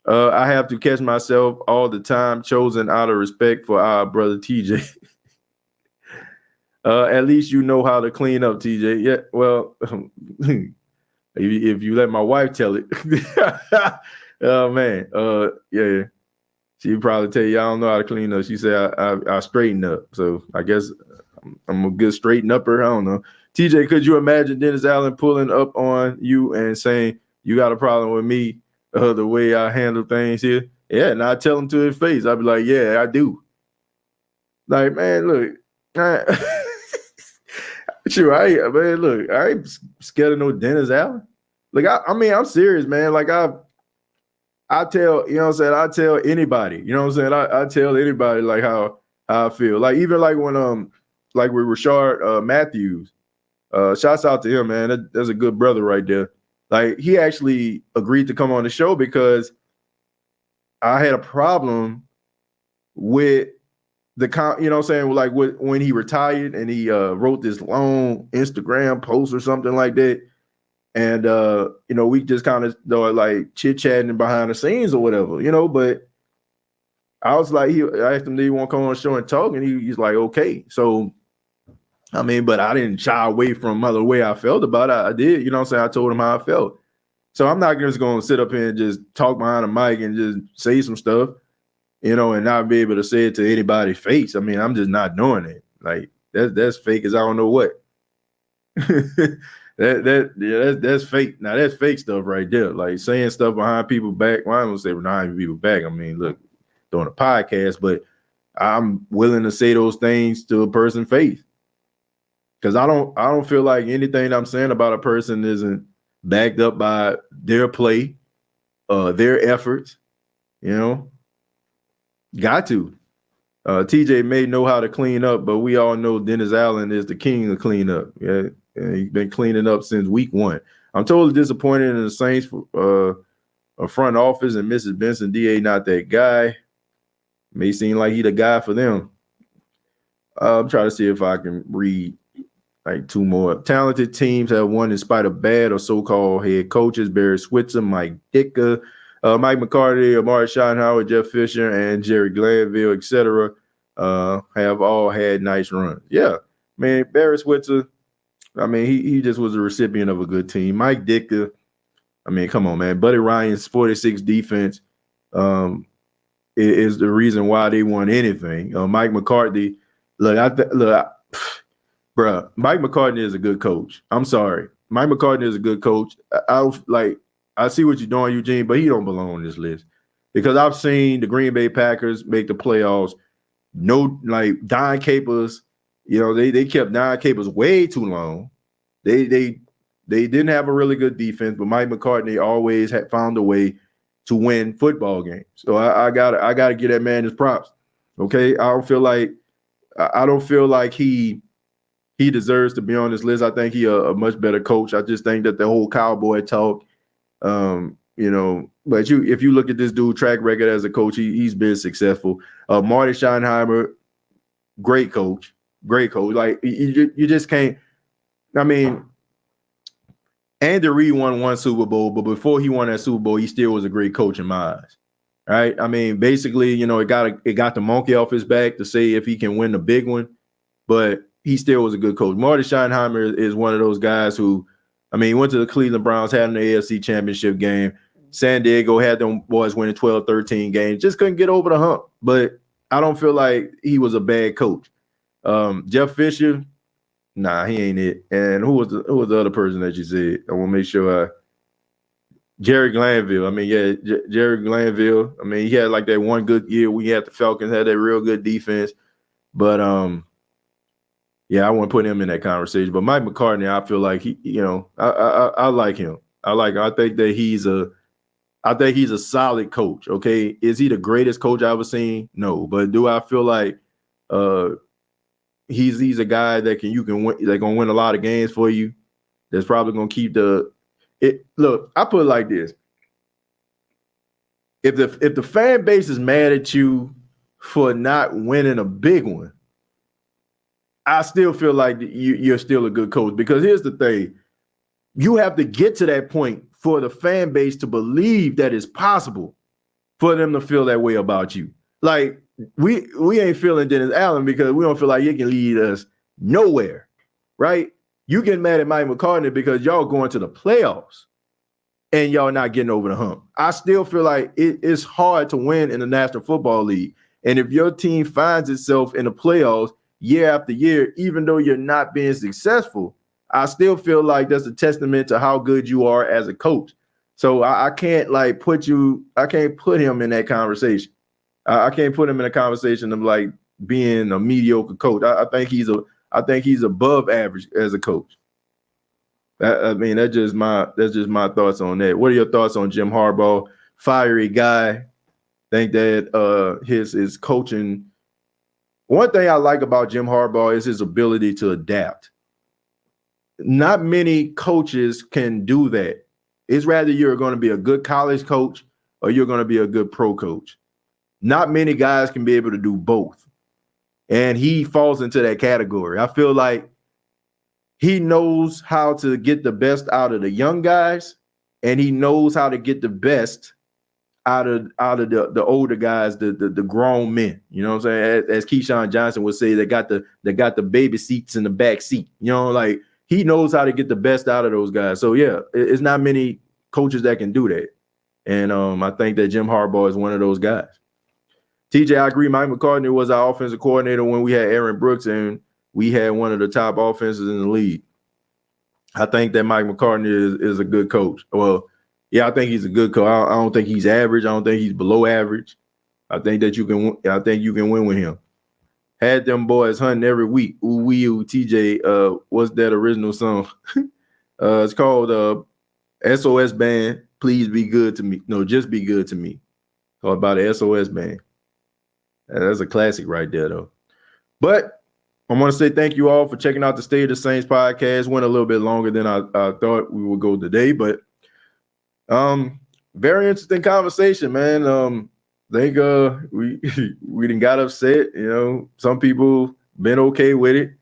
I have to catch myself all the time, chosen out of respect for our brother TJ. At least you know how to clean up, TJ. Yeah, well, if you let my wife tell it. Oh man, yeah. She'd probably tell you I don't know how to clean up. She said I straighten up. So I guess I'm a good straighten upper. I don't know. TJ, could you imagine Dennis Allen pulling up on you and saying you got a problem with me, the way I handle things here? Yeah, and I tell him to his face. I'd be like, yeah, I do. Like, man, look, sure, I ain't scared of no Dennis Allen. Like, I mean, I'm serious, man. Like, I tell, you know what I'm saying? I tell anybody, you know what I'm saying? I tell anybody like how I feel. Like even like when like with Rashard Matthews, shouts out to him, man. That's a good brother right there. Like he actually agreed to come on the show because I had a problem with you know what I'm saying? Like when he retired and he wrote this long Instagram post or something like that. And, we just kind of like chit-chatting behind the scenes or whatever, but I was like, I asked him, do you want to come on the show and talk? And he's like, okay. So, but I didn't shy away from the way I felt about it. I did, you know what I'm saying? I told him how I felt. So I'm not just going to sit up here and just talk behind a mic and just say some stuff, you know, and not be able to say it to anybody's face. I mean, I'm just not doing it. Like that's fake as I don't know what. That's fake. Now that's fake stuff right there. Like saying stuff behind people's back. Well, I don't say behind people's back. I mean, look, doing a podcast, but I'm willing to say those things to a person's face. Because I don't feel like anything I'm saying about a person isn't backed up by their play, their efforts, you know. Got to. TJ may know how to clean up, but we all know Dennis Allen is the king of cleanup. Yeah, and he's been cleaning up since week 1. I'm totally disappointed in the Saints a front office and Mrs. Benson. DA not that guy. May seem like he the guy for them. I'm trying to see if I can read like 2 more. Talented teams have won in spite of bad or so-called head coaches. Barry Switzer, Mike Ditka, Mike McCarthy, Amari Schottenhauer, Jeff Fisher, and Jerry Glanville, etc., have all had nice runs. Yeah, man, Barry Switzer, I mean, he just was a recipient of a good team. Mike Ditka, I mean, come on, man. Buddy Ryan's 46 defense is the reason why they won anything. Mike McCarthy, bruh, Mike McCarthy is a good coach. I'm sorry. Mike McCarthy is a good coach. I see what you're doing, Eugene, but he don't belong on this list because I've seen the Green Bay Packers make the playoffs. No, like Don Capers, you know, they kept Don Capers way too long. They didn't have a really good defense, but Mike McCarthy always had found a way to win football games. So I gotta give that man his props. Okay, I don't feel like he deserves to be on this list. I think he a much better coach. I just think that the whole cowboy talk, you know, but if you look at this dude track record as a coach, he's been successful. Marty Schottenheimer, great coach. Like you just can't. I mean, Andy Reid won 1 Super Bowl, but before he won that Super Bowl, he still was a great coach in my eyes. Right? I mean, basically, you know, it got the monkey off his back to say if he can win the big one, but he still was a good coach. Marty Schottenheimer is one of those guys who, I mean, he went to the Cleveland Browns, had an AFC championship game. San Diego had them boys winning 12-13 games. Just couldn't get over the hump. But I don't feel like he was a bad coach. Jeff Fisher, nah, he ain't it. And who was the other person that you said? I want to make sure. Jerry Glanville. I mean, yeah, Jerry Glanville. I mean, he had like that one good year. We had the Falcons had that real good defense. But yeah, I wouldn't put him in that conversation. But Mike McCarthy, I feel like he, you know, I like him. I think that he's a solid coach. Okay. Is he the greatest coach I've ever seen? No. But do I feel like he's a guy that you can win, that's gonna win a lot of games for you, that's probably gonna keep look, I put it like this. If the fan base is mad at you for not winning a big one, I still feel like you're still a good coach, because here's the thing. You have to get to that point for the fan base to believe that it's possible for them to feel that way about you. Like we ain't feeling Dennis Allen because we don't feel like you can lead us nowhere, right? You get mad at Mike McCarthy because y'all going to the playoffs and y'all not getting over the hump. I still feel like it's hard to win in the National Football League. And if your team finds itself in the playoffs year after year, even though you're not being successful, I still feel like that's a testament to how good you are as a coach. So I can't put him in that conversation. I can't put him in a conversation of like being a mediocre coach. I think he's above average as a coach. I mean, that's just my thoughts on that. What are your thoughts on Jim Harbaugh? Fiery guy. Think that his coaching. One thing I like about Jim Harbaugh is his ability to adapt. Not many coaches can do that. It's rather you're going to be a good college coach or you're going to be a good pro coach. Not many guys can be able to do both. And he falls into that category. I feel like he knows how to get the best out of the young guys, and he knows how to get the best out of the older guys, the grown men. You know what I'm saying? As Keyshawn Johnson would say, they got the baby seats in the back seat. You know, like he knows how to get the best out of those guys. So yeah, it's not many coaches that can do that. And I think that Jim Harbaugh is one of those guys. TJ, I agree. Mike McCartney was our offensive coordinator when we had Aaron Brooks, and we had one of the top offenses in the league. I think that Mike McCartney is a good coach. Well, yeah, I think he's a good coach. I don't think he's average. I don't think he's below average. I think that you can win with him. Had them boys hunting every week. Ooh, wee, ooh, TJ. What's that original song? It's called SOS Band. Please be good to me. No, just be good to me. Or about the SOS Band. That's a classic right there, though. But I want to say thank you all for checking out the State of the Saints podcast. Went a little bit longer than I thought we would go today, but very interesting conversation, man. I think we done got upset. You know, some people been okay with it.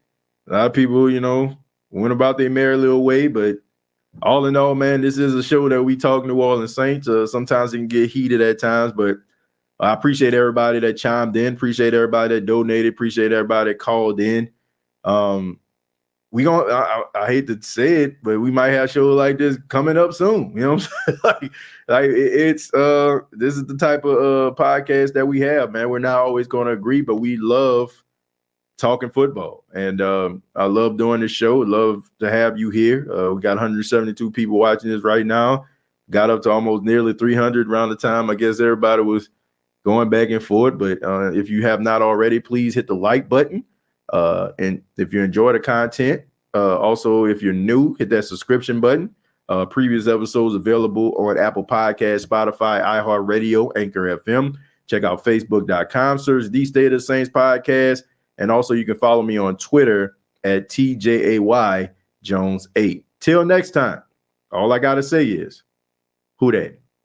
A lot of people, you know, went about their merry little way. But all in all, man, this is a show that we talk New Orleans Saints. Sometimes it can get heated at times, but I appreciate everybody that chimed in. Appreciate everybody that donated. Appreciate everybody that called in. I hate to say it, but we might have shows like this coming up soon. You know what I'm saying? It's this is the type of podcast that we have, man. We're not always going to agree, but we love talking football. And I love doing this show. Love to have you here. We got 172 people watching this right now. Got up to almost nearly 300 around the time I guess everybody was going back and forth. But if you have not already, please hit the like button. And if you enjoy the content, also, if you're new, hit that subscription button. Previous episodes available on Apple Podcasts, Spotify, iHeartRadio, Anchor FM. Check out Facebook.com, search The State of the Saints Podcast. And also, you can follow me on Twitter at TJAY Jones 8. Till next time, all I got to say is, who dat?